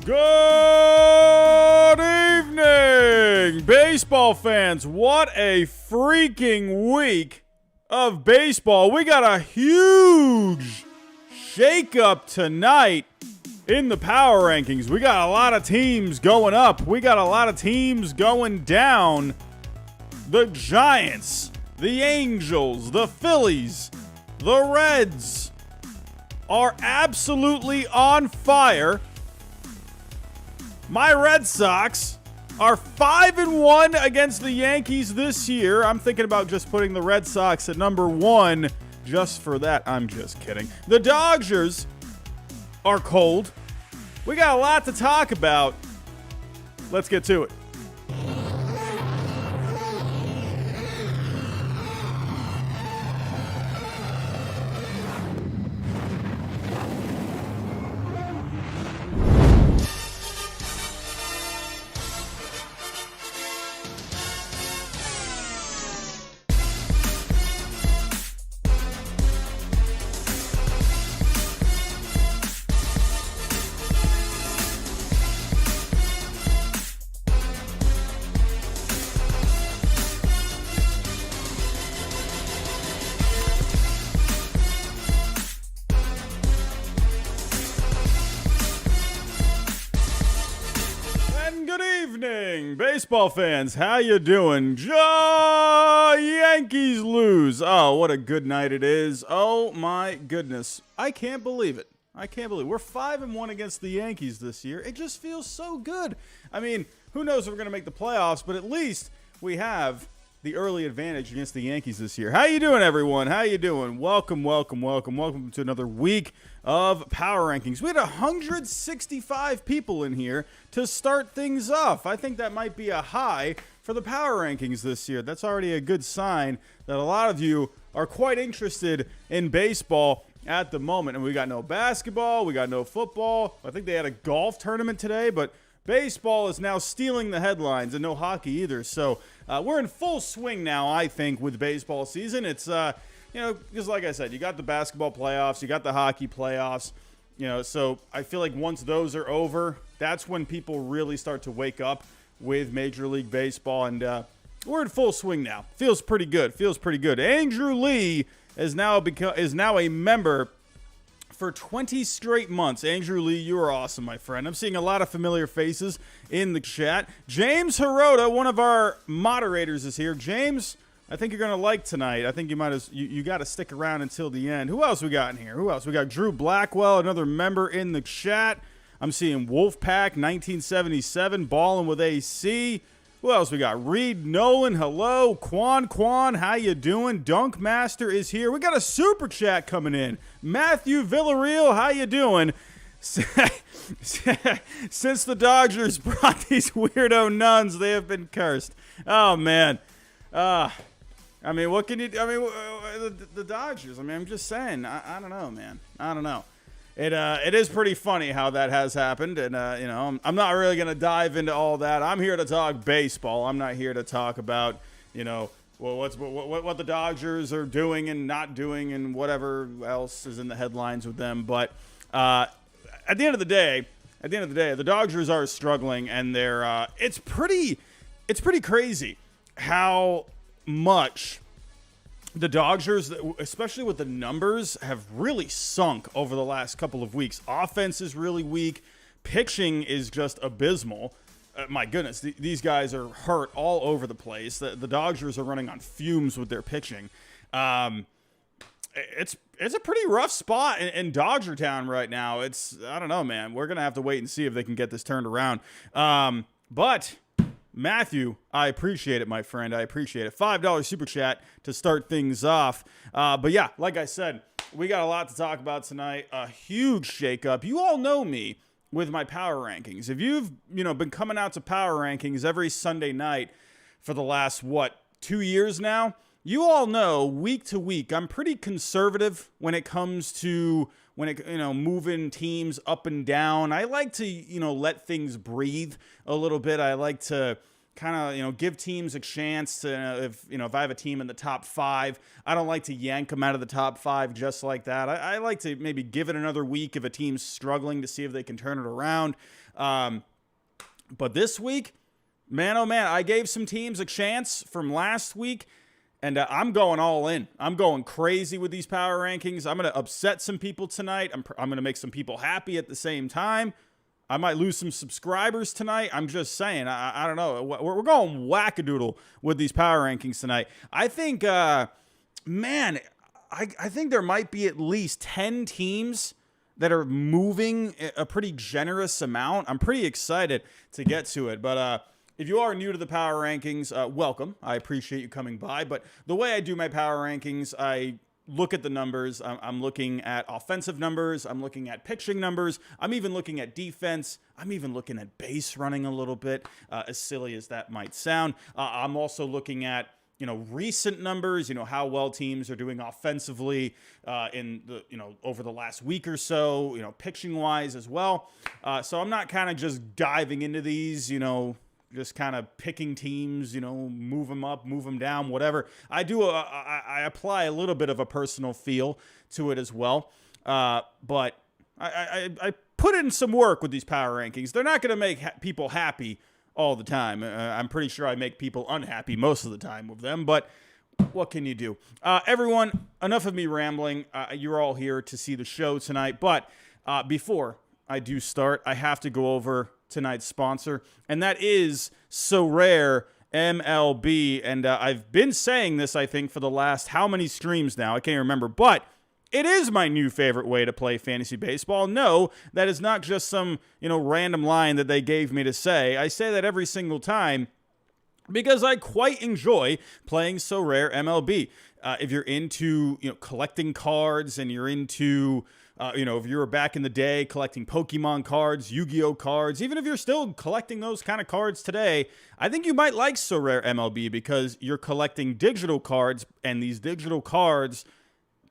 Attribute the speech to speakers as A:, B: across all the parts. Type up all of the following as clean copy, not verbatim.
A: Good evening, baseball fans. What a freaking week of baseball. We got a huge shakeup tonight in the power rankings. We got a lot of teams going up. We got a lot of teams going down. The Giants, the Angels, the Phillies, the Reds are absolutely on fire. My Red Sox are 5-1 against the Yankees this year. I'm thinking about just putting the Red Sox at number 1 just for that. I'm just kidding. The Dodgers are cold. We got a lot to talk about. Let's get to it. Baseball fans, how you doing? Yankees lose. Oh, what a good night it is. Oh my goodness. I can't believe it. We're 5-1 against the Yankees this year. It just feels so good. I mean, who knows if we're going to make the playoffs, but at least we have the early advantage against the Yankees this year. How you doing, everyone? How you doing? Welcome to another week of Power Rankings. We had 165 people in here to start things off. I think that might be a high for the Power Rankings this year. That's already a good sign that a lot of you are quite interested in baseball at the moment. And we got no basketball, we got no football. I think they had a golf tournament today, but baseball is now stealing the headlines, and no hockey either. So we're in full swing now, I think, with baseball season. It's because like I said, you got the basketball playoffs, you got the hockey playoffs, so I feel like once those are over, that's when people really start to wake up with Major League Baseball, and we're in full swing now. Feels pretty good. Andrew Lee is now a member for 20 straight months. Andrew Lee, you are awesome, my friend. I'm seeing a lot of familiar faces in the chat. James Hirota, one of our moderators, is here. James, I think you're going to like tonight. I think you got to stick around until the end. Who else we got in here? We got Drew Blackwell, another member in the chat. I'm seeing Wolfpack 1977, Ballin' with AC. Who else we got? Reed Nolan, hello. Quan, how you doing? Dunk Master is here. We got a super chat coming in. Matthew Villarreal, how you doing? Since the Dodgers brought these weirdo nuns, they have been cursed. Oh, man. I mean, what can you do? I mean, the Dodgers. I mean, I'm just saying. I don't know, man. I don't know. It is pretty funny how that has happened, and I'm not really gonna dive into all that. I'm here to talk baseball. I'm not here to talk about what the Dodgers are doing and not doing and whatever else is in the headlines with them. But at the end of the day, the Dodgers are struggling, and they're it's pretty crazy how much the Dodgers, especially with the numbers, have really sunk over the last couple of weeks. Offense is really weak. Pitching is just abysmal. My goodness, these guys are hurt all over the place. The Dodgers are running on fumes with their pitching. It's a pretty rough spot in Dodger Town right now. I don't know, man. We're going to have to wait and see if they can get this turned around. But Matthew, I appreciate it, my friend. I appreciate it. $5 super chat to start things off. But yeah, like I said, we got a lot to talk about tonight. A huge shakeup. You all know me with my power rankings. If you've been coming out to power rankings every Sunday night for the last 2 years now, you all know week to week I'm pretty conservative when it comes to moving teams up and down. I like to let things breathe a little bit. I like to kind of, give teams a chance to, if I have a team in the top 5, I don't like to yank them out of the top 5 just like that. I like to maybe give it another week if a team's struggling to see if they can turn it around. But this week, man, oh man, I gave some teams a chance from last week, and I'm going all in. I'm going crazy with these power rankings. I'm going to upset some people tonight. I'm going to make some people happy at the same time. I might lose some subscribers tonight. I'm just saying. I don't know. We're going wackadoodle with these power rankings tonight. I think, I think there might be at least 10 teams that are moving a pretty generous amount. I'm pretty excited to get to it. But if you are new to the power rankings, welcome. I appreciate you coming by. But the way I do my power rankings, I look at the numbers. I'm looking at offensive numbers. I'm looking at pitching numbers. I'm even looking at defense. I'm even looking at base running a little bit, as silly as that might sound. I'm also looking at, recent numbers, how well teams are doing offensively in the, over the last week or so, pitching wise as well. So I'm not kind of just diving into these, just kind of picking teams, move them up, move them down, whatever. I apply a little bit of a personal feel to it as well. But I put in some work with these power rankings. They're not going to make people happy all the time. I'm pretty sure I make people unhappy most of the time with them, but what can you do? Everyone, enough of me rambling. You're all here to see the show tonight, but before I do start, I have to go over tonight's sponsor, and that is Sorare MLB. And I've been saying this, I think, for the last how many streams now? I can't remember, but it is my new favorite way to play fantasy baseball. No, that is not just some, random line that they gave me to say. I say that every single time because I quite enjoy playing Sorare MLB. If you're into, collecting cards and you're into if you were back in the day collecting Pokemon cards, Yu-Gi-Oh cards, even if you're still collecting those kind of cards today, I think you might like Sorare MLB because you're collecting digital cards, and these digital cards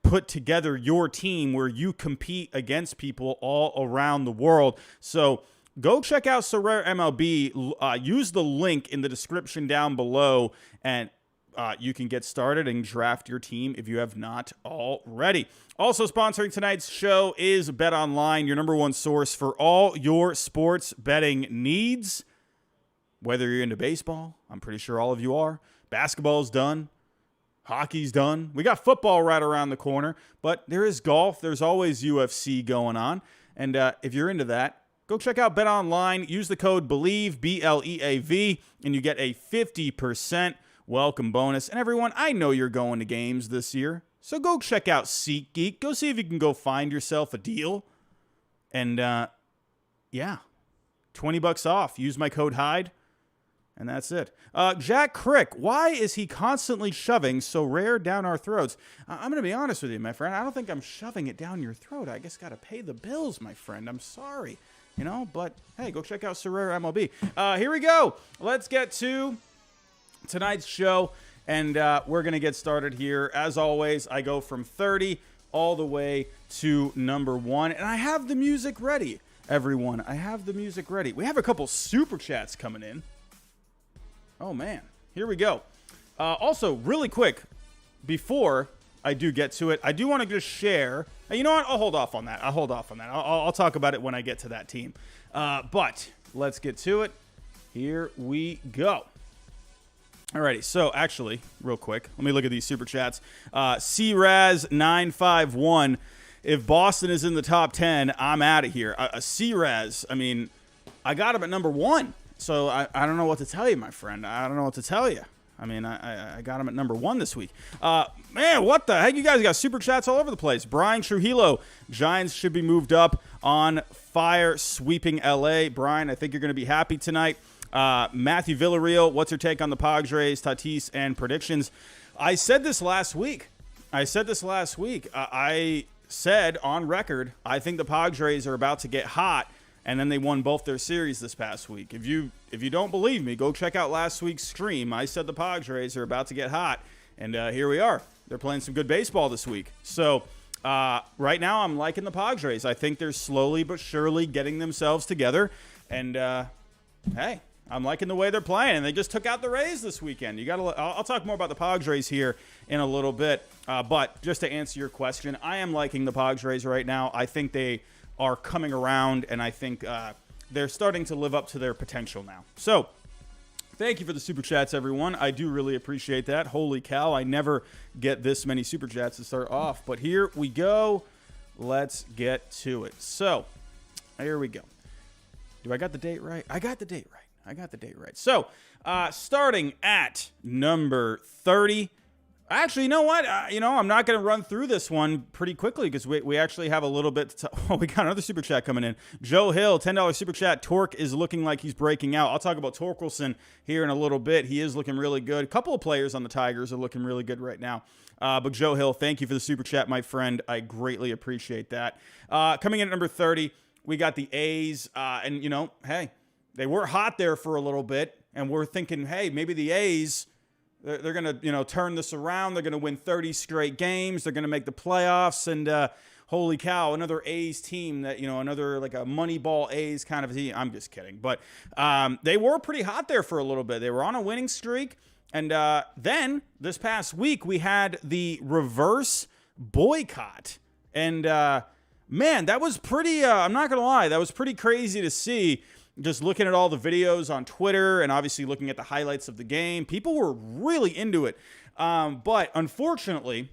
A: put together your team where you compete against people all around the world. So go check out Sorare MLB. Use the link in the description down below, and you can get started and draft your team if you have not already. Also sponsoring tonight's show is BetOnline, your number one source for all your sports betting needs. Whether you're into baseball, I'm pretty sure all of you are. Basketball's done. Hockey's done. We got football right around the corner, but there is golf. There's always UFC going on. And if you're into that, go check out BetOnline. Use the code BLEAV, BLEAV, and you get a 50% welcome bonus. And everyone, I know you're going to games this year, so go check out SeatGeek. Go see if you can go find yourself a deal. And yeah, $20 off. Use my code Hyde, and that's it. Jack Crick, why is he constantly shoving Sorare down our throats? I'm going to be honest with you, my friend. I don't think I'm shoving it down your throat. I just got to pay the bills, my friend. I'm sorry. But hey, go check out Sorare MLB. Here we go. Let's get to tonight's show, and we're going to get started here. As always, I go from 30 all the way to number 1, and I have the music ready, everyone. I have the music ready. We have a couple super chats coming in. Oh, man. Here we go. Also, really quick, before I do get to it, I do want to just share. You know what? I'll hold off on that. I'll talk about it when I get to that team. But let's get to it. Here we go. Alrighty, so actually, real quick, let me look at these super chats. CRaz951, if Boston is in the top 10, I'm out of here. CRaz, I got him at number 1, so I don't know what to tell you, my friend. I don't know what to tell you. I got him at number 1 this week. Man, what the heck? You guys got super chats all over the place. Brian Trujillo, Giants should be moved up on fire, sweeping LA. Brian, I think you're going to be happy tonight. Matthew Villarreal, what's your take on the Padres, Tatis, and predictions? I said this last week. I said on record, I think the Padres are about to get hot, and then they won both their series this past week. If you don't believe me, go check out last week's stream. I said the Padres are about to get hot, and here we are. They're playing some good baseball this week. So right now I'm liking the Padres. I think they're slowly but surely getting themselves together, and hey, I'm liking the way they're playing, and they just took out the Rays this weekend. I'll talk more about the Padres here in a little bit, but just to answer your question, I am liking the Padres right now. I think they are coming around, and I think they're starting to live up to their potential now. So, thank you for the Super Chats, everyone. I do really appreciate that. Holy cow, I never get this many Super Chats to start off, but here we go. Let's get to it. So, here we go. Do I got the date right? I got the date right. So, starting at number 30. Actually, you know what? I'm not going to run through this one pretty quickly because we actually have a little bit to oh, we got another Super Chat coming in. Joe Hill, $10 Super Chat. Torque is looking like he's breaking out. I'll talk about Torkelson here in a little bit. He is looking really good. A couple of players on the Tigers are looking really good right now. But Joe Hill, thank you for the Super Chat, my friend. I greatly appreciate that. Coming in at number 30, we got the A's. And, hey, they were hot there for a little bit. And we're thinking, hey, maybe the A's, they're going to, turn this around. They're going to win 30 straight games. They're going to make the playoffs. And holy cow, another A's team that, another like a Moneyball A's kind of team. I'm just kidding. But they were pretty hot there for a little bit. They were on a winning streak. And then this past week, we had the reverse boycott. And, man, that was pretty, I'm not going to lie, that was pretty crazy to see. Just looking at all the videos on Twitter and obviously looking at the highlights of the game. People were really into it. But unfortunately,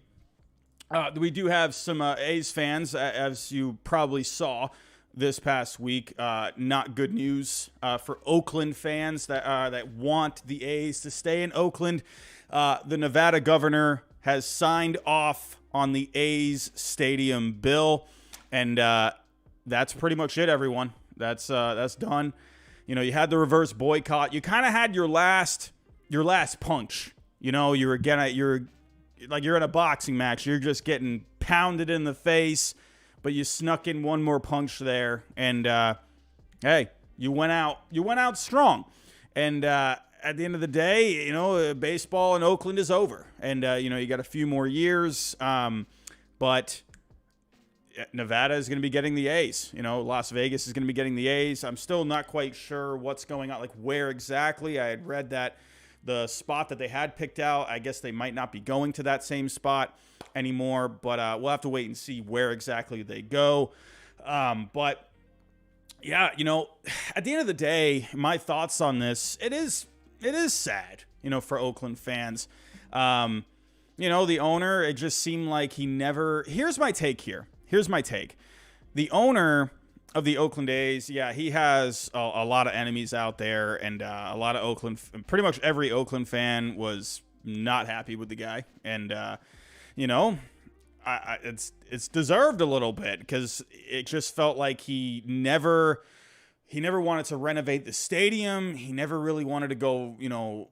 A: we do have some A's fans, as you probably saw this past week. Not good news for Oakland fans that want the A's to stay in Oakland. The Nevada governor has signed off on the A's stadium bill. And that's pretty much it, everyone. That's done. You had the reverse boycott. You kind of had your last punch. You're in a boxing match. You're just getting pounded in the face, but you snuck in one more punch there, and hey, you went out strong. And at the end of the day, baseball in Oakland is over, and you got a few more years, but Nevada is going to be getting the A's. Las Vegas is going to be getting the A's. I'm still not quite sure what's going on, like where exactly. I had read that the spot that they had picked out, I guess they might not be going to that same spot anymore, but we'll have to wait and see where exactly they go. But yeah, at the end of the day, my thoughts on this, it is sad, for Oakland fans. The owner, it just seemed like he never, here's my take. The owner of the Oakland A's, yeah, he has a lot of enemies out there, and a lot of pretty much every Oakland fan was not happy with the guy. And, it's deserved a little bit because it just felt like he never wanted to renovate the stadium. He never really wanted to go,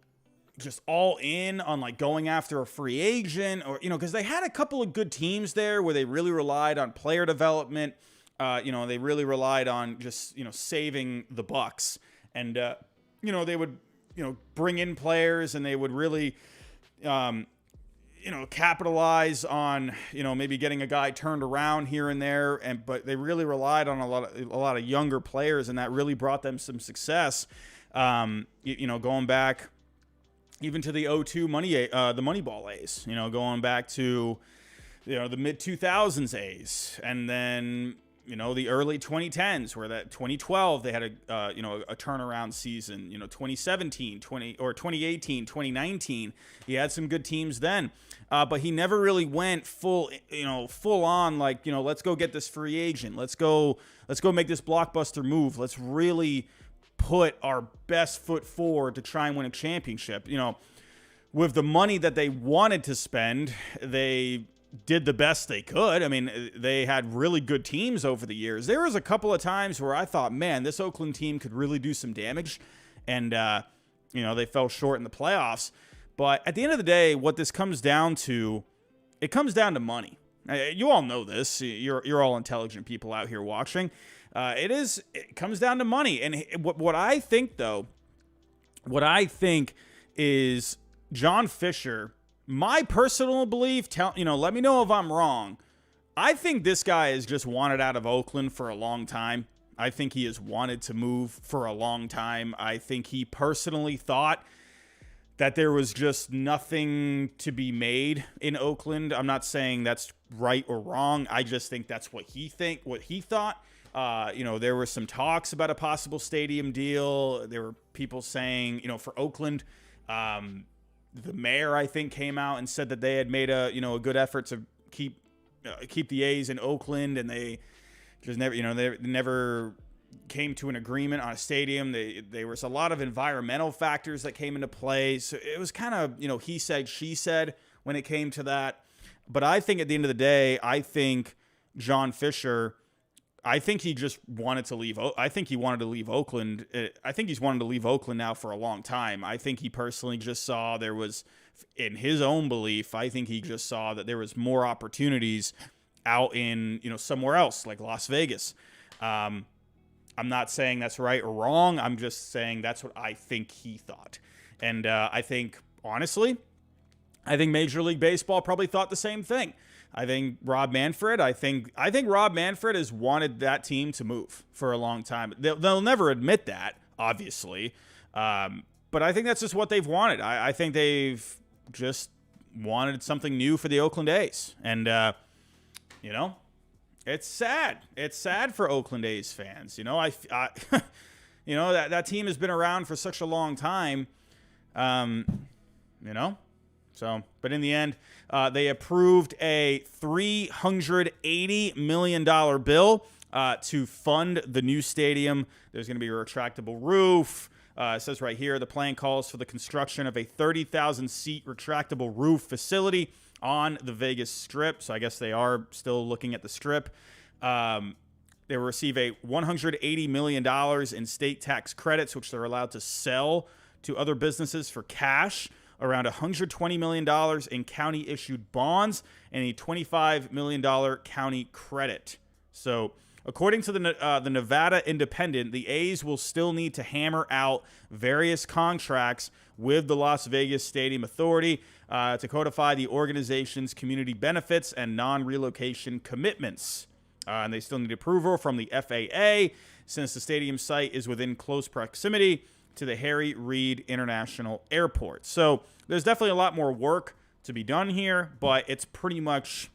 A: just all in on like going after a free agent or, because they had a couple of good teams there where they really relied on player development. They really relied on just, saving the bucks, and, they would, bring in players, and they would really, capitalize on, maybe getting a guy turned around here and there. But they really relied on a lot of younger players, and that really brought them some success. Going back even to the 02 the Moneyball A's, going back to, the mid 2000s A's, and then, the early 2010s, where that 2012, they had a turnaround season, 2017, 2018, 2019, he had some good teams then. But he never really went full on, like, let's go get this free agent. Let's go make this blockbuster move. Let's really put our best foot forward to try and win a championship. With the money that they wanted to spend, they did the best they could. I mean, they had really good teams over the years. There was a couple of times where I thought, man, this Oakland team could really do some damage. And, they fell short in the playoffs. But at the end of the day, what this comes down to, it comes down to money. You all know this. You're all intelligent people out here watching. It comes down to money. And what I think, though, is John Fisher, my personal belief, let me know if I'm wrong. I think this guy has just wanted out of Oakland for a long time. I think he has wanted to move for a long time. I think he personally thought that there was just nothing to be made in Oakland. I'm not saying that's right or wrong. I just think that's what he thought. There were some talks about a possible stadium deal. There were people saying, for Oakland, the mayor, I think, came out and said that they had made a good effort to keep the A's in Oakland, and they just never, they never came to an agreement on a stadium. There was a lot of environmental factors that came into play. So it was kind of, he said, she said when it came to that. But I think at the end of the day, I think John Fisher, I think he just wanted to leave. I think he wanted to leave Oakland. I think he's wanted to leave Oakland now for a long time. I think he personally just saw there was, in his own belief, I think he just saw that there was more opportunities out in, somewhere else, like Las Vegas. I'm not saying that's right or wrong. I'm just saying that's what I think he thought. And I think, honestly, Major League Baseball probably thought the same thing. I think Rob Manfred, I think Rob Manfred has wanted that team to move for a long time. They'll never admit that, obviously. But I think that's just what they've wanted. I think they've just wanted something new for the Oakland A's. And, it's sad. It's sad for Oakland A's fans. That team has been around for such a long time. So, but in the end, they approved a $380 million bill to fund the new stadium. There's going to be a retractable roof. It says right here, the plan calls for the construction of a 30,000-seat retractable roof facility on the Vegas Strip. So I guess they are still looking at the Strip. They will receive a $180 million in state tax credits, which they're allowed to sell to other businesses for cash, around $120 million in county-issued bonds, and a $25 million county credit. So according to the Nevada Independent, the A's will still need to hammer out various contracts with the Las Vegas Stadium Authority to codify the organization's community benefits and non-relocation commitments. And they still need approval from the FAA, since the stadium site is within close proximity to the Harry Reid International Airport. So there's definitely a lot more work to be done here, but it's pretty much,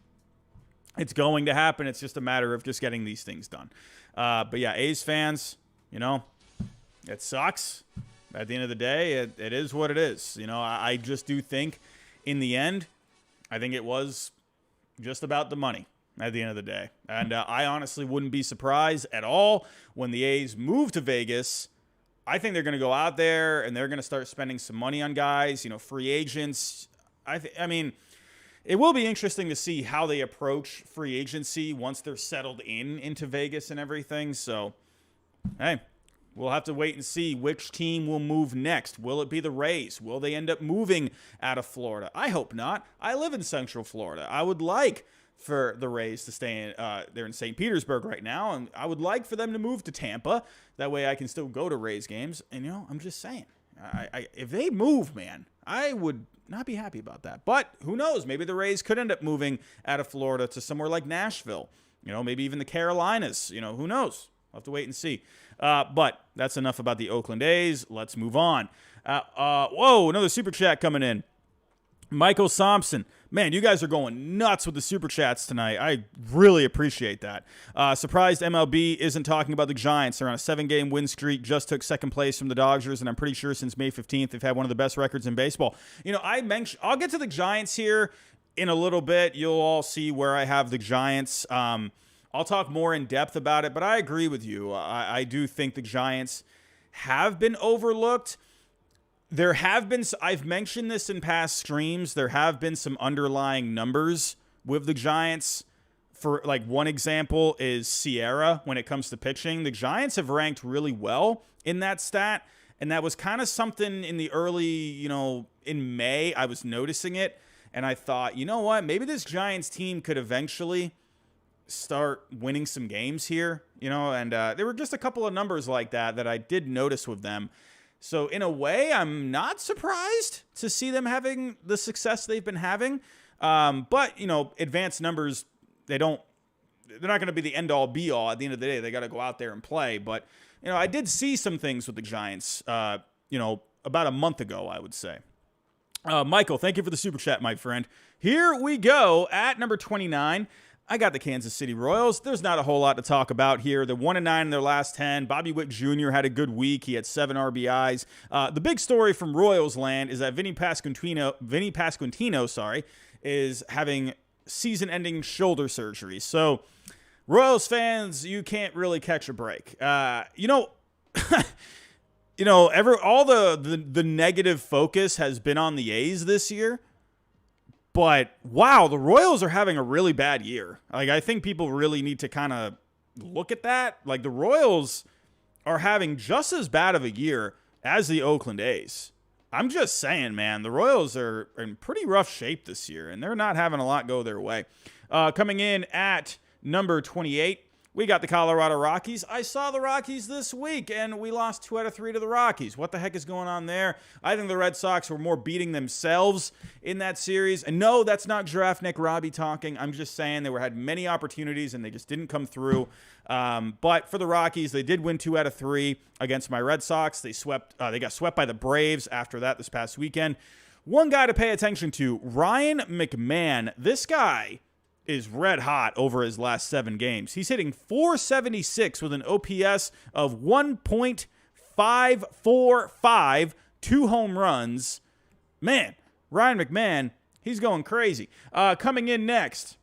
A: it's going to happen. It's just a matter of just getting these things done. But yeah, A's fans, it sucks. At the end of the day, it is what it is. I just do think in the end, I think it was just about the money at the end of the day. And I honestly wouldn't be surprised at all when the A's move to Vegas. I think they're going to go out there and they're going to start spending some money on guys, free agents. I mean, it will be interesting to see how they approach free agency once they're settled into Vegas and everything. So, hey, we'll have to wait and see which team will move next. Will it be the Rays? Will they end up moving out of Florida? I hope not. I live in Central Florida. I would like for the Rays to stay they're in St. Petersburg right now, and I would like for them to move to Tampa. That way I can still go to Rays games. And, I'm just saying, if they move, man, I would not be happy about that. But who knows? Maybe the Rays could end up moving out of Florida to somewhere like Nashville, maybe even the Carolinas. Who knows? We'll have to wait and see. But that's enough about the Oakland A's. Let's move on. Whoa, another super chat coming in. Michael Thompson. Man, you guys are going nuts with the super chats tonight. I really appreciate that. Surprised MLB isn't talking about the Giants. They're on a 7-game win streak, just took second place from the Dodgers, and I'm pretty sure since May 15th they've had one of the best records in baseball. I'll get to the Giants here in a little bit. You'll all see where I have the Giants. I'll talk more in depth about it, but I agree with you. I do think the Giants have been overlooked. There have been, I've mentioned this in past streams, there have been some underlying numbers with the Giants. For one example is Sierra when it comes to pitching. The Giants have ranked really well in that stat, and that was kind of something in the early, in May, I was noticing it, and I thought, you know what, maybe this Giants team could eventually start winning some games here, and there were just a couple of numbers like that I did notice with them. So in a way, I'm not surprised to see them having the success they've been having. But, advanced numbers, they don't they're not going to be the end-all, be-all. At the end of the day, they got to go out there and play. But, I did see some things with the Giants, about a month ago, I would say. Michael, thank you for the super chat, my friend. Here we go at number 29. I got the Kansas City Royals. There's not a whole lot to talk about here. They're 1-9 in their last 10. Bobby Witt Jr. had a good week. He had 7 RBIs. The big story from Royals land is that Vinny Pasquantino, is having season-ending shoulder surgery. So, Royals fans, you can't really catch a break. All the negative focus has been on the A's this year. But, wow, the Royals are having a really bad year. Like, I think people really need to kind of look at that. Like, the Royals are having just as bad of a year as the Oakland A's. I'm just saying, man, the Royals are in pretty rough shape this year, and they're not having a lot go their way. Coming in at number 28, we got the Colorado Rockies. I saw the Rockies this week, and we lost 2 out of 3 to the Rockies. What the heck is going on there? I think the Red Sox were more beating themselves in that series. And no, that's not Giraffe Nick Robbie talking. I'm just saying they had many opportunities, and they just didn't come through. But for the Rockies, they did win 2 out of 3 against my Red Sox. They got swept by the Braves after that this past weekend. One guy to pay attention to, Ryan McMahon. This guy is red hot over his last 7 games. He's hitting .476 with an OPS of 1.545, 2 home runs. Man, Ryan McMahon, he's going crazy. Coming in next,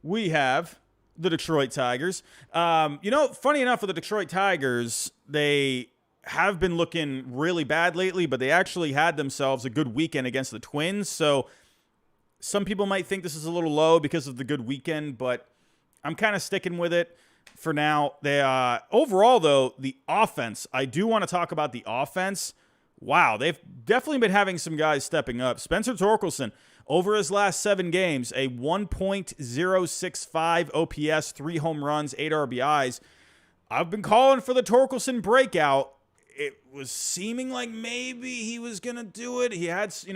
A: we have the Detroit Tigers. Funny enough, for the Detroit Tigers, they have been looking really bad lately, but they actually had themselves a good weekend against the Twins. So some people might think this is a little low because of the good weekend, but I'm kind of sticking with it for now. They overall, though, the offense, I do want to talk about the offense. Wow, they've definitely been having some guys stepping up. Spencer Torkelson, over his last 7 games, a 1.065 OPS, 3 home runs, 8 RBIs. I've been calling for the Torkelson breakout. It was seeming like maybe he was going to do it. He had, he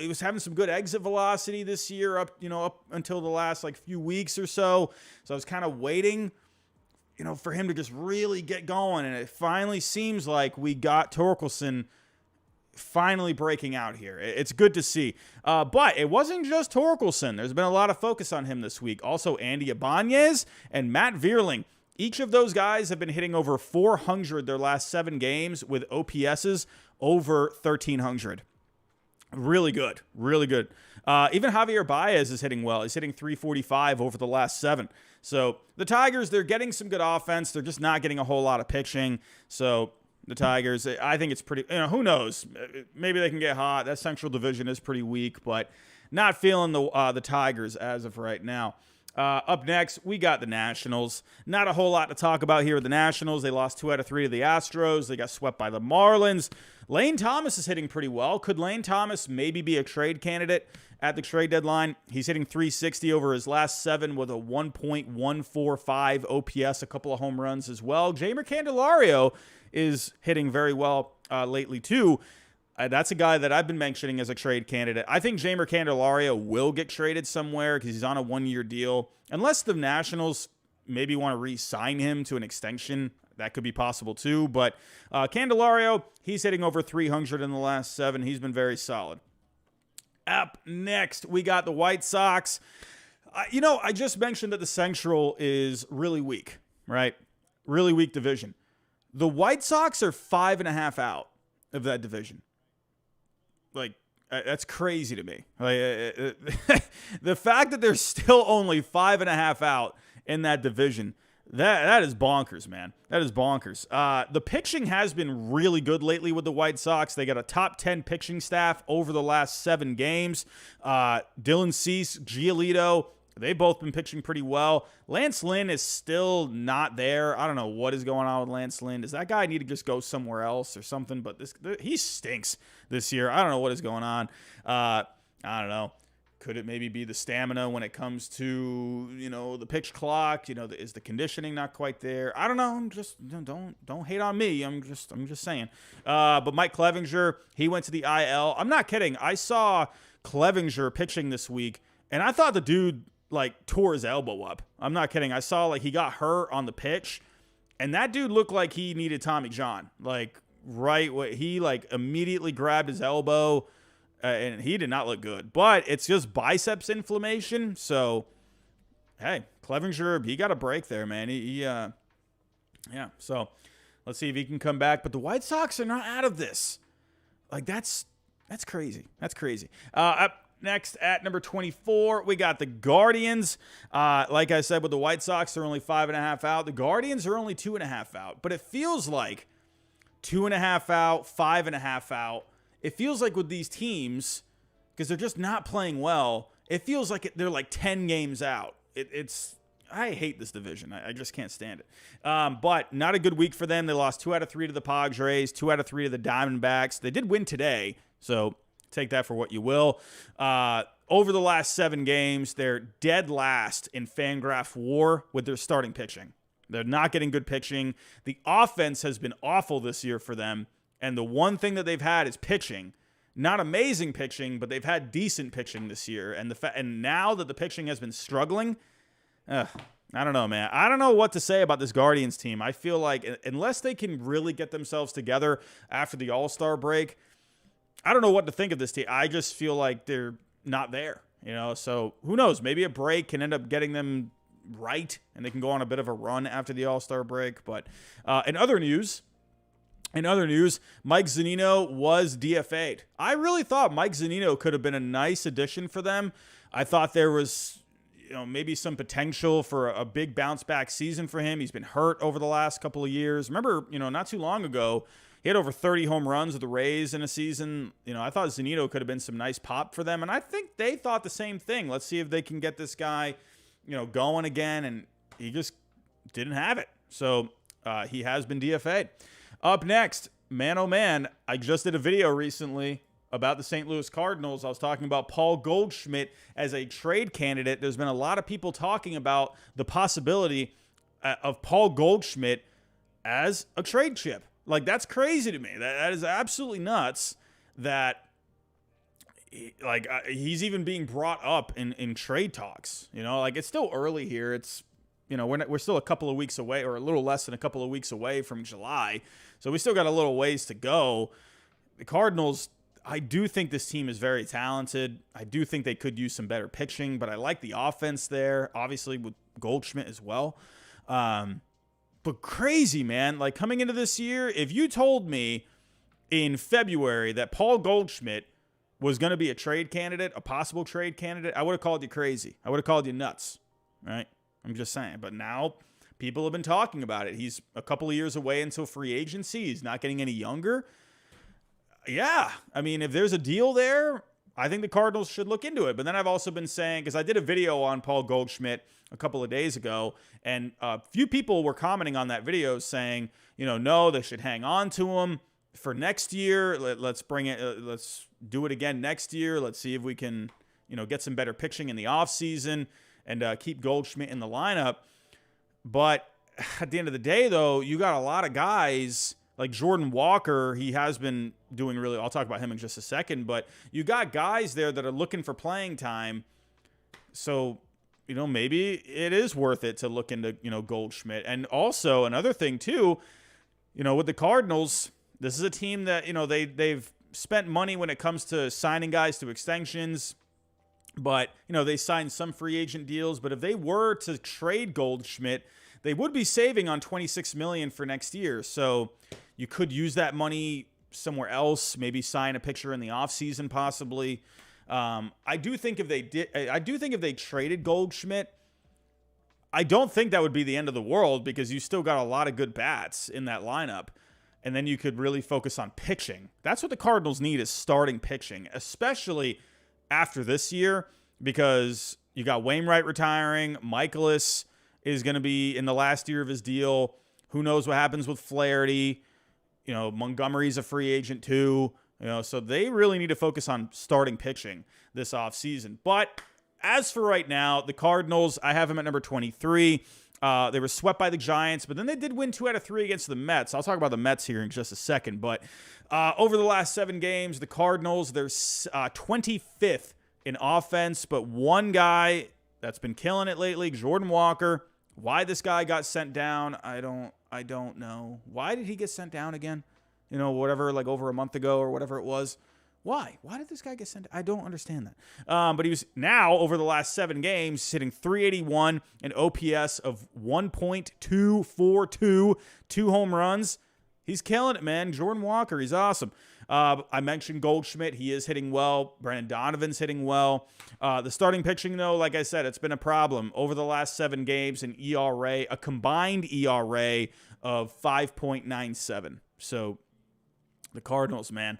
A: was having some good exit velocity this year up until the last few weeks or so. So I was kind of waiting, for him to just really get going. And it finally seems like we got Torkelson finally breaking out here. It's good to see. But it wasn't just Torkelson. There's been a lot of focus on him this week. Also, Andy Ibanez and Matt Vierling. Each of those guys have been hitting over 400 their last 7 games with OPSs over 1,300. Really good. Really good. Even Javier Baez is hitting well. He's hitting .345 over the last 7. So the Tigers, they're getting some good offense. They're just not getting a whole lot of pitching. So the Tigers, I think it's pretty, who knows? Maybe they can get hot. That Central Division is pretty weak, but not feeling the Tigers as of right now. Up next, we got the Nationals. Not a whole lot to talk about here with the Nationals. They lost 2 out of 3 to the Astros. They got swept by the Marlins. Lane Thomas is hitting pretty well. Could Lane Thomas maybe be a trade candidate at the trade deadline? He's hitting .360 over his last 7 with a 1.145 OPS, a couple of home runs as well. Jeimer Candelario is hitting very well lately too. That's a guy that I've been mentioning as a trade candidate. I think Jeimer Candelario will get traded somewhere because he's on a 1-year deal. Unless the Nationals maybe want to re-sign him to an extension, that could be possible too. But Candelario, he's hitting over 300 in the last 7. He's been very solid. Up next, we got the White Sox. I just mentioned that the Central is really weak, right? Really weak division. The White Sox are 5.5 out of that division. That's crazy to me. The fact that they're still only 5.5 out in that division, that is bonkers, man. That is bonkers. The pitching has been really good lately with the White Sox. They got a top 10 pitching staff over the last 7 games. Dylan Cease, Giolito, they've both been pitching pretty well. Lance Lynn is still not there. I don't know what is going on with Lance Lynn. Does that guy need to just go somewhere else or something? But he stinks this year. I don't know what is going on. I don't know. Could it maybe be the stamina when it comes to, the pitch clock? Is the conditioning not quite there? I don't know. Don't hate on me. I'm just saying. But Mike Clevinger, he went to the IL. I'm not kidding. I saw Clevinger pitching this week, and I thought the dude like tore his elbow up. I'm not kidding. I saw like he got hurt on the pitch, and that dude looked like he needed Tommy John. Like he like immediately grabbed his elbow, and he did not look good. But it's just biceps inflammation. So hey, Clevenger, he got a break there, man. Yeah. So let's see if he can come back. But the White Sox are not out of this. Like that's crazy. That's crazy. Up next at number 24, we got the Guardians. Like I said, with the White Sox, they're only 5.5 out. The Guardians are only 2.5 out. But it feels like 2.5 out, 5.5 out. It feels like with these teams, because they're just not playing well, it feels like they're like 10 games out. I hate this division. I just can't stand it. But not a good week for them. They lost 2 out of 3 to the Padres, 2 out of 3 to the Diamondbacks. They did win today, so take that for what you will. Over the last 7 games, they're dead last in Fangraph WAR with their starting pitching. They're not getting good pitching. The offense has been awful this year for them, and the one thing that they've had is pitching. Not amazing pitching, but they've had decent pitching this year. And now that the pitching has been struggling, I don't know, man. I don't know what to say about this Guardians team. I feel like unless they can really get themselves together after the All-Star break, I don't know what to think of this team. I just feel like they're not there, So who knows? Maybe a break can end up getting them right, and they can go on a bit of a run after the All-Star break. But in other news, Mike Zunino was DFA'd. I really thought Mike Zunino could have been a nice addition for them. I thought there was maybe some potential for a big bounce back season for him. He's been hurt over the last couple of years. Remember, not too long ago, he had over 30 home runs with the Rays in a season. I thought Zunino could have been some nice pop for them. And I think they thought the same thing. Let's see if they can get this guy, going again. And he just didn't have it. So he has been DFA'd. Up next, man, oh man, I just did a video recently about the St. Louis Cardinals. I was talking about Paul Goldschmidt as a trade candidate. There's been a lot of people talking about the possibility of Paul Goldschmidt as a trade chip. Like, that's crazy to me. That is absolutely nuts that, he's even being brought up in trade talks. It's still early here. It's, we're still a couple of weeks away, or a little less than a couple of weeks away from July. So we still got a little ways to go. The Cardinals, I do think this team is very talented. I do think they could use some better pitching, but I like the offense there, obviously with Goldschmidt as well. But crazy, man. Like, coming into this year, if you told me in February that Paul Goldschmidt was going to be a trade candidate, a possible trade candidate, I would have called you crazy. I would have called you nuts, right? I'm just saying. But now people have been talking about it. He's a couple of years away until free agency. He's not getting any younger. Yeah, I mean, if there's a deal there, I think the Cardinals should look into it. But then I've also been saying, because I did a video on Paul Goldschmidt a couple of days ago, and a few people were commenting on that video saying, no, they should hang on to him for next year. Let's bring it. Let's do it again next year. Let's see if we can, get some better pitching in the offseason and keep Goldschmidt in the lineup. But at the end of the day, though, you got a lot of guys like Jordan Walker. He has been doing really, I'll talk about him in just a second, but you got guys there that are looking for playing time. So, maybe it is worth it to look into, Goldschmidt. And also another thing too, with the Cardinals, this is a team that, they've spent money when it comes to signing guys to extensions, but, they signed some free agent deals. But if they were to trade Goldschmidt, they would be saving on $26 million for next year. So you could use that money somewhere else, maybe sign a pitcher in the offseason possibly. I do think if they traded Goldschmidt, I don't think that would be the end of the world, because you still got a lot of good bats in that lineup. And then you could really focus on pitching. That's what the Cardinals need, is starting pitching, especially after this year, because you got Wainwright retiring. Michaelis is going to be in the last year of his deal. Who knows what happens with Flaherty? Montgomery's a free agent too. So they really need to focus on starting pitching this offseason. But as for right now, the Cardinals, I have them at number 23. They were swept by the Giants, but then they did win 2 out of 3 against the Mets. I'll talk about the Mets here in just a second. But over the last 7 games, the Cardinals, they're 25th in offense, but one guy that's been killing it lately. Jordan Walker. Why this guy got sent down, I don't know. Why did he get sent down again? Whatever, like over a month ago or whatever it was. Why? Why did this guy get sent down? I don't understand that. But he was now, over the last 7 games, hitting .381, an OPS of 1.242, 2 home runs. He's killing it, man. Jordan Walker, he's awesome. I mentioned Goldschmidt. He is hitting well. Brandon Donovan's hitting well. The starting pitching, though, like I said, it's been a problem. Over the last 7 games, an ERA, a combined ERA of 5.97. So the Cardinals, man,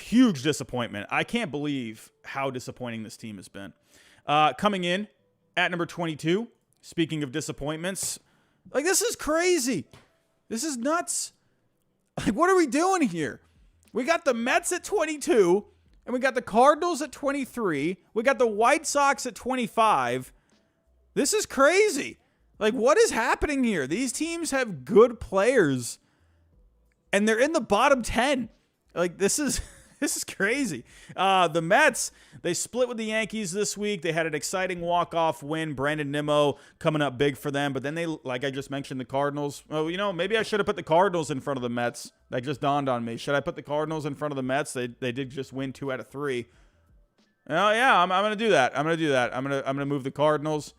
A: huge disappointment. I can't believe how disappointing this team has been. Coming in at number 22, speaking of disappointments, like, this is crazy. This is nuts. Like, what are we doing here? We got the Mets at 22, and we got the Cardinals at 23. We got the White Sox at 25. This is crazy. Like, what is happening here? These teams have good players, and they're in the bottom 10. Like, this is crazy. The Mets, they split with the Yankees this week. They had an exciting walk-off win. Brandon Nimmo coming up big for them. But then they, like I just mentioned, the Cardinals. Oh, maybe I should have put the Cardinals in front of the Mets. That just dawned on me. Should I put the Cardinals in front of the Mets? They did just win 2 out of 3. Oh, yeah, I'm going to do that. I'm going to move the Cardinals.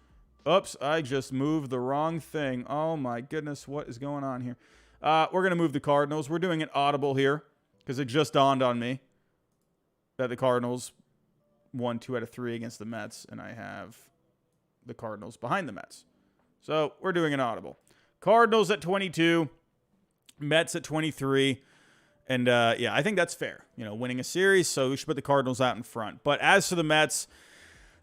A: Oops, I just moved the wrong thing. Oh, my goodness. What is going on here? We're going to move the Cardinals. We're doing an audible here because it just dawned on me that the Cardinals won 2 out of 3 against the Mets, and I have the Cardinals behind the Mets. So we're doing an audible. Cardinals at 22, Mets at 23, and yeah, I think that's fair. Winning a series, so we should put the Cardinals out in front. But as for the Mets,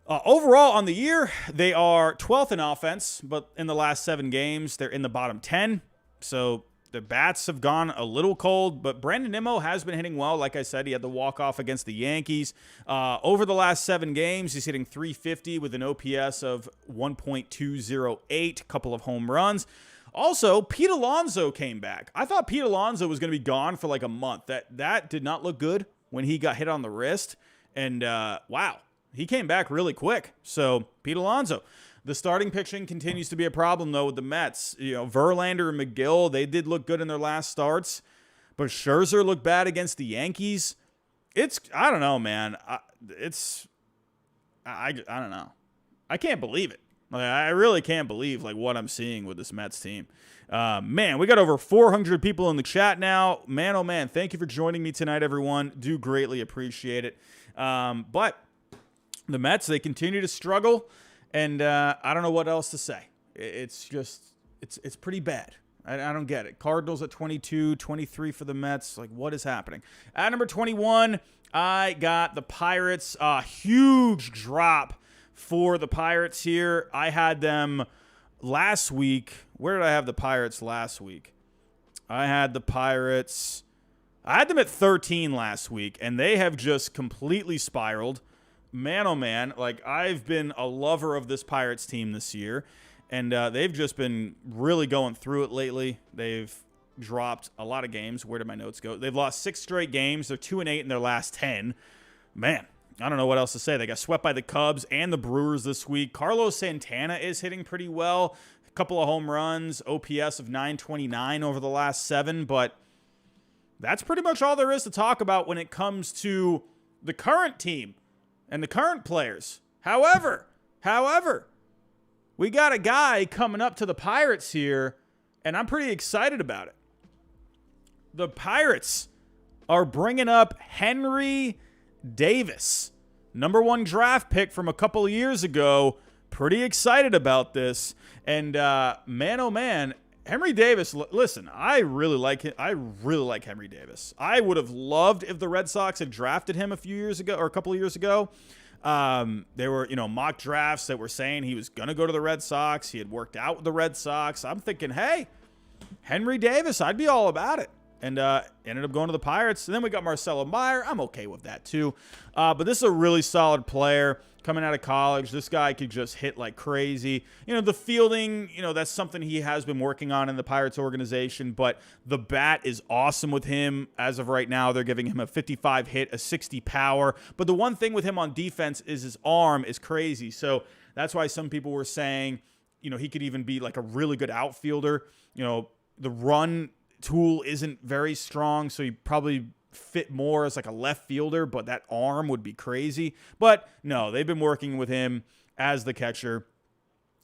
A: overall on the year, they are 12th in offense, but in the last 7 games, they're in the bottom 10. So the bats have gone a little cold, but Brandon Nimmo has been hitting well. Like I said, he had the walk-off against the Yankees. Over the last 7 games, he's hitting .350 with an OPS of 1.208, a couple of home runs. Also, Pete Alonso came back. I thought Pete Alonso was going to be gone for like a month. That did not look good when he got hit on the wrist. And wow, he came back really quick. So Pete Alonso. The starting pitching continues to be a problem, though, with the Mets. Verlander and McGill, they did look good in their last starts, but Scherzer looked bad against the Yankees. I don't know, man. I don't know. I can't believe it. Like, I really can't believe what I'm seeing with this Mets team. Man, we got over 400 people in the chat now. Man, oh man, thank you for joining me tonight, everyone. Do greatly appreciate it. But the Mets, they continue to struggle. And I don't know what else to say. It's pretty bad. I don't get it. Cardinals at 22, 23 for the Mets. Like, what is happening? At number 21, I got the Pirates. Huge drop for the Pirates here. I had them last week. Where did I have the Pirates last week? I had them at 13 last week, and they have just completely spiraled. Man, oh man, I've been a lover of this Pirates team this year, and they've just been really going through it lately. They've dropped a lot of games. Where did my notes go? They've lost 6 straight games. They're 2-8 in their last 10. Man, I don't know what else to say. They got swept by the Cubs and the Brewers this week. Carlos Santana is hitting pretty well. A couple of home runs, OPS of 929 over the last 7, but that's pretty much all there is to talk about when it comes to the current team and the current players. However, we got a guy coming up to the Pirates here, and I'm pretty excited about it. The Pirates are bringing up Henry Davis, number 1 draft pick from a couple of years ago. Pretty excited about this. And man, oh man, Henry Davis, listen, I really like him. I really like Henry Davis. I would have loved if the Red Sox had drafted him a few years ago or a couple of years ago. There were, mock drafts that were saying he was going to go to the Red Sox. He had worked out with the Red Sox. I'm thinking, hey, Henry Davis, I'd be all about it. And ended up going to the Pirates. And then we got Marcelo Meyer. I'm okay with that too. But this is a really solid player coming out of college. This guy could just hit like crazy. The fielding, that's something he has been working on in the Pirates organization. But the bat is awesome with him. As of right now, they're giving him a 55 hit, a 60 power. But the one thing with him on defense is his arm is crazy. So That's why some people were saying, he could even be like a really good outfielder. The run tool isn't very strong, so he probably fit more as like a left fielder, but that arm would be crazy. But no, they've been working with him as the catcher.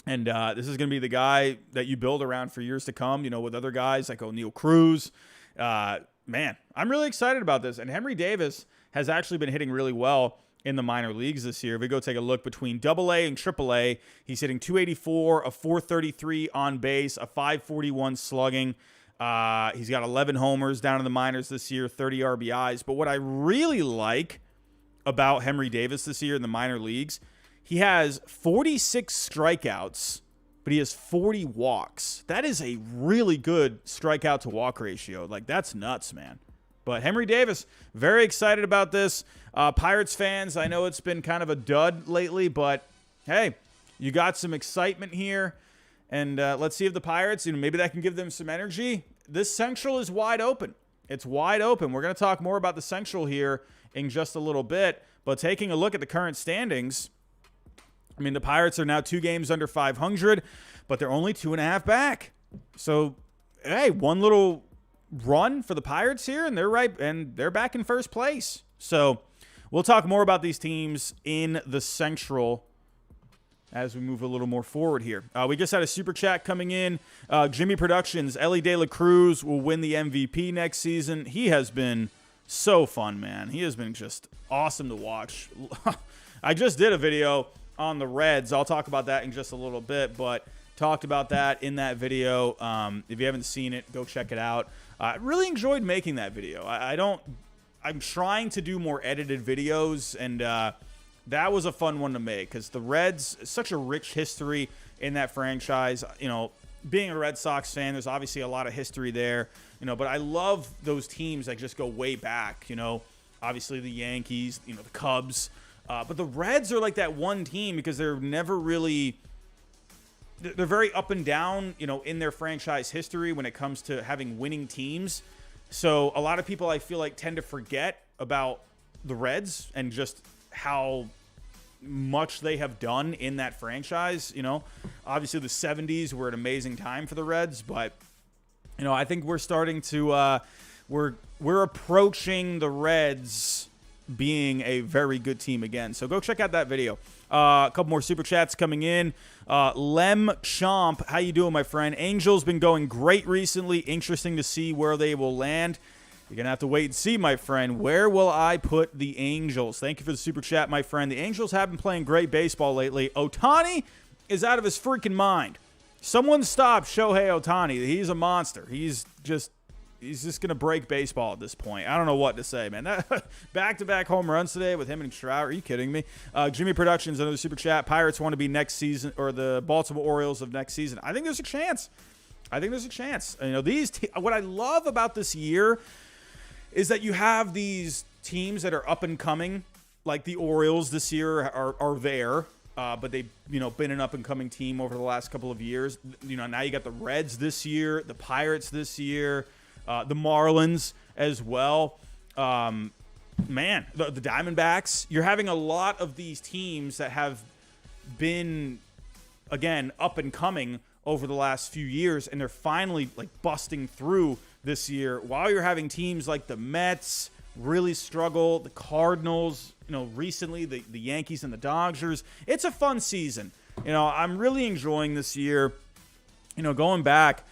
A: And this is going to be the guy that you build around for years to come, with other guys like O'Neal Cruz. Man, I'm really excited about this. And Henry Davis has actually been hitting really well in the minor leagues this year. If we go take a look between AA and AAA, he's hitting .284, a .433 on base, a .541 slugging. He's got 11 homers down in the minors this year, 30 RBIs. But what I really like about Henry Davis this year in the minor leagues, he has 46 strikeouts, but he has 40 walks. That is a really good strikeout to walk ratio. Like, that's nuts, man. But Henry Davis, very excited about this. Pirates fans, I know it's been kind of a dud lately, but hey, you got some excitement here. And let's see if the Pirates, maybe that can give them some energy. This Central is wide open. It's wide open. We're going to talk more about the Central here in just a little bit. But taking a look at the current standings, the Pirates are now 2 games under 500, but they're only 2.5 back. So, hey, one little run for the Pirates here, and they're back in first place. So, we'll talk more about these teams in the Central as we move a little more forward here. We just had a super chat coming in. Jimmy Productions, Ellie De La Cruz will win the MVP next season. He has been so fun, man. He has been just awesome to watch. I just did a video on the Reds. I'll talk about that in just a little bit, but talked about that in that video. If you haven't seen it, go check it out. I really enjoyed making that video. I'm trying to do more edited videos, and that was a fun one to make because the Reds, such a rich history in that franchise. Being a Red Sox fan, there's obviously a lot of history there, but I love those teams that just go way back. Obviously the Yankees, the Cubs. But the Reds are like that one team because they're never really – they're very up and down, in their franchise history when it comes to having winning teams. So a lot of people, I feel like, tend to forget about the Reds and just how much they have done in that franchise. Obviously the 70s were an amazing time for the Reds, but, I think we're starting to we're approaching the Reds being a very good team again. So go check out that video. A couple more super chats coming in. Lem Chomp, how you doing, my friend? Angels been going great recently. Interesting to see where they will land. You're going to have to wait and see, my friend. Where will I put the Angels? Thank you for the super chat, my friend. The Angels have been playing great baseball lately. Ohtani is out of his freaking mind. Someone stop Shohei Ohtani. He's a monster. He's just going to break baseball at this point. I don't know what to say, man. That back-to-back home runs today with him and Trout. Are you kidding me? Jimmy Productions, another super chat. Pirates want to be next season, or the Baltimore Orioles of next season. I think there's a chance. What I love about this year is that you have these teams that are up and coming, like the Orioles this year are there. But they've, been an up-and-coming team over the last couple of years. Now you got the Reds this year, the Pirates this year, the Marlins as well. The Diamondbacks. You're having a lot of these teams that have been, again, up and coming over the last few years, and they're finally busting through this year. While you're having teams like the Mets really struggle, the Cardinals, recently the Yankees and the Dodgers. It's a fun season. I'm really enjoying this year. Going back,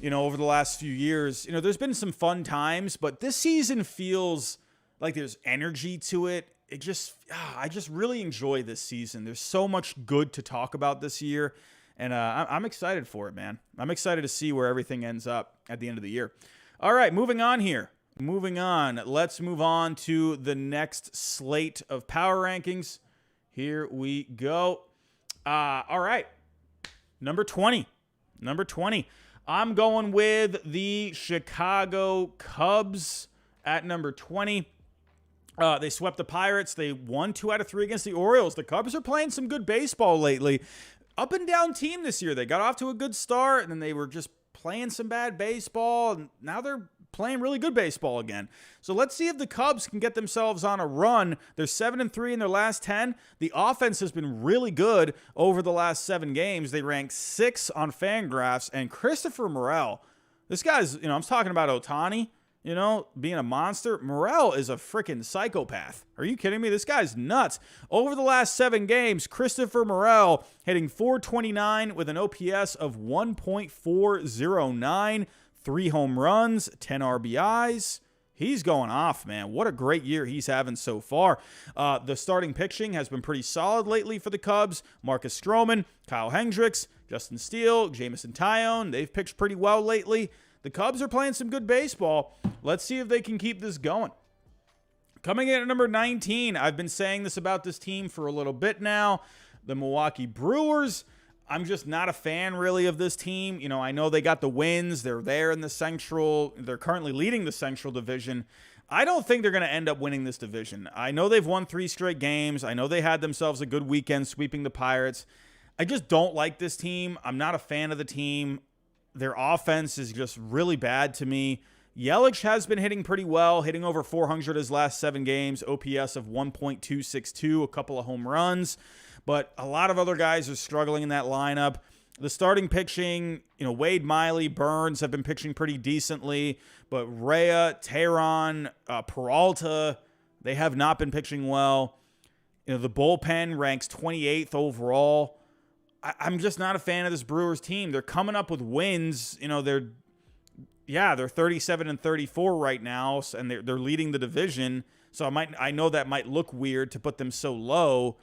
A: over the last few years, there's been some fun times, but this season feels like there's energy to it. I just really enjoy this season. There's so much good to talk about this year, and I'm excited for it, man. I'm excited to see where everything ends up at the end of the year. All right, moving on here. Let's move on to the next slate of power rankings. Here we go. All right. Number 20. I'm going with the Chicago Cubs at number 20. They swept the Pirates. They won 2 out of 3 against the Orioles. The Cubs are playing some good baseball lately. Up and down team this year. They got off to a good start, and then they were just playing some bad baseball, and now they're playing really good baseball again. So let's see if the Cubs can get themselves on a run. They're 7-3 in their last 10. The offense has been really good over the last 7 games. They rank 6 on Fangraphs. And Christopher Morel, this guy's, I'm talking about Ohtani, being a monster. Morel is a freaking psychopath. Are you kidding me? This guy's nuts. Over the last 7 games, Christopher Morel hitting .429 with an OPS of 1.409, 3 home runs, 10 RBIs. He's going off, man. What a great year he's having so far. The starting pitching has been pretty solid lately for the Cubs. Marcus Stroman, Kyle Hendricks, Justin Steele, Jamison Tyone. They've pitched pretty well lately. The Cubs are playing some good baseball. Let's see if they can keep this going. Coming in at number 19, I've been saying this about this team for a little bit now. The Milwaukee Brewers. I'm just not a fan, really, of this team. I know they got the wins. They're there in the Central. They're currently leading the Central Division. I don't think they're going to end up winning this division. I know they've won 3 straight games. I know they had themselves a good weekend sweeping the Pirates. I just don't like this team. I'm not a fan of the team. Their offense is just really bad to me. Yelich has been hitting pretty well, hitting over 400 his last 7 games, OPS of 1.262, a couple of home runs. But a lot of other guys are struggling in that lineup. The starting pitching, Wade Miley, Burns have been pitching pretty decently. But Rhea, Tehran, Peralta, they have not been pitching well. The bullpen ranks 28th overall. I'm just not a fan of this Brewers team. They're coming up with wins. They're 37-34 right now, and they're leading the division. So I know that might look weird to put them so low.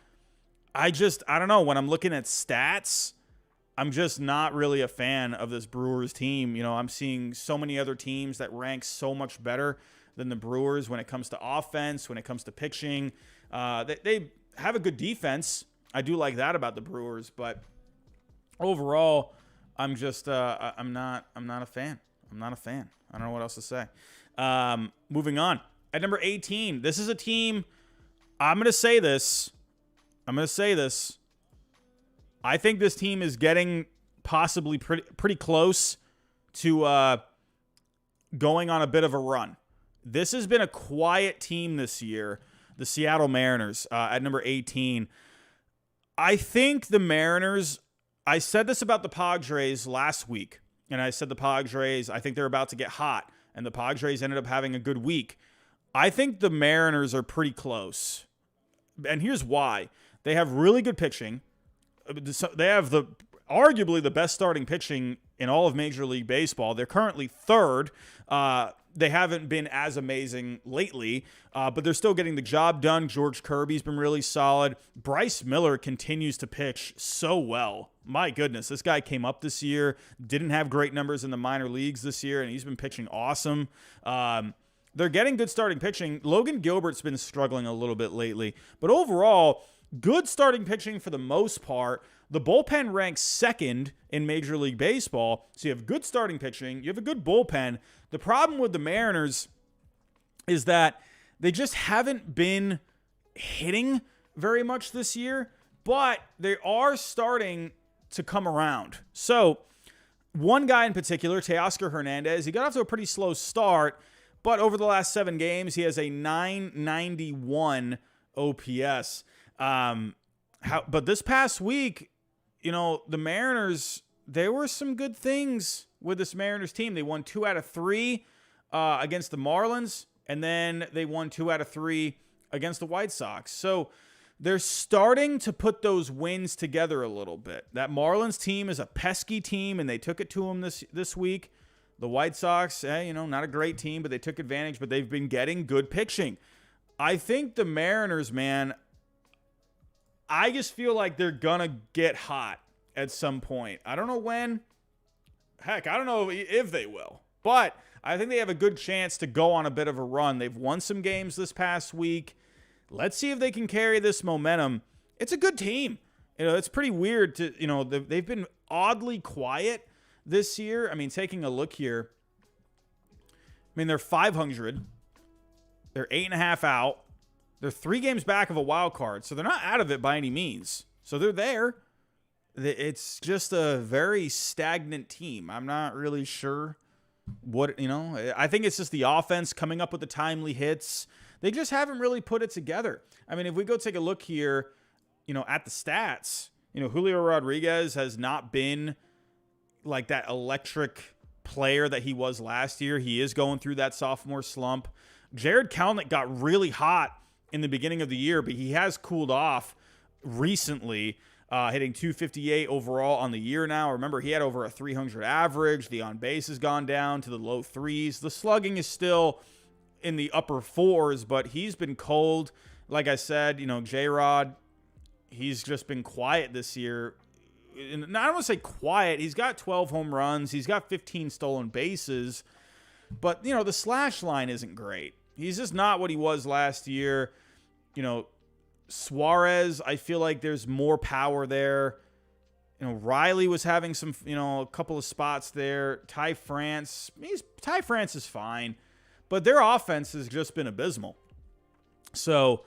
A: I don't know. When I'm looking at stats, I'm just not really a fan of this Brewers team. I'm seeing so many other teams that rank so much better than the Brewers when it comes to offense, when it comes to pitching. They have a good defense. I do like that about the Brewers, but overall, I'm just I'm not a fan. I'm not a fan. I don't know what else to say. Moving on. At number 18, this is a team. I'm going to say this. I think this team is getting possibly pretty close to going on a bit of a run. This has been a quiet team this year. The Seattle Mariners at number 18. I think the Mariners, I said this about the Padres last week, and I said the Padres, I think they're about to get hot, and the Padres ended up having a good week. I think the Mariners are pretty close, and here's why. They have really good pitching. They have arguably the best starting pitching in all of Major League Baseball. They're currently 3rd. They haven't been as amazing lately, but they're still getting the job done. George Kirby's been really solid. Bryce Miller continues to pitch so well. My goodness, this guy came up this year, didn't have great numbers in the minor leagues this year, and he's been pitching awesome. They're getting good starting pitching. Logan Gilbert's been struggling a little bit lately, but overall, good starting pitching for the most part. The bullpen ranks 2nd in Major League Baseball, so you have good starting pitching, you have a good bullpen. The problem with the Mariners is that they just haven't been hitting very much this year, but they are starting to come around. So one guy in particular, Teoscar Hernandez, he got off to a pretty slow start, but over the last 7 games, he has a 991 OPS. But this past week, the Mariners, there were some good things with this Mariners team. They won 2 out of 3 against the Marlins, and then they won 2 out of 3 against the White Sox. So they're starting to put those wins together a little bit. That Marlins team is a pesky team, and they took it to them this week. The White Sox, not a great team, but they took advantage, but they've been getting good pitching. I think the Mariners, man, I just feel like they're going to get hot at some point. I don't know when. Heck, I don't know if they will. But I think they have a good chance to go on a bit of a run. They've won some games this past week. Let's see if they can carry this momentum. It's a good team. It's pretty weird to, they've been oddly quiet this year. I mean, taking a look here, they're 500. They're 8.5 out. They're 3 games back of a wild card, so they're not out of it by any means. So they're there. It's just a very stagnant team. I'm not really sure I think it's just the offense coming up with the timely hits. They just haven't really put it together. I mean, if we go take a look here, at the stats, Julio Rodriguez has not been like that electric player that he was last year. He is going through that sophomore slump. Jared Kelenic got really hot in the beginning of the year, but he has cooled off recently, hitting 258 overall on the year now. Remember, he had over a 300 average. The on base has gone down to the low threes. The slugging is still in the upper fours, but he's been cold. Like I said, J-Rod, he's just been quiet this year. And I don't want to say quiet. He's got 12 home runs. He's got 15 stolen bases. But, the slash line isn't great. He's just not what he was last year. Suarez, I feel like there's more power there. Riley was having some, a couple of spots there. Ty France is fine. But their offense has just been abysmal. So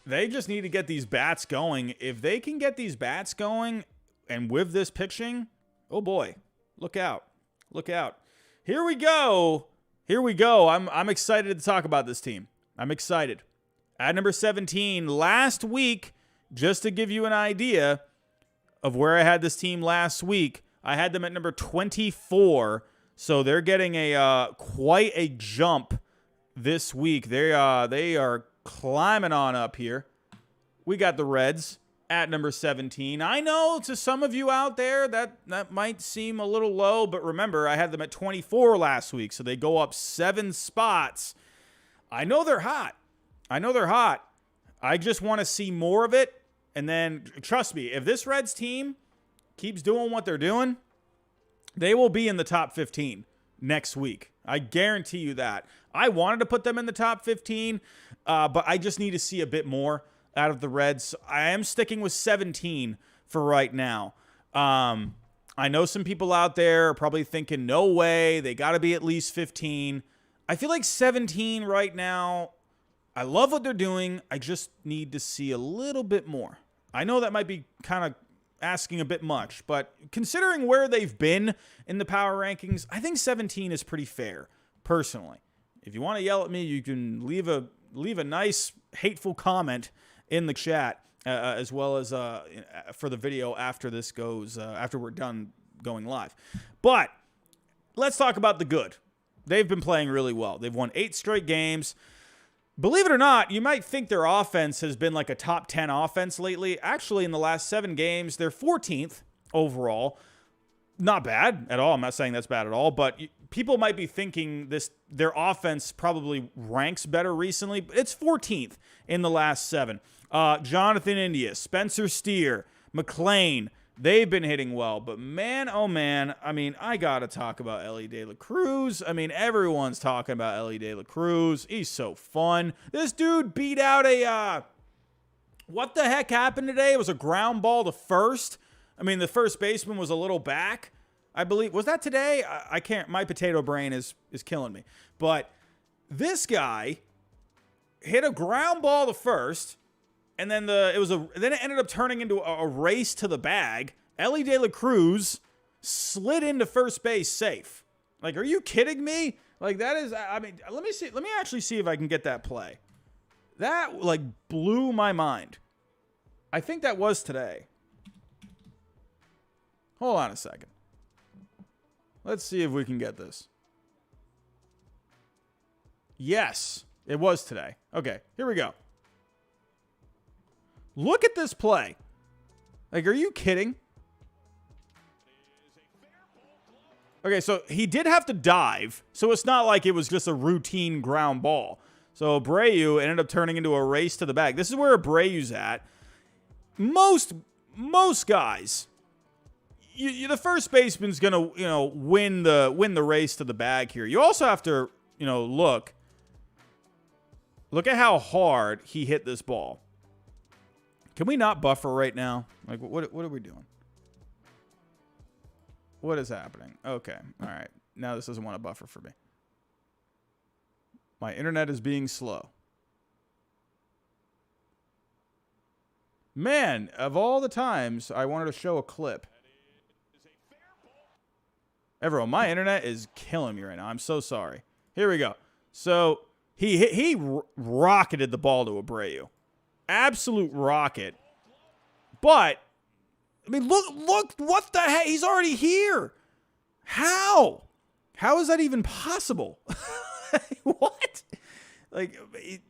A: they just need to get these bats going. If they can get these bats going, and with this pitching, oh boy, look out. Look out. Here we go. I'm excited to talk about this team. I'm excited. At number 17, last week, just to give you an idea of where I had this team last week, I had them at number 24. So they're getting quite a jump this week. They are climbing on up here. We got the Reds at number 17. I know to some of you out there that might seem a little low, but remember, I had them at 24 last week, so they go up 7 spots. I know they're hot. I just want to see more of it, and then, trust me, if this Reds team keeps doing what they're doing, they will be in the top 15 next week. I guarantee you that. I wanted to put them in the top 15, but I just need to see a bit more out of the Reds. I am sticking with 17 for right now. I know some people out there are probably thinking, no way, they got to be at least 15. I feel like 17 right now. I love what they're doing. I just need to see a little bit more. I know that might be kind of asking a bit much, but considering where they've been in the power rankings, I think 17 is pretty fair, personally. If you want to yell at me, you can leave a nice, hateful comment in the chat, as well as for the video after this goes, after we're done going live. But let's talk about the good. They've been playing really well. They've won 8 straight games. Believe it or not, you might think their offense has been like a top 10 offense lately. Actually, in the last 7 games, they're 14th overall. Not bad at all. I'm not saying that's bad at all, but people might be thinking their offense probably ranks better recently, but it's 14th in the last 7. Jonathan India, Spencer Steer, McLean, they've been hitting well. But man, oh man, I mean, I got to talk about Elly De La Cruz. I mean, everyone's talking about Elly De La Cruz. He's so fun. This dude beat out what the heck happened today? It was a ground ball to first. I mean, the first baseman was a little back, I believe. Was that today? I can't. My potato brain is killing me. But this guy hit a ground ball to first. And then then it ended up turning into a race to the bag. Elly De La Cruz slid into first base safe. Like, are you kidding me? Like, that is, I mean, let me see. Let me actually see if I can get that play. That, like, blew my mind. I think that was today. Hold on a second. Let's see if we can get this. Yes, it was today. Okay, here we go. Look at this play. Like, are you kidding? Okay, so he did have to dive, so it's not like it was just a routine ground ball. So Abreu ended up turning into a race to the bag. This is where Abreu's at. Most guys, the first baseman's gonna win the race to the bag here. You also have to look at how hard he hit this ball. Can we not buffer right now? Like, what are we doing? What is happening? Okay. All right. Now this doesn't want to buffer for me. My internet is being slow. Man, of all the times I wanted to show a clip. Everyone, my internet is killing me right now. I'm so sorry. Here we go. So he rocketed the ball to Abreu. Absolute rocket. But, I mean, look, what the heck? He's already here. How? How is that even possible? What? Like,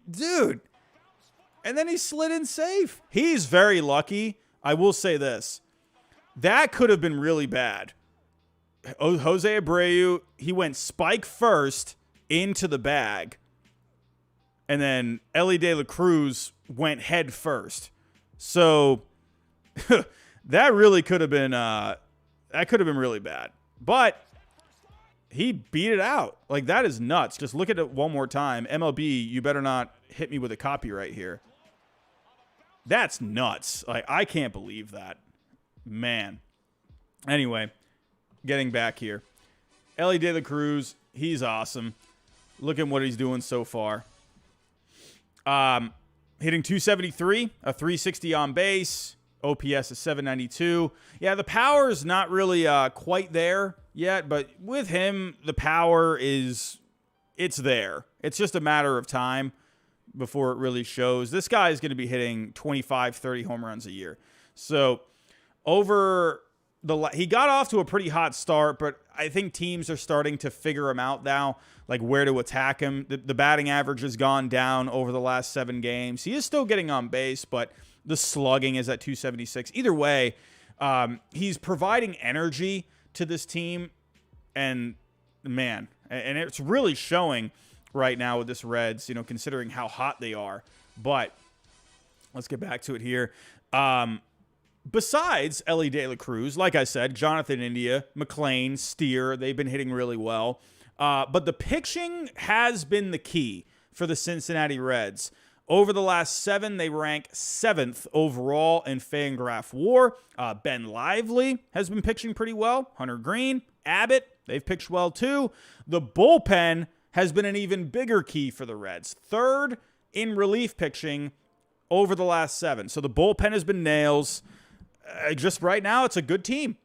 A: dude. And then he slid in safe. He's very lucky. I will say this. That could have been really bad. Jose Abreu, he went spike first into the bag. And then Elly De La Cruz went head first. So that really could have been really bad. But he beat it out. Like, that is nuts. Just look at it one more time. MLB, you better not hit me with a copyright here. That's nuts. Like, I can't believe that. Man. Anyway, getting back here. Elly De La Cruz, he's awesome. Look at what he's doing so far. Hitting 273, a 360 on base. OPS is 792. Yeah, the power is not really quite there yet, but with him, the power it's there. It's just a matter of time before it really shows. This guy is going to be hitting 25, 30 home runs a year. So he got off to a pretty hot start, but I think teams are starting to figure him out now, like where to attack him. The batting average has gone down over the last 7 games. He is still getting on base, but the slugging is at 276. Either way, he's providing energy to this team, and man, and it's really showing right now with this Reds, considering how hot they are. But let's get back to it here. Besides Elly De La Cruz, like I said, Jonathan India, McClain, Steer, they've been hitting really well. But the pitching has been the key for the Cincinnati Reds. Over the last 7, they rank 7th overall in Fangraph WAR. Ben Lively has been pitching pretty well. Hunter Green, Abbott, they've pitched well too. The bullpen has been an even bigger key for the Reds. 3rd in relief pitching over the last 7. So the bullpen has been nails. Just right now, it's a good team.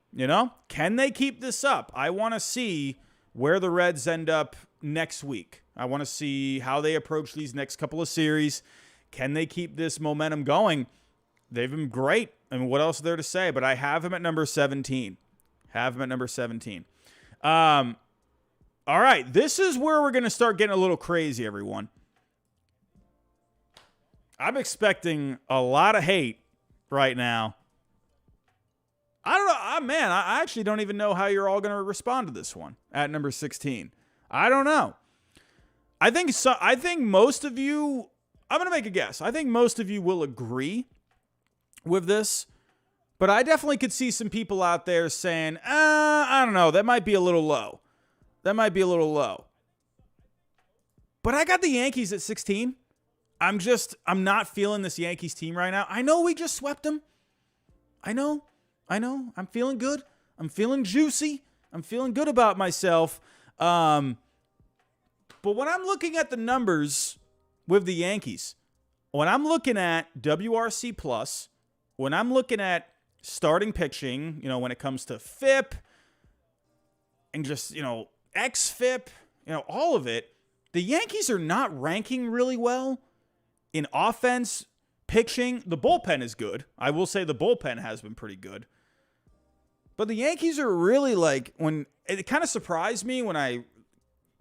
A: Can they keep this up? I want to see where the Reds end up next week. I want to see how they approach these next couple of series. Can they keep this momentum going? They've been great. I mean, what else is there to say? But I have him at number 17. All right, this is where we're going to start getting a little crazy, everyone. I'm expecting a lot of hate right now. I don't know. Man, I actually don't even know how you're all going to respond to this one at number 16. I don't know. I think most of you, I'm going to make a guess. I think most of you will agree with this, but I definitely could see some people out there saying, I don't know, that might be a little low. But I got the Yankees at 16. I'm not feeling this Yankees team right now. I know we just swept them. I know. I'm feeling good. I'm feeling juicy. I'm feeling good about myself. But when I'm looking at the numbers with the Yankees, when I'm looking at WRC plus, when I'm looking at starting pitching, when it comes to FIP and just, XFIP, all of it, the Yankees are not ranking really well in offense, pitching. The bullpen is good. I will say the bullpen has been pretty good. But the Yankees are really when it kind of surprised me when I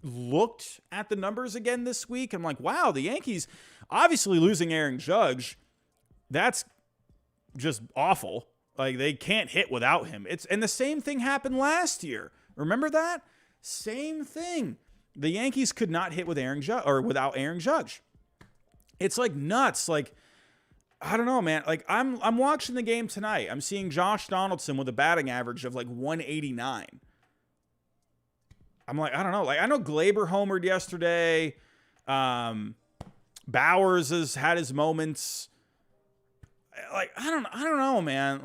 A: looked at the numbers again this week. I'm like, wow, the Yankees obviously losing Aaron Judge. That's just awful. Like, they can't hit without him. And the same thing happened last year. Remember that? Same thing. The Yankees could not hit with without Aaron Judge. It's nuts. I don't know, man. I'm watching the game tonight. I'm seeing Josh Donaldson with a batting average of 189. I'm I don't know. I know Glaber homered yesterday. Bowers has had his moments. I don't know, man.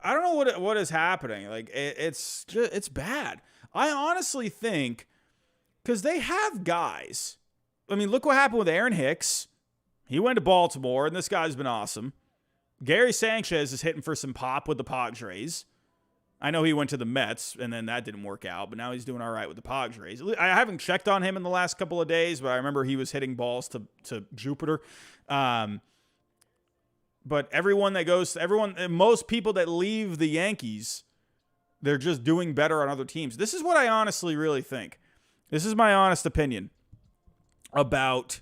A: I don't know what is happening. It's bad. I honestly think because they have guys. I mean, look what happened with Aaron Hicks. He went to Baltimore, and this guy's been awesome. Gary Sanchez is hitting for some pop with the Padres. I know he went to the Mets, and then that didn't work out, but now he's doing all right with the Padres. I haven't checked on him in the last couple of days, but I remember he was hitting balls to Jupiter. But most people that leave the Yankees, they're just doing better on other teams. This is what I honestly really think. This is my honest opinion about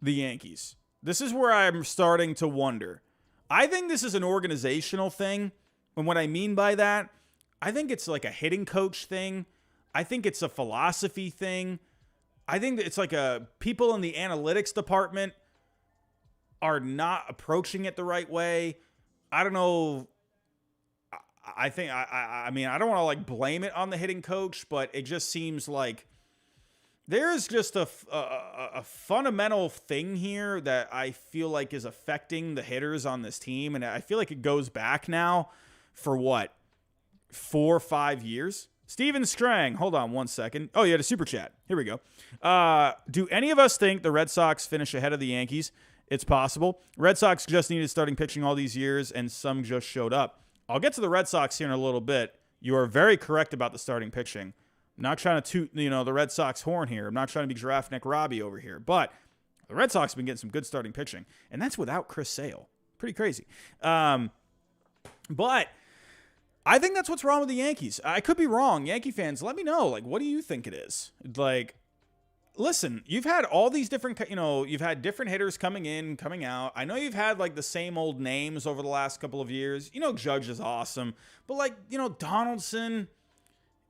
A: the Yankees. This is where I'm starting to wonder. I think this is an organizational thing. And what I mean by that, I think it's like a hitting coach thing. I think it's a philosophy thing. I think that it's like people in the analytics department are not approaching it the right way. I don't know. I think, I mean, I don't want to like blame it on the hitting coach, but it just seems like there's just a fundamental thing here that I feel like is affecting the hitters on this team. And I feel like it goes back now for what? 4 or 5 years. Steven Strang, hold on one second. Oh, you had a super chat. Here we go. Do any of us think the Red Sox finish ahead of the Yankees? It's possible. Red Sox just needed starting pitching all these years, and some just showed up. I'll get to the Red Sox here in a little bit. You are very correct about the starting pitching. I'm not trying to toot, the Red Sox horn here. I'm not trying to be Giraffe Neck Robbie over here. But the Red Sox have been getting some good starting pitching, and that's without Chris Sale. Pretty crazy. But I think that's what's wrong with the Yankees. I could be wrong. Yankee fans, let me know. Like, what do you think it is? Like, listen, you've had all these different, you've had different hitters coming in, coming out. I know you've had, like, the same old names over the last couple of years. Judge is awesome. But, like, Donaldson,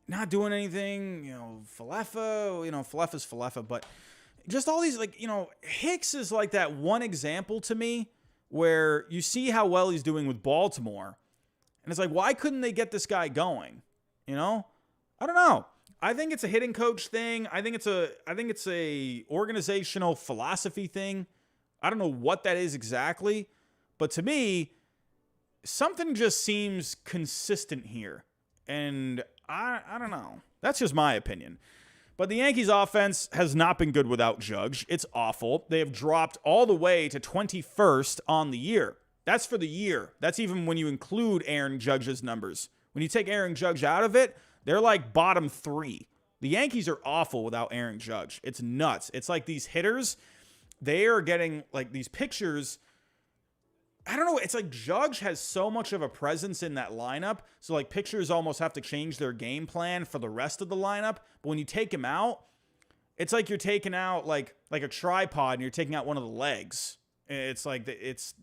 A: not doing anything. Falefa, Falefa's Falefa. But just all these, like, Hicks is like that one example to me where you see how well he's doing with Baltimore. And it's like, why couldn't they get this guy going? I don't know. I think it's a hitting coach thing. I think it's a organizational philosophy thing. I don't know what that is exactly, but to me, something just seems consistent here. And I don't know. That's just my opinion. But the Yankees offense has not been good without Judge. It's awful. They have dropped all the way to 21st on the year. That's for the year. That's even when you include Aaron Judge's numbers. When you take Aaron Judge out of it, they're like bottom 3. The Yankees are awful without Aaron Judge. It's nuts. It's like these hitters, they are getting like these pictures. I don't know. It's like Judge has so much of a presence in that lineup. So like pitchers almost have to change their game plan for the rest of the lineup. But when you take him out, it's like you're taking out like a tripod and you're taking out one of the legs. It's like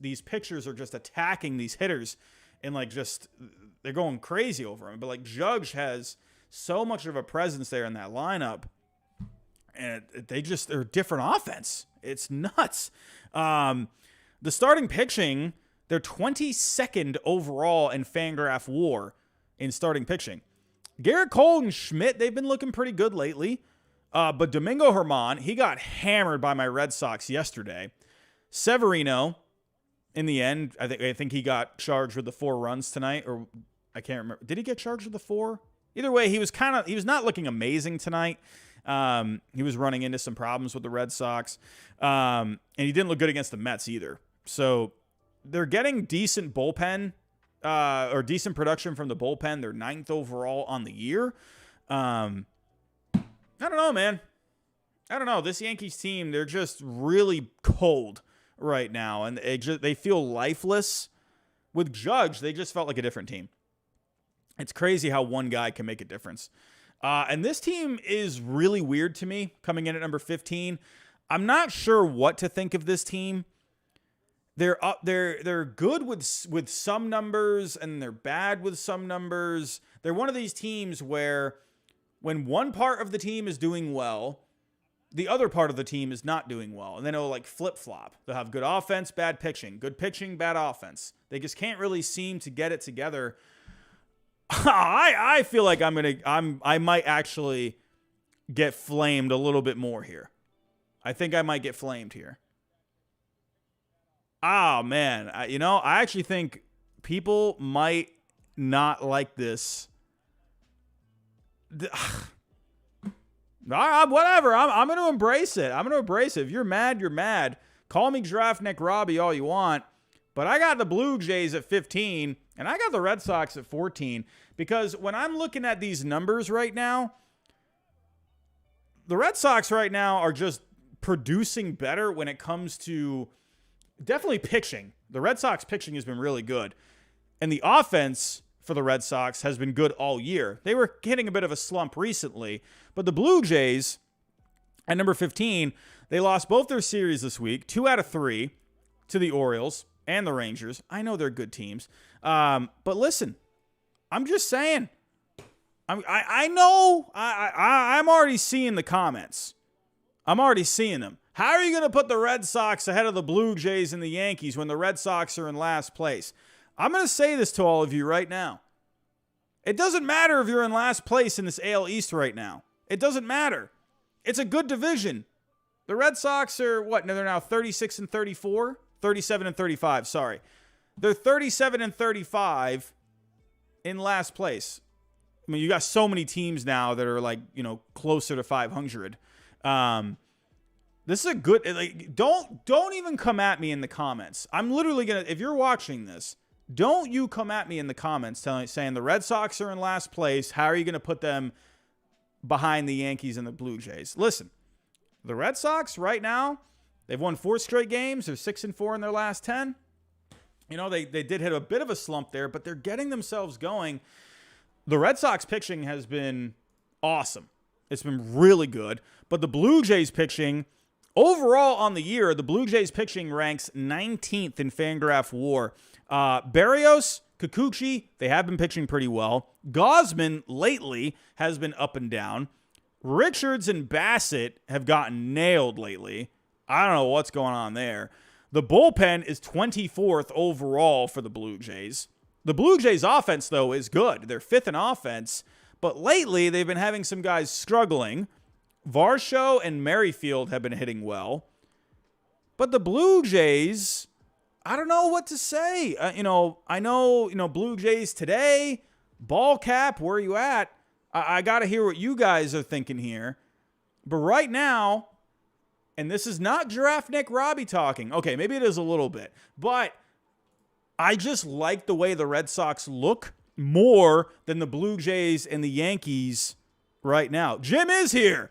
A: these pitchers are just attacking these hitters and like they're going crazy over him. But like Judge has so much of a presence there in that lineup, and they're a different offense. It's nuts. The starting pitching, they're 22nd overall in Fangraph WAR in starting pitching. Garrett Cole and Schmidt, they've been looking pretty good lately. But Domingo Germán, he got hammered by my Red Sox yesterday. Severino, in the end, I think he got charged with the 4 runs tonight, or I can't remember. Did he get charged with the 4? Either way, he was not looking amazing tonight. He was running into some problems with the Red Sox, and he didn't look good against the Mets either. So they're getting decent bullpen or decent production from the bullpen. They're 9th overall on the year. I don't know, man. I don't know. This Yankees team, they're just really cold right now, and they feel lifeless. With Judge, they just felt like a different team. It's crazy how one guy can make a difference. And this team is really weird to me, coming in at number 15. I'm not sure what to think of this team. They're good with some numbers, and they're bad with some numbers. They're one of these teams where when one part of the team is doing well, the other part of the team is not doing well. And then it'll like flip-flop. They'll have good offense, bad pitching. Good pitching, bad offense. They just can't really seem to get it together. I feel like I might actually get flamed a little bit more here. I think I might get flamed here. Oh, man. I actually think people might not like this. Whatever. I'm going to embrace it. If you're mad, you're mad. Call me Giraffe Neck Robbie all you want. But I got the Blue Jays at 15, And I got the Red Sox at 14 because when I'm looking at these numbers right now, the Red Sox right now are just producing better when it comes to definitely pitching. The Red Sox pitching has been really good. And the offense for the Red Sox has been good all year. They were hitting a bit of a slump recently, but the Blue Jays at number 15, they lost both their series this week, 2 out of 3 to the Orioles and the Rangers. I know they're good teams. But listen, I'm just saying, I know I'm already seeing the comments. I'm already seeing them. How are you going to put the Red Sox ahead of the Blue Jays and the Yankees when the Red Sox are in last place? I'm going to say this to all of you right now. It doesn't matter if you're in last place in this AL East right now. It doesn't matter. It's a good division. The Red Sox are, what? They're now 36 and 34? 37 and 35, sorry. They're 37 and 35 in last place. I mean, you got so many teams now that are like, closer to 500. This is a good, don't even come at me in the comments. I'm literally going to, if you're watching this, don't you come at me in the comments saying the Red Sox are in last place. How are you going to put them behind the Yankees and the Blue Jays? Listen, the Red Sox right now, they've won 4 straight games. They're 6-4 in their last 10. They did hit a bit of a slump there, but they're getting themselves going. The Red Sox pitching has been awesome. It's been really good. But the Blue Jays pitching, overall on the year, the Blue Jays pitching ranks 19th in Fangraph WAR. Berrios, Kikuchi, they have been pitching pretty well. Gausman lately has been up and down. Richards and Bassett have gotten nailed lately. I don't know what's going on there. The bullpen is 24th overall for the Blue Jays. The Blue Jays offense, though, is good. They're 5th in offense. But lately, they've been having some guys struggling. Varsho and Merrifield have been hitting well. But the Blue Jays, I don't know what to say. I know, Blue Jays today, ball cap, where are you at? I got to hear what you guys are thinking here. But right now, and this is not Giraffe Nick Robbie talking. Okay, maybe it is a little bit. But I just like the way the Red Sox look more than the Blue Jays and the Yankees right now. Jim is here.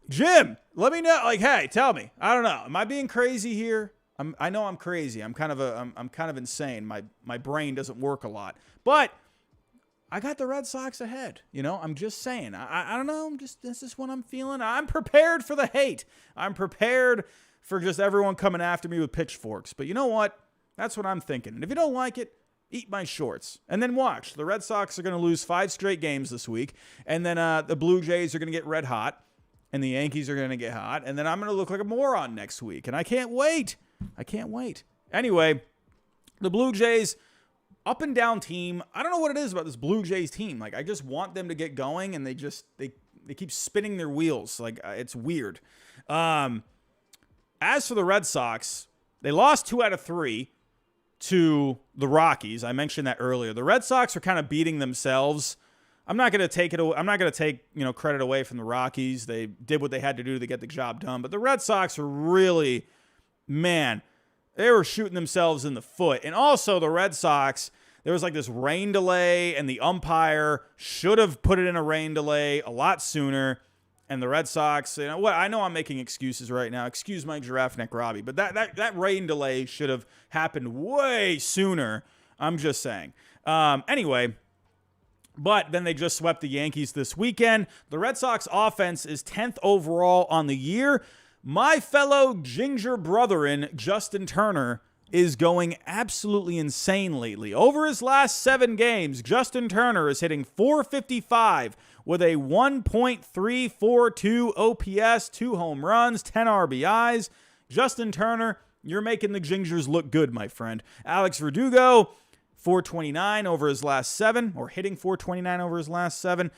A: Jim, let me know. Hey, tell me. I don't know. Am I being crazy here? I know I'm crazy. I'm kind of insane. My brain doesn't work a lot. But I got the Red Sox ahead. I'm just saying. I don't know. This is what I'm feeling. I'm prepared for the hate. I'm prepared for just everyone coming after me with pitchforks. But you know what? That's what I'm thinking. And if you don't like it, eat my shorts. And then watch. The Red Sox are going to lose 5 straight games this week. And then the Blue Jays are going to get red hot. And the Yankees are going to get hot. And then I'm going to look like a moron next week. And I can't wait. Anyway, the Blue Jays, up and down team. I don't know what it is about this Blue Jays team. I just want them to get going, and they keep spinning their wheels. It's weird. As for the Red Sox, they lost 2 out of 3 to the Rockies. I mentioned that earlier. The Red Sox are kind of beating themselves. I'm not going to take credit away from the Rockies. They did what they had to do to get the job done. But the Red Sox are really, man, they were shooting themselves in the foot. And also the Red Sox, there was this rain delay, and the umpire should have put it in a rain delay a lot sooner. And the Red Sox, I know I'm making excuses right now. Excuse my Giraffe Neck Robbie. But that rain delay should have happened way sooner. I'm just saying. Anyway, but then they just swept the Yankees this weekend. The Red Sox offense is 10th overall on the year. My fellow ginger brotherin, Justin Turner, is going absolutely insane lately. Over his last 7 games, Justin Turner is hitting .455 with a 1.342 OPS, 2 home runs, 10 RBIs. Justin Turner, you're making the Gingers look good, my friend. Alex Verdugo, .429 over his last 7, or hitting .429 over his last 7.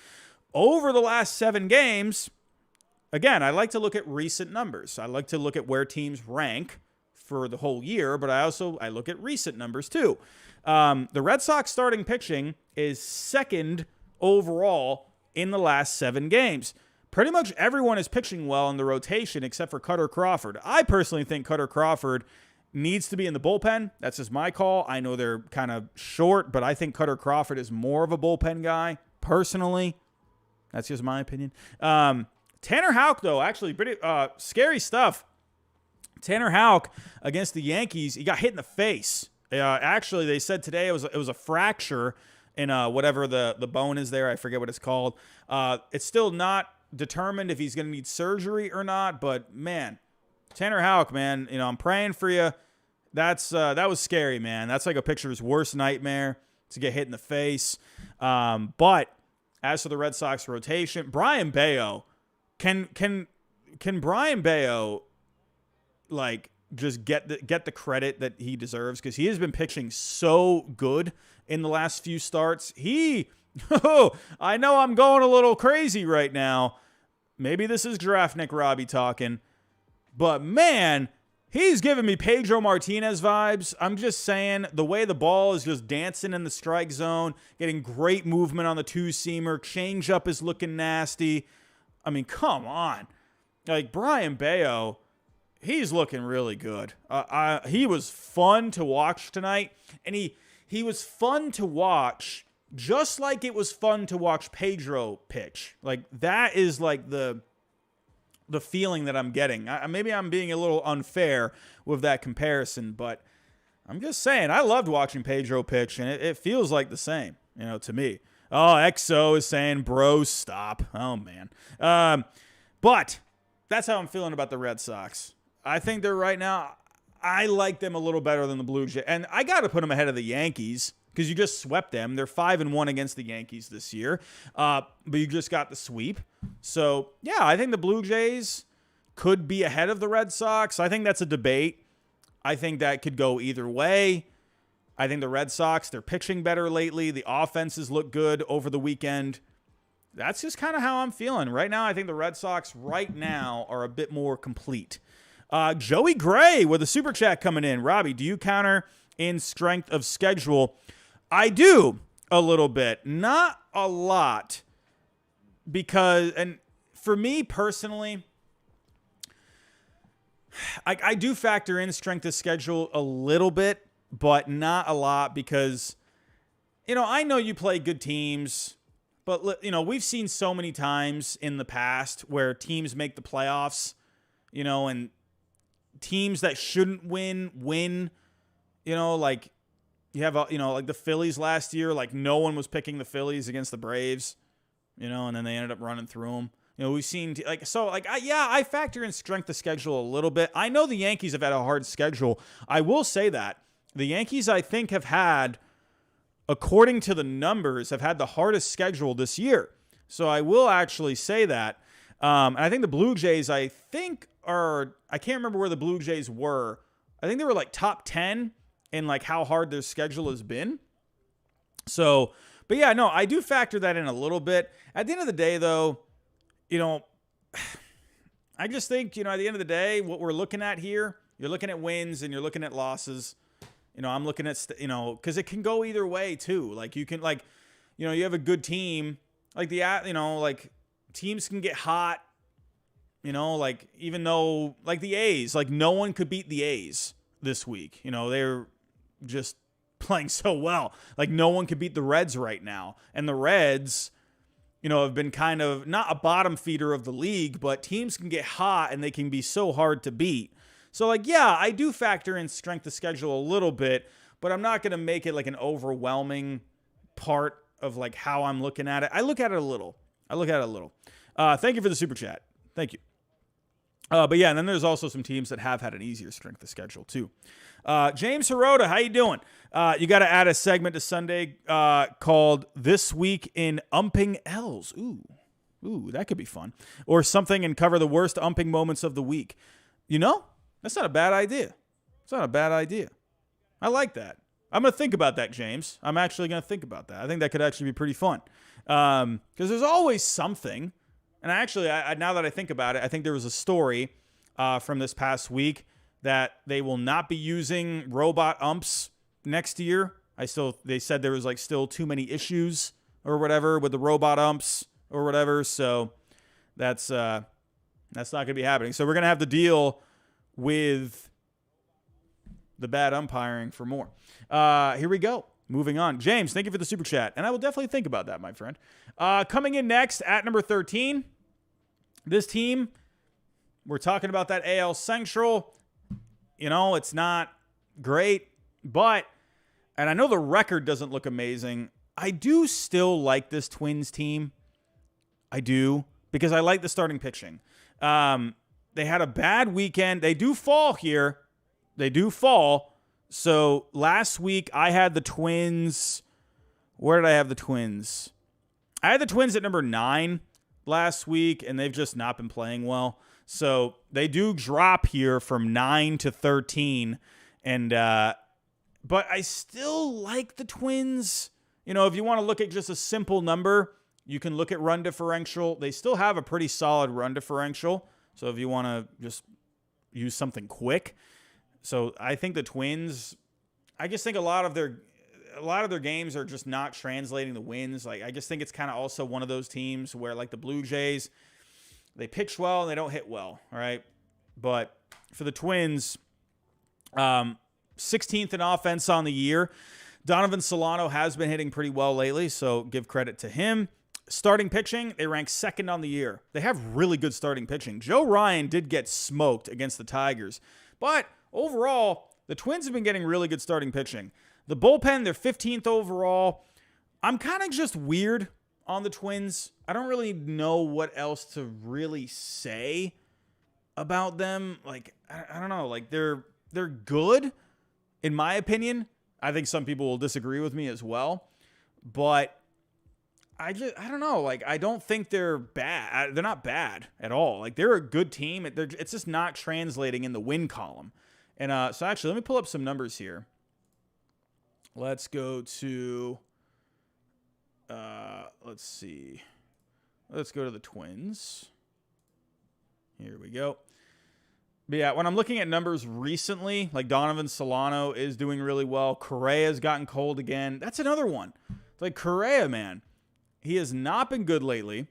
A: Over the last 7 games, again, I like to look at recent numbers. I like to look at where teams rank for the whole year, but I look at recent numbers too. The Red Sox starting pitching is 2nd overall in the last 7 games. Pretty much everyone is pitching well in the rotation except for Cutter Crawford. I personally think Cutter Crawford needs to be in the bullpen. That's just my call. I know they're kind of short, but I think Cutter Crawford is more of a bullpen guy, personally. That's just my opinion. Tanner Houck, though, actually pretty scary stuff. Tanner Houck against the Yankees, he got hit in the face. Actually, they said today it was a fracture in whatever the bone is there. I forget what it's called. It's still not determined if he's going to need surgery or not, but man, Tanner Houck, man, I'm praying for you. That was scary, man. That's like a pitcher's worst nightmare, to get hit in the face. But as for the Red Sox rotation, Brian Bayo, can Brian Bayo like just get the credit that he deserves, because he has been pitching so good in the last few starts. I know I'm going a little crazy right now. Maybe this is Giraffe Nick Robbie talking, but man, he's giving me Pedro Martinez vibes. I'm just saying, the way the ball is just dancing in the strike zone, getting great movement on the two-seamer, changeup is looking nasty. I mean, come on. Like, Brian Bayo, he's looking really good. He was fun to watch tonight, and he was fun to watch just like it was fun to watch Pedro pitch. Like, that is like the feeling that I'm getting. Maybe I'm being a little unfair with that comparison, but I'm just saying, I loved watching Pedro pitch, and it feels like the same, to me. Oh, XO is saying, bro, stop. Oh, man. But that's how I'm feeling about the Red Sox. I think they're right now, I like them a little better than the Blue Jays. And I got to put them ahead of the Yankees, because you just swept them. They're 5-1 against the Yankees this year. But you just got the sweep. So, yeah, I think the Blue Jays could be ahead of the Red Sox. I think that's a debate. I think that could go either way. I think the Red Sox, they're pitching better lately. The offenses look good over the weekend. That's just kind of how I'm feeling. Right now, I think the Red Sox right now are a bit more complete. Joey Gray with a super chat coming in. Robbie, do you counter in strength of schedule? I do a little bit, not a lot, because, and for me personally, I do factor in strength of schedule a little bit, but not a lot, because, I know you play good teams, but, we've seen so many times in the past where teams make the playoffs, and teams that shouldn't win, like you have, like the Phillies last year, like no one was picking the Phillies against the Braves, and then they ended up running through them. We've seen I factor in strength of schedule a little bit. I know the Yankees have had a hard schedule. I will say that the Yankees, I think, have had, according to the numbers, have had the hardest schedule this year. So I will actually say that. And I think the Blue Jays, I can't remember where the Blue Jays were. I think they were like top 10 in like how hard their schedule has been. So, but yeah, no, I do factor that in a little bit. At the end of the day, though, I just think, at the end of the day, what we're looking at here, you're looking at wins and you're looking at losses. I'm looking at, because it can go either way too. Like you can, you have a good team, like teams can get hot, even though, like the A's, like no one could beat the A's this week. They're just playing so well. Like no one could beat the Reds right now. And the Reds, have been kind of not a bottom feeder of the league, but teams can get hot and they can be so hard to beat. So, I do factor in strength of schedule a little bit, but I'm not going to make it like an overwhelming part of like how I'm looking at it. I look at it a little. Thank you for the super chat. Thank you. But yeah, and then there's also some teams that have had an easier strength of schedule too. James Hirota, how you doing? You got to add a segment to Sunday called This Week in Umping L's. Ooh, that could be fun. Or something, and cover the worst umping moments of the week. That's not a bad idea. I like that. I'm going to think about that, James. I'm actually going to think about that. I think that could actually be pretty fun. Because there's always something. And I now that I think about it, I think there was a story from this past week that they will not be using robot umps next year. They said there was like still too many issues or whatever with the robot umps or whatever. So that's not going to be happening. So we're going to have to deal with the bad umpiring for more. Here we go. Moving on. James, thank you for the super chat. And I will definitely think about that, my friend. Coming in next at number 13, this team, we're talking about that AL Central. You know, it's not great, but, and I know the record doesn't look amazing. I do still like this Twins team. I do, because I like the starting pitching. They had a bad weekend. They do fall here. They do fall. So last week I had the Twins. Where did I have the Twins? I had the Twins at number 9 last week, and they've just not been playing well. So they do drop here from 9 to 13. And but I still like the Twins. You know, if you want to look at just a simple number, you can look at run differential. They still have a pretty solid run differential. So if you want to just use something quick. So I think the Twins, I just think a lot of their games are just not translating to wins. Like, I just think it's kind of also one of those teams where, like the Blue Jays, they pitch well and they don't hit well, all right? But for the Twins, 16th in offense on the year. Donovan Solano has been hitting pretty well lately, so give credit to him. Starting pitching, they rank 2nd on the year. They have really good starting pitching. Joe Ryan did get smoked against the Tigers, but overall, the Twins have been getting really good starting pitching. The bullpen, they're 15th overall. I'm kind of just weird on the Twins. I don't really know what else to really say about them. Like, I don't know. Like, they're good, in my opinion. I think some people will disagree with me as well. But I don't know. Like, I don't think they're bad. They're not bad at all. Like, they're a good team. It's just not translating in the win column. And so actually, let me pull up some numbers here. Let's go to, let's see. Let's go to the Twins. Here we go. But yeah, when I'm looking at numbers recently, like Donovan Solano is doing really well. Correa's gotten cold again. That's another one. It's like Correa, man. He has not been good lately.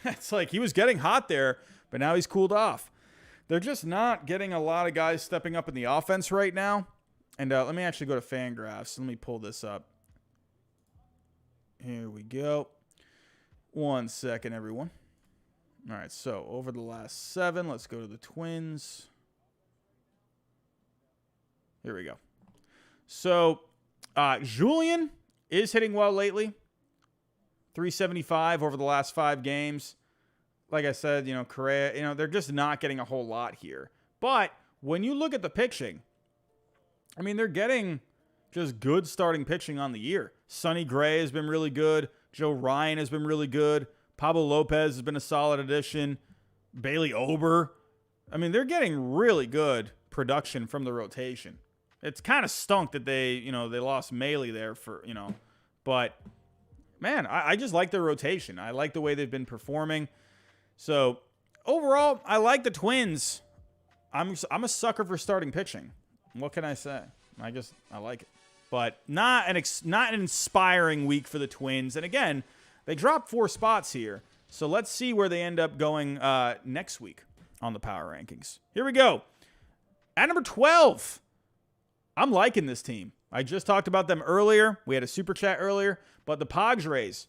A: It's like he was getting hot there, but now he's cooled off. They're just not getting a lot of guys stepping up in the offense right now. And let me actually go to Fangraphs. Let me pull this up. Here we go. 1 second, everyone. All right, so over the last 7, let's go to the Twins. Here we go. So Julian is hitting well lately. 375 over the last 5 games. Like I said, you know, Correa, you know, they're just not getting a whole lot here. But when you look at the pitching, I mean, they're getting just good starting pitching on the year. Sonny Gray has been really good. Joe Ryan has been really good. Pablo Lopez has been a solid addition. Bailey Ober. I mean, they're getting really good production from the rotation. It's kind of stunk that they lost Maley there for, but man, I just like their rotation. I like the way they've been performing. So overall, I like the Twins. I'm a sucker for starting pitching. What can I say? I like it. But not an inspiring week for the Twins. And again, they dropped 4 spots here. So let's see where they end up going next week on the power rankings. Here we go. At number 12, I'm liking this team. I just talked about them earlier. We had a super chat earlier. But the Padres,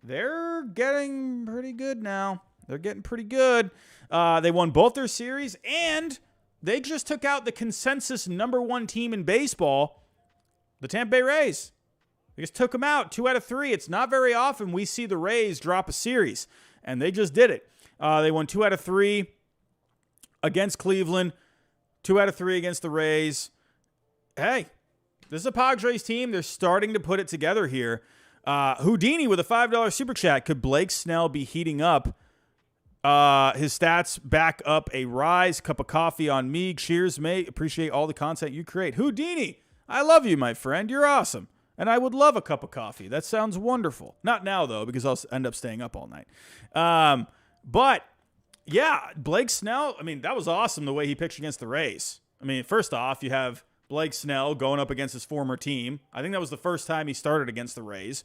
A: they're getting pretty good now. They're getting pretty good. They won both their series, and they just took out the consensus number 1 team in baseball, the Tampa Bay Rays. They just took them out 2 out of 3. It's not very often we see the Rays drop a series, and they just did it. They won 2 out of 3 against Cleveland, 2 out of 3 against the Rays. Hey, this is a Padres team. They're starting to put it together here. Houdini with a $5 super chat. Could Blake Snell be heating up? His stats back up a rise. Cup of coffee on me. Cheers, mate. Appreciate all the content you create. Houdini, I love you, my friend. You're awesome. And I would love a cup of coffee. That sounds wonderful. Not now, though, because I'll end up staying up all night. But, yeah, Blake Snell, I mean, that was awesome the way he pitched against the Rays. I mean, first off, you have Blake Snell going up against his former team. I think that was the first time he started against the Rays.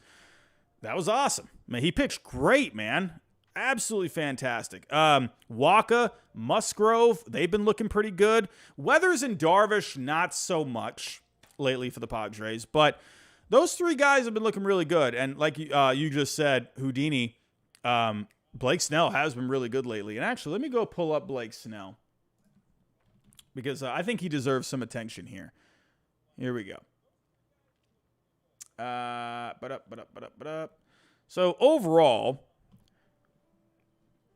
A: That was awesome. I mean, he pitched great, man. Absolutely fantastic. Waka, Musgrove, they've been looking pretty good. Weathers and Darvish, not so much lately for the Padres, but those three guys have been looking really good. And like you just said, Houdini, Blake Snell has been really good lately. And actually, let me go pull up Blake Snell because I think he deserves some attention here. Here we go. So overall,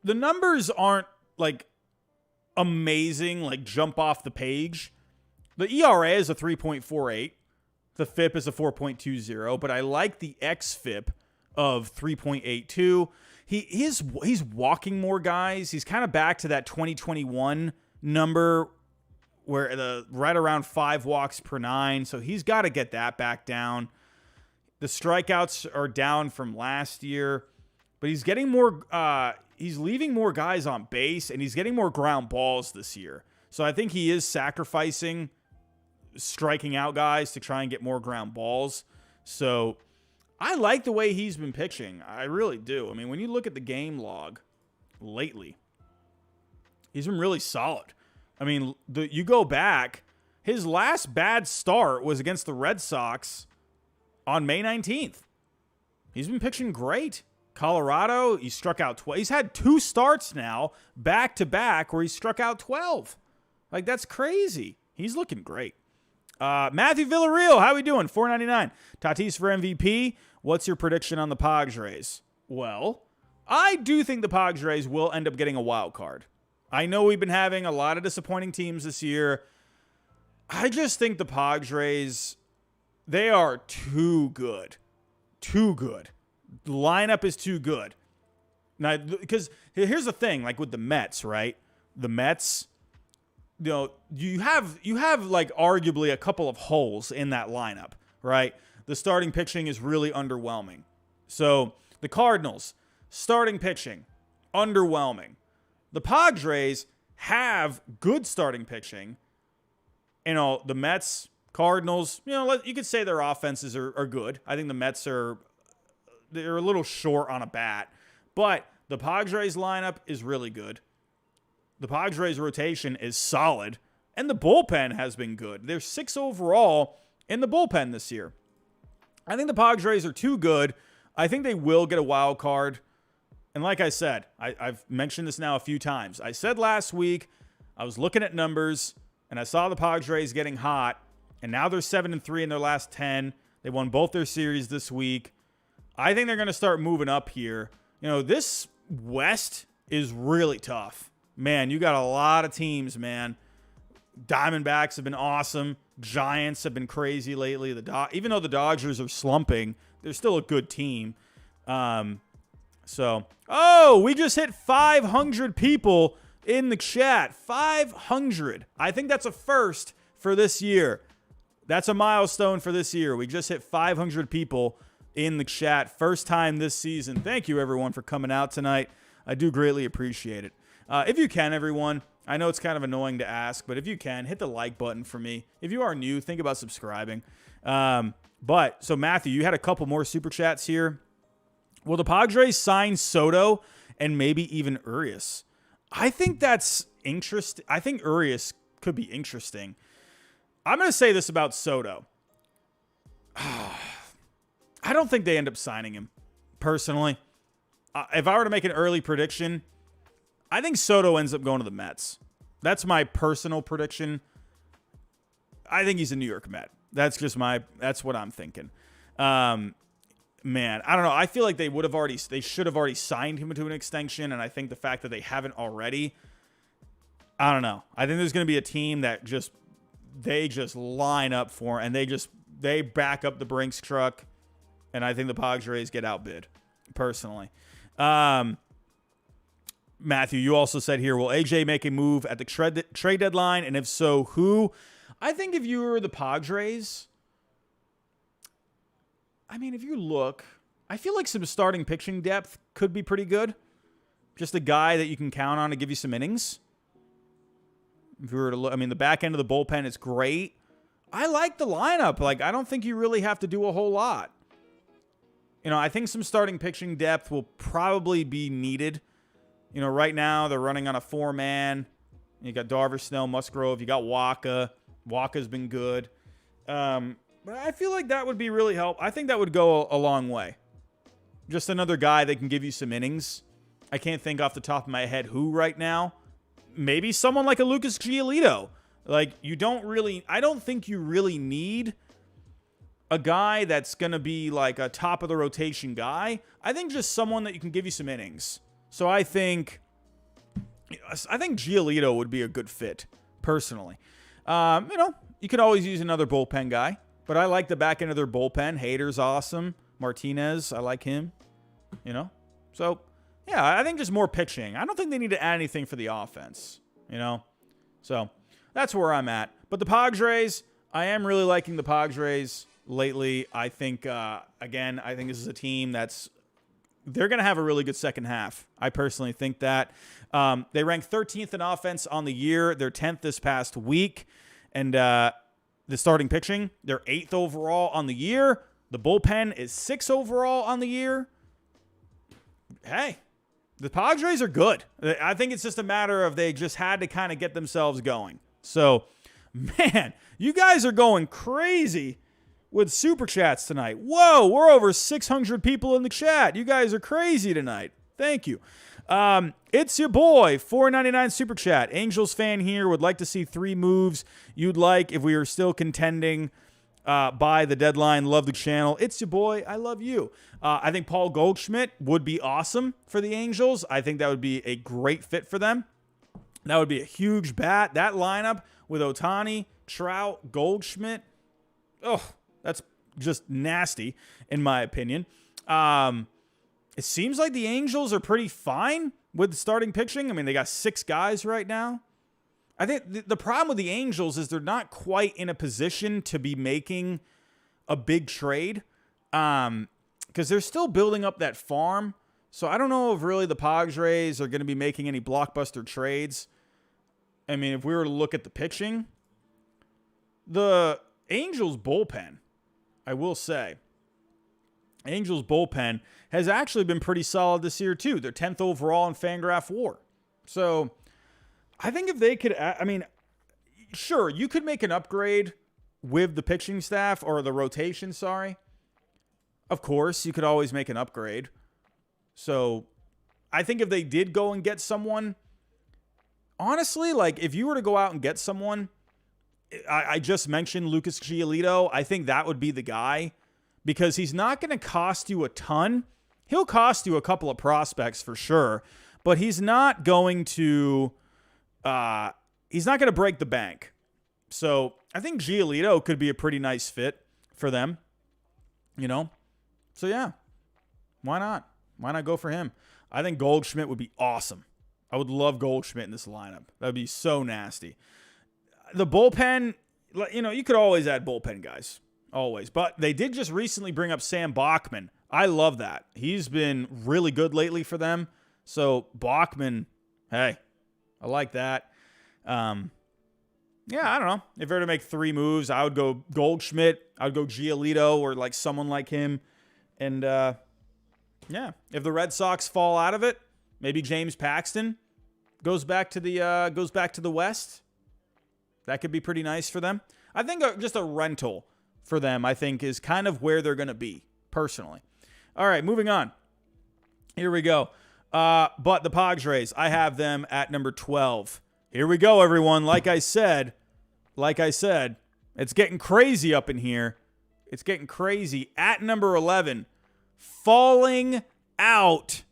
A: the numbers aren't like amazing, like jump off the page. The ERA is a 3.48. The FIP is a 4.20, but I like the XFIP of 3.82. He's walking more guys. He's kind of back to that 2021 number where right around 5 walks per 9. So he's got to get that back down. The strikeouts are down from last year, but he's getting more. He's leaving more guys on base, and he's getting more ground balls this year. So I think he is sacrificing striking out guys to try and get more ground balls. So I like the way he's been pitching. I really do. I mean, when you look at the game log lately, he's been really solid. I mean, you go back, his last bad start was against the Red Sox on May 19th. He's been pitching great. Colorado, he struck out 12. He's had 2 starts now, back-to-back, where he struck out 12. Like, that's crazy. He's looking great. Matthew Villarreal, how we doing? $4.99. Tatis for MVP. What's your prediction on the Padres? Well, I do think the Padres will end up getting a wild card. I know we've been having a lot of disappointing teams this year. I just think the Padres, they are too good. Too good. The lineup is too good. Now, because here's the thing, like with the Mets, right? The Mets, you know, you have like arguably a couple of holes in that lineup, right? The starting pitching is really underwhelming. So the Cardinals, starting pitching, underwhelming. The Padres have good starting pitching. You know, the Mets, Cardinals, you know, you could say their offenses are good. I think the Mets they're a little short on a bat. But the Padres lineup is really good. The Padres rotation is solid. And the bullpen has been good. There's 6 overall in the bullpen this year. I think the Padres are too good. I think they will get a wild card. And like I said, I've mentioned this now a few times. I said last week, I was looking at numbers, and I saw the Padres getting hot. And now they're 7-3 in their last 10. They won both their series this week. I think they're going to start moving up here. You know, this West is really tough. Man, you got a lot of teams, man. Diamondbacks have been awesome. Giants have been crazy lately. Even though the Dodgers are slumping, they're still a good team. We just hit 500 people in the chat. 500. I think that's a first for this year. That's a milestone for this year. We just hit 500 people in the chat. First time this season. Thank you, everyone, for coming out tonight. I do greatly appreciate it. If you can, everyone, I know it's kind of annoying to ask, but if you can, hit the like button for me. If you are new, think about subscribing. So Matthew, you had a couple more super chats here. Will the Padres sign Soto and maybe even Urias? I think that's interesting. I think Urias could be interesting. I'm going to say this about Soto. I don't think they end up signing him, personally. If I were to make an early prediction, I think Soto ends up going to the Mets. That's my personal prediction. I think he's a New York Met. That's what I'm thinking. Man, I don't know. I feel like they should have already signed him to an extension, and I think the fact that they haven't already, I don't know. I think there's going to be a team that they just line up for, and they back up the Brinks truck, and I think the Padres get outbid, personally. Matthew, you also said here, will AJ make a move at the trade deadline? And if so, who? I think if you were the Padres, I mean, if you look, I feel like some starting pitching depth could be pretty good. Just a guy that you can count on to give you some innings. If you were to look, I mean, the back end of the bullpen is great. I like the lineup. Like, I don't think you really have to do a whole lot. You know, I think some starting pitching depth will probably be needed You know, right now they're running on a 4-man. You got Darvish, Snell, Musgrove. You got Waka. Waka's been good. But I feel like that would be really helpful. I think that would go a long way. Just another guy that can give you some innings. I can't think off the top of my head who right now. Maybe someone like a Lucas Giolito. Like, I don't think you really need a guy that's going to be like a top of the rotation guy. I think just someone that you can give you some innings. So I think Giolito would be a good fit, personally. You could always use another bullpen guy, but I like the back end of their bullpen. Hader's awesome. Martinez, I like him. So yeah, I think just more pitching. I don't think they need to add anything for the offense. So that's where I'm at. But the Padres, I am really liking the Padres lately. I think I think this is a team they're going to have a really good second half. I personally think that. They rank 13th in offense on the year. They're 10th this past week. And the starting pitching, they're 8th overall on the year. The bullpen is 6th overall on the year. Hey, the Padres are good. I think it's just a matter of they just had to kind of get themselves going. So, man, you guys are going crazy with Super Chats tonight. Whoa, we're over 600 people in the chat. You guys are crazy tonight. Thank you. It's your boy, $4.99 Super Chat. Angels fan here. Would like to see 3 moves you'd like if we are still contending by the deadline. Love the channel. It's your boy. I love you. I think Paul Goldschmidt would be awesome for the Angels. I think that would be a great fit for them. That would be a huge bat. That lineup with Ohtani, Trout, Goldschmidt. Oh, that's just nasty, in my opinion. It seems like the Angels are pretty fine with starting pitching. I mean, they got 6 guys right now. I think the problem with the Angels is they're not quite in a position to be making a big trade because they're still building up that farm. So I don't know if really the Padres are going to be making any blockbuster trades. I mean, if we were to look at the pitching, the Angels bullpen, I will say, Angels bullpen has actually been pretty solid this year too. They're 10th overall in Fangraph WAR. So I think if they could, sure, you could make an upgrade with the pitching staff or the rotation, sorry. Of course, you could always make an upgrade. So I think if they did go and get someone, honestly, like if you were to go out and get someone, I just mentioned Lucas Giolito. I think that would be the guy because he's not going to cost you a ton. He'll cost you a couple of prospects for sure, but he's not going to break the bank. So I think Giolito could be a pretty nice fit for them, So yeah, why not? Why not go for him? I think Goldschmidt would be awesome. I would love Goldschmidt in this lineup. That would be so nasty. The bullpen, you could always add bullpen guys. Always. But they did just recently bring up Sam Bachman. I love that. He's been really good lately for them. So Bachman, hey, I like that. I don't know. If I were to make 3 moves, I would go Goldschmidt. I would go Giolito or like someone like him. And if the Red Sox fall out of it, maybe James Paxton goes back to the West. That could be pretty nice for them. I think just a rental for them, I think, is kind of where they're going to be, personally. All right, moving on. Here we go. But the Padres, I have them at number 12. Here we go, everyone. Like I said, it's getting crazy up in here. It's getting crazy. At number 11, falling out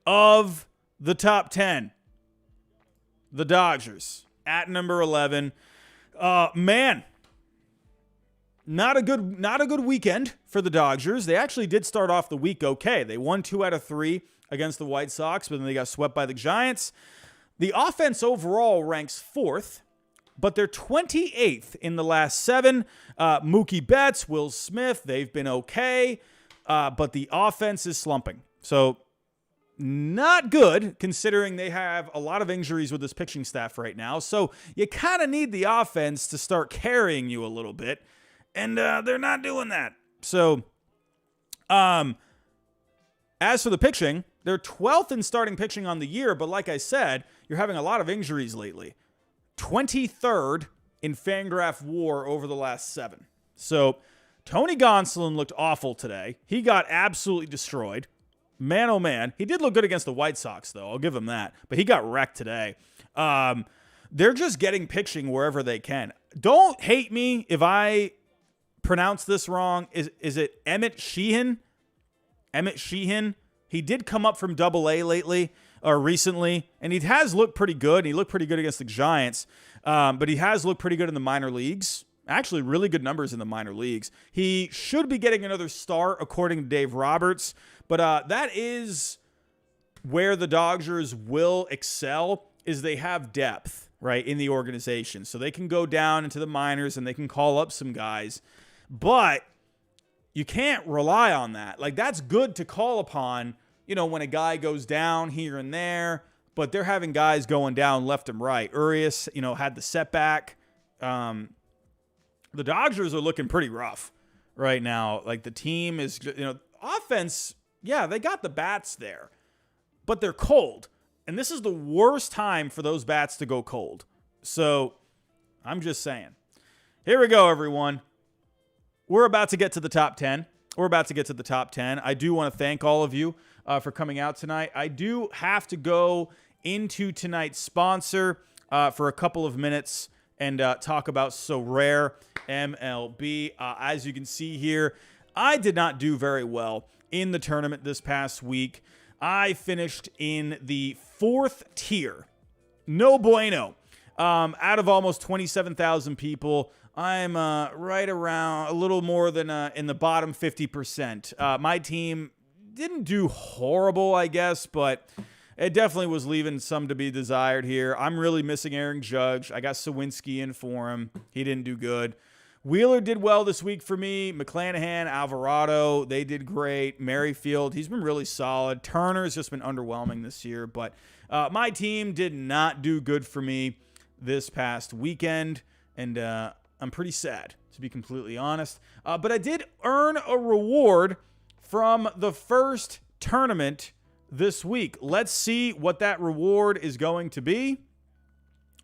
A: of the top 10. The Dodgers at number 11. Man, not a good weekend for the Dodgers. They actually did start off the week okay. They won 2 out of 3 against the White Sox, but then they got swept by the Giants. The offense overall ranks 4th, but they're 28th in the last 7. Mookie Betts, Will Smith, they've been okay, but the offense is slumping. So not good, considering they have a lot of injuries with this pitching staff right now. So you kind of need the offense to start carrying you a little bit, and they're not doing that. So as for the pitching, They're 12th in starting pitching on the year, but like I said, you're having a lot of injuries lately. 23rd in Fangraph WAR over the last 7. So Tony Gonsolin looked awful today. He got absolutely destroyed. Man, oh man. He did look good against the White Sox, though. I'll give him that. But he got wrecked today. They're just getting pitching wherever they can. Don't hate me if I pronounce this wrong. Is it Emmett Sheehan? Emmett Sheehan? He did come up from Double-A recently, and he has looked pretty good. He looked pretty good against the Giants, but he has looked pretty good in the minor leagues. Actually, really good numbers in the minor leagues. He should be getting another start, according to Dave Roberts, but that is where the Dodgers will excel, is they have depth, right, in the organization. So they can go down into the minors and they can call up some guys, but you can't rely on that. Like, that's good to call upon, when a guy goes down here and there, but they're having guys going down left and right. Urias, had the setback. The Dodgers are looking pretty rough right now. Like, the team is, offense, yeah, they got the bats there, but they're cold. And this is the worst time for those bats to go cold. So I'm just saying. Here we go, everyone. We're about to get to the top 10. I do want to thank all of you for coming out tonight. I do have to go into tonight's sponsor for a couple of minutes and talk about Sorare MLB. As you can see here, I did not do very well in the tournament this past week. I finished in the 4th tier. No bueno. Out of almost 27,000 people, I'm right around a little more than in the bottom 50%. My team didn't do horrible, I guess, but it definitely was leaving some to be desired here. I'm really missing Aaron Judge. I got Sawinski in for him. He didn't do good. Wheeler did well this week for me. McClanahan, Alvarado, they did great. Merrifield, he's been really solid. Turner's just been underwhelming this year, but my team did not do good for me this past weekend, and I'm pretty sad, to be completely honest. But I did earn a reward from the first tournament this week. Let's see what that reward is going to be.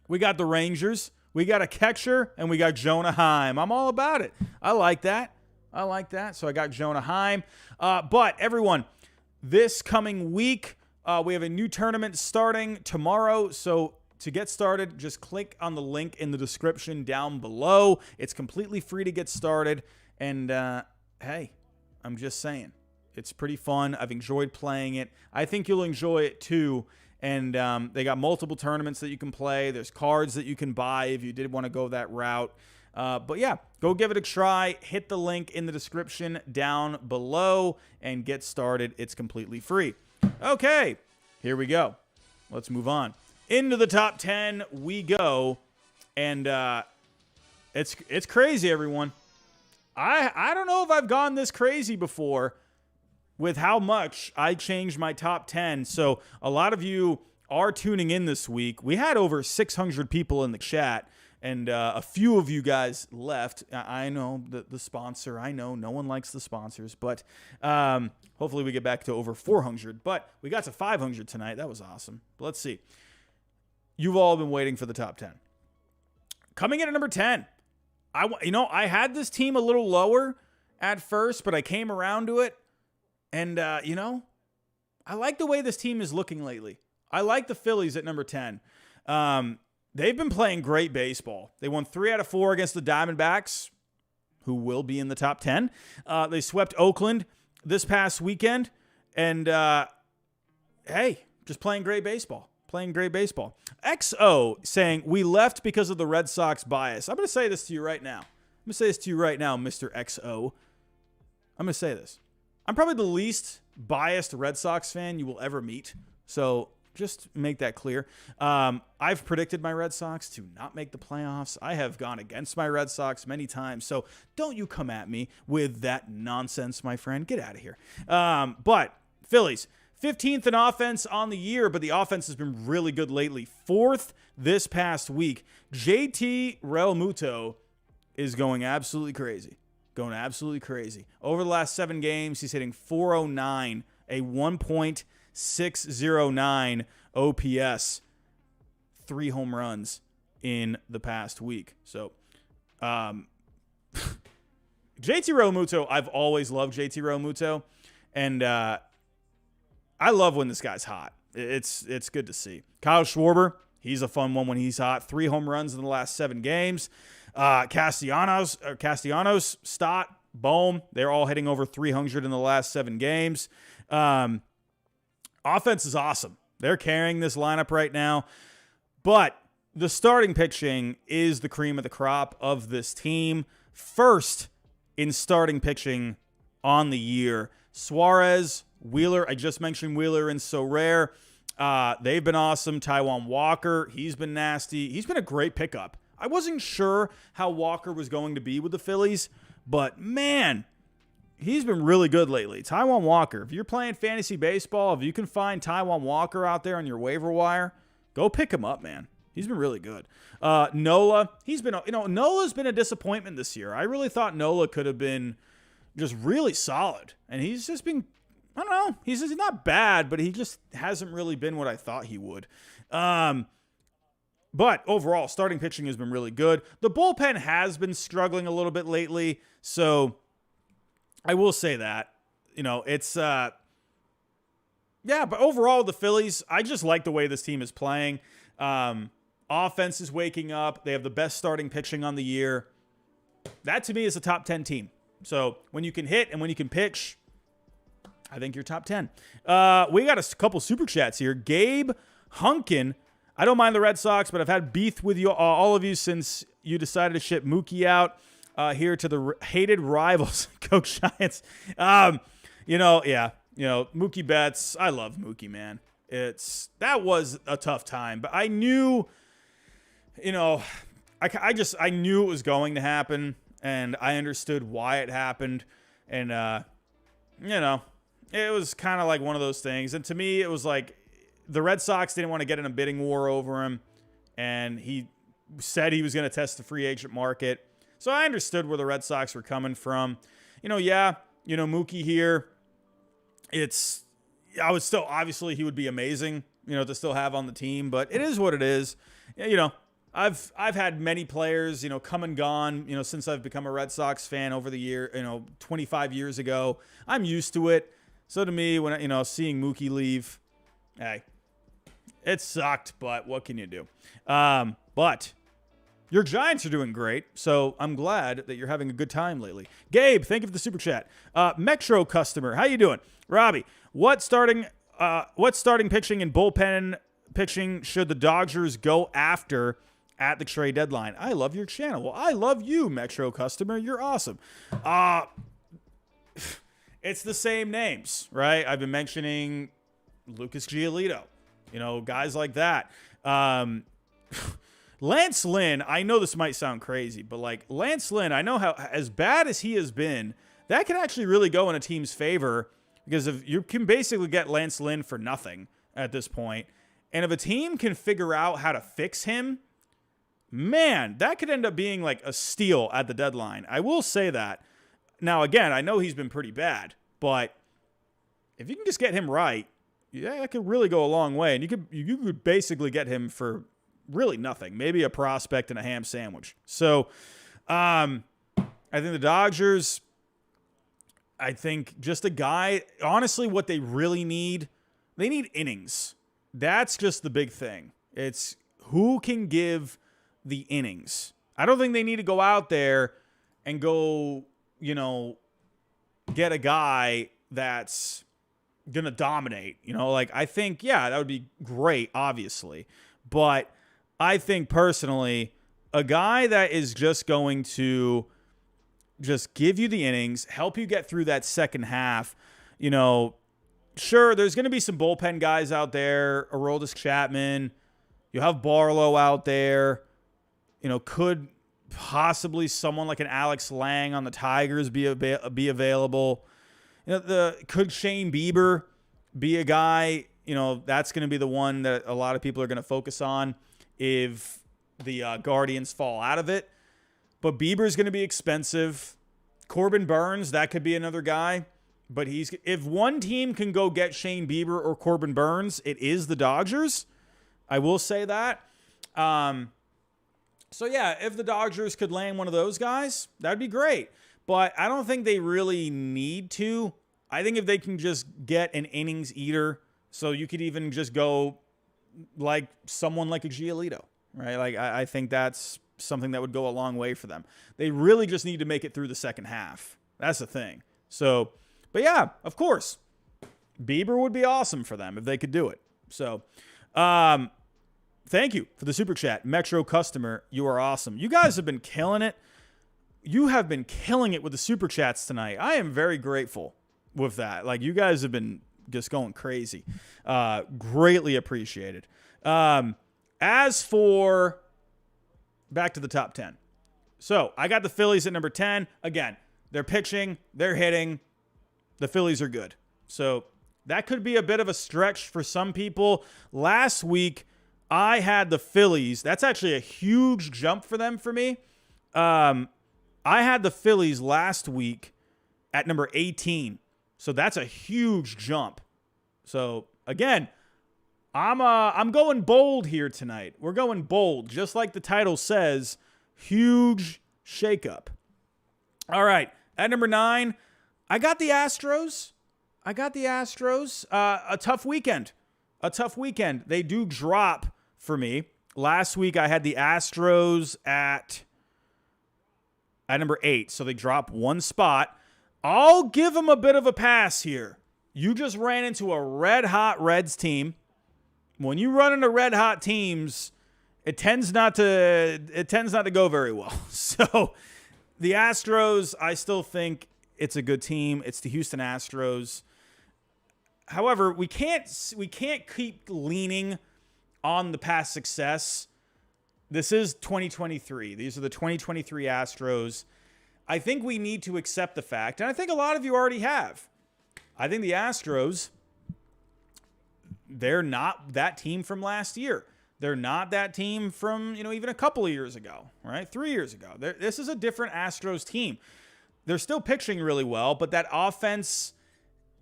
A: We got the Rangers. We got a catcher, and we got Jonah Heim. I'm all about it. I like that. So I got Jonah Heim. But everyone, this coming week, we have a new tournament starting tomorrow. So to get started, just click on the link in the description down below. It's completely free to get started. And hey, I'm just saying, it's pretty fun. I've enjoyed playing it. I think you'll enjoy it too. And they got multiple tournaments that you can play. There's cards that you can buy if you did want to go that route. But yeah, go give it a try. Hit the link in the description down below and get started. It's completely free. Okay, here we go. Let's move on. Into the top 10 we go. And it's crazy, everyone. I don't know if I've gone this crazy before with how much I changed my top 10. So a lot of you are tuning in this week. We had over 600 people in the chat, and a few of you guys left. I know the sponsor. I know no one likes the sponsors, but hopefully we get back to over 400. But we got to 500 tonight. That was awesome. But let's see. You've all been waiting for the top 10. Coming in at number 10. I had this team a little lower at first, but I came around to it. And, I like the way this team is looking lately. I like the Phillies at number 10. They've been playing great baseball. They won 3 out of 4 against the Diamondbacks, who will be in the top 10. They swept Oakland this past weekend. And, hey, just playing great baseball. XO saying, we left because of the Red Sox bias. I'm going to say this to you right now. Mr. XO. I'm going to say this. I'm probably the least biased Red Sox fan you will ever meet. So just make that clear. I've predicted my Red Sox to not make the playoffs. I have gone against my Red Sox many times. So don't you come at me with that nonsense, my friend. Get out of here. But Phillies, 15th in offense on the year, but the offense has been really good lately. 4th this past week. JT Realmuto is going absolutely crazy. Over the last 7 games, he's hitting .409, a 1.76 .609 OPS, 3 home runs in the past week. So, JT Realmuto, I've always loved JT Realmuto, and I love when this guy's hot. It's good to see. Kyle Schwarber, he's a fun one when he's hot. 3 home runs in the last 7 games. Castellanos, Stott, Bohm, they're all hitting over 300 in the last 7 games. Offense is awesome. They're carrying this lineup right now. But the starting pitching is the cream of the crop of this team. First in starting pitching on the year, Suarez, Wheeler. I just mentioned Wheeler and Sorare. They've been awesome. Taijuan Walker, he's been nasty. He's been a great pickup. I wasn't sure how Walker was going to be with the Phillies, but man, he's been really good lately. Taijuan Walker, if you're playing fantasy baseball, if you can find Taijuan Walker out there on your waiver wire, go pick him up, man. He's been really good. Nola, Nola's been a disappointment this year. I really thought Nola could have been just really solid, and he's just been, I don't know, he's not bad, but he just hasn't really been what I thought he would. But overall, starting pitching has been really good. The bullpen has been struggling a little bit lately, so I will say that. It's but overall, the Phillies, I just like the way this team is playing. Offense is waking up. They have the best starting pitching on the year. That, to me, is a top 10 team. So when you can hit and when you can pitch, I think you're top 10. We got a couple super chats here. Gabe Hunkin, I don't mind the Red Sox, but I've had beef with you, all of you, since you decided to ship Mookie out here to the hated rivals, Go Giants. Mookie Betts. I love Mookie, man. That was a tough time, but I knew, I knew it was going to happen, and I understood why it happened, and it was kind of like one of those things. And to me, it was like, the Red Sox didn't want to get in a bidding war over him, and he said he was going to test the free agent market. So I understood where the Red Sox were coming from. Mookie here, I would still, obviously he would be amazing, to still have on the team, but it is what it is. I've had many players, come and gone, since I've become a Red Sox fan over the year, 25 years ago. I'm used to it. So to me, when, seeing Mookie leave, hey, it sucked, but what can you do? But your Giants are doing great, so I'm glad that you're having a good time lately. Gabe, thank you for the super chat. Metro customer, how you doing? Robbie, what starting pitching and bullpen pitching should the Dodgers go after at the trade deadline? I love your channel. Well, I love you, Metro customer. You're awesome. It's the same names, right? I've been mentioning Lucas Giolito, guys like that. Lance Lynn, I know this might sound crazy, but like Lance Lynn, I know how, as bad as he has been, that can actually really go in a team's favor, because if you can basically get Lance Lynn for nothing at this point. And if a team can figure out how to fix him, man, that could end up being like a steal at the deadline. I will say that. Now, again, I know he's been pretty bad, but if you can just get him right, yeah, that could really go a long way. And you could basically get him for really nothing, maybe a prospect and a ham sandwich. So I think the Dodgers, I think just a guy, honestly, what they really need, they need innings. That's just the big thing. It's who can give the innings. I don't think they need to go out there and go, get a guy that's going to dominate. I think, yeah, that would be great, obviously. But I think personally, a guy that is just going to just give you the innings, help you get through that second half. Sure, there's going to be some bullpen guys out there, Aroldis Chapman. You have Barlow out there. Could possibly someone like an Alex Lang on the Tigers be available? Could Shane Bieber be a guy? That's going to be the one that a lot of people are going to focus on if the Guardians fall out of it. But Bieber's going to be expensive. Corbin Burns, that could be another guy. But if one team can go get Shane Bieber or Corbin Burns, it is the Dodgers. I will say that. So yeah, if the Dodgers could land one of those guys, that'd be great. But I don't think they really need to. I think if they can just get an innings eater, so you could even just go like someone like a Giolito, right? Like I think that's something that would go a long way for them. They really just need to make it through the second half. That's the thing. So, but yeah, of course, Bieber would be awesome for them if they could do it. So, thank you for the super chat, Metro customer. You are awesome. You guys have been killing it. You have been killing it with the super chats tonight. I am very grateful with that. Like, you guys have been just going crazy. Greatly appreciated. As for back to the top 10. So I got the Phillies at number 10. Again, they're pitching, they're hitting. The Phillies are good. So that could be a bit of a stretch for some people. Last week, I had the Phillies. That's actually a huge jump for them for me. I had the Phillies last week at number 18. So that's a huge jump. So again, I'm going bold here tonight. We're going bold, just like the title says. Huge shakeup. All right, at number 9, I got the Astros. A tough weekend. They do drop for me. Last week I had the Astros at number 8, so they drop one spot. I'll give them a bit of a pass here. You just ran into a red-hot Reds team. When you run into red-hot teams, it tends not to go very well. So the Astros, I still think it's a good team. It's the Houston Astros. However, we can't keep leaning on the past success. This is 2023. These are the 2023 Astros. I think we need to accept the fact, and I think a lot of you already have. I think the Astros, they're not that team from last year. They're not that team from, even a couple of years ago, right? 3 years ago. This is a different Astros team. They're still pitching really well, but that offense,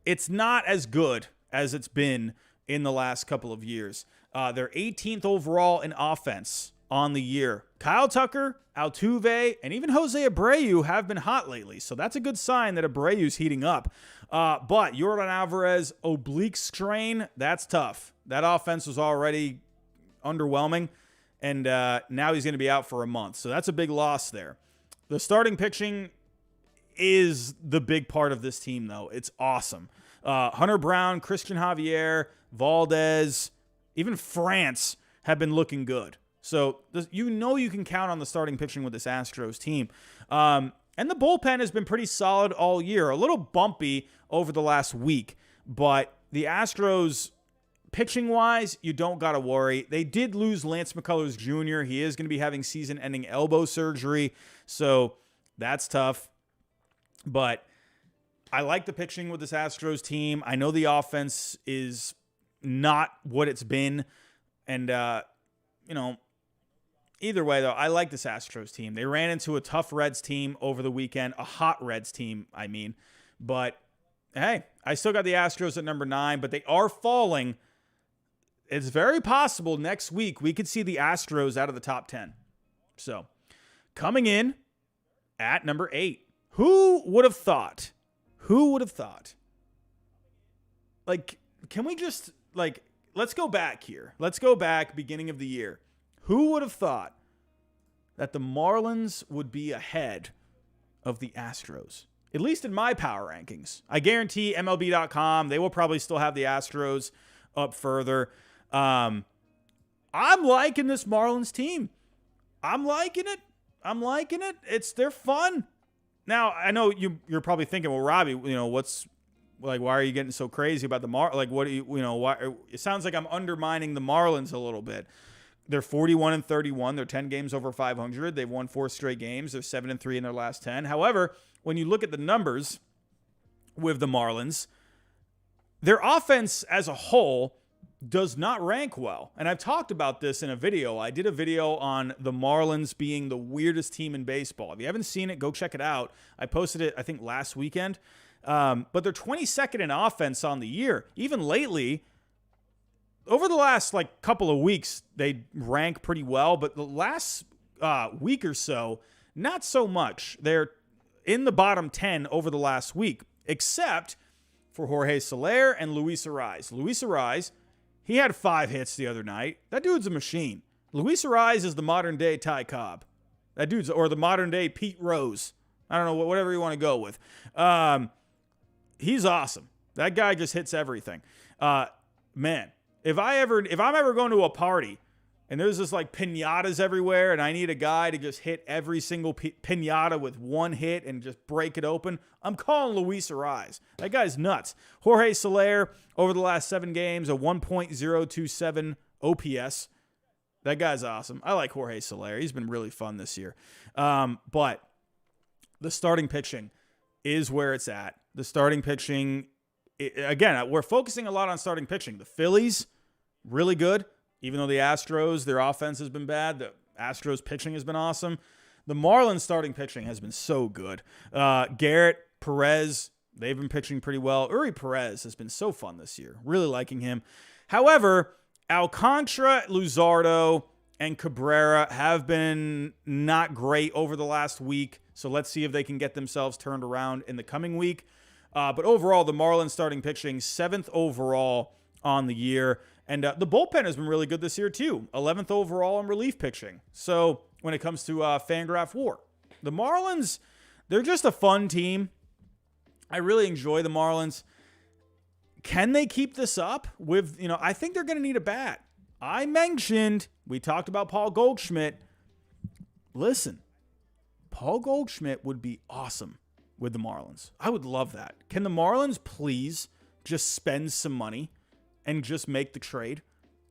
A: it's not as good as it's been in the last couple of years. They're 18th overall in offense on the year. Kyle Tucker, Altuve, and even Jose Abreu have been hot lately, so that's a good sign that Abreu's heating up. But Yordan Alvarez, oblique strain, that's tough. That offense was already underwhelming, and now he's going to be out for a month, so that's a big loss there. The starting pitching is the big part of this team, though. It's awesome. Hunter Brown, Christian Javier, Valdez, even France have been looking good. So you can count on the starting pitching with this Astros team. And the bullpen has been pretty solid all year. A little bumpy over the last week. But the Astros, pitching-wise, you don't got to worry. They did lose Lance McCullers Jr. He is going to be having season-ending elbow surgery. So that's tough. But I like the pitching with this Astros team. I know the offense is not what it's been. And, either way, though, I like this Astros team. They ran into a tough Reds team over the weekend, a hot Reds team, I mean. But, hey, I still got the Astros at number 9, but they are falling. It's very possible next week we could see the Astros out of the top 10. So, coming in at number 8. Who would have thought? Like, can we just, let's go back here. Let's go back beginning of the year. Who would have thought that the Marlins would be ahead of the Astros? At least in my power rankings. I guarantee MLB.com, they will probably still have the Astros up further. I'm liking this Marlins team. I'm liking it. They're fun. Now, I know you're probably thinking, well, Robbie, why are you getting so crazy about the why? It sounds like I'm undermining the Marlins a little bit. They're 41-31. They're 10 games over 500. They've won 4 straight games. They're 7-3 in their last 10. However, when you look at the numbers with the Marlins, their offense as a whole does not rank well. And I've talked about this in a video. I did a video on the Marlins being the weirdest team in baseball. If you haven't seen it, go check it out. I posted it, I think, last weekend. But they're 22nd in offense on the year. Even lately, over the last couple of weeks, they rank pretty well. But the last week or so, not so much. They're in the bottom 10 over the last week, except for Jorge Soler and Luis Arraez. Luis Arraez, he had 5 hits the other night. That dude's a machine. Luis Arraez is the modern-day Ty Cobb. That dude's, or the modern-day Pete Rose. I don't know, whatever you want to go with. He's awesome. That guy just hits everything. Man, if I'm ever going to a party and there's just piñatas everywhere and I need a guy to just hit every single piñata with one hit and just break it open, I'm calling Luis Arraez. That guy's nuts. Jorge Soler, over the last 7 games, a 1.027 OPS. That guy's awesome. I like Jorge Soler. He's been really fun this year. But the starting pitching is where it's at. The starting pitching, again, we're focusing a lot on starting pitching. The Phillies, really good. Even though the Astros, their offense has been bad, the Astros pitching has been awesome. The Marlins starting pitching has been so good. Garrett, Perez, they've been pitching pretty well. Uri Perez has been so fun this year. Really liking him. However, Alcantara, Luzardo, and Cabrera have been not great over the last week. So let's see if they can get themselves turned around in the coming week. But overall, the Marlins starting pitching, 7th overall on the year. And the bullpen has been really good this year, too. 11th overall in relief pitching. So when it comes to Fangraph WAR, the Marlins, they're just a fun team. I really enjoy the Marlins. Can they keep this up with, I think they're going to need a bat. We talked about Paul Goldschmidt. Listen, Paul Goldschmidt would be awesome with the Marlins. I would love that. Can the Marlins please just spend some money and just make the trade?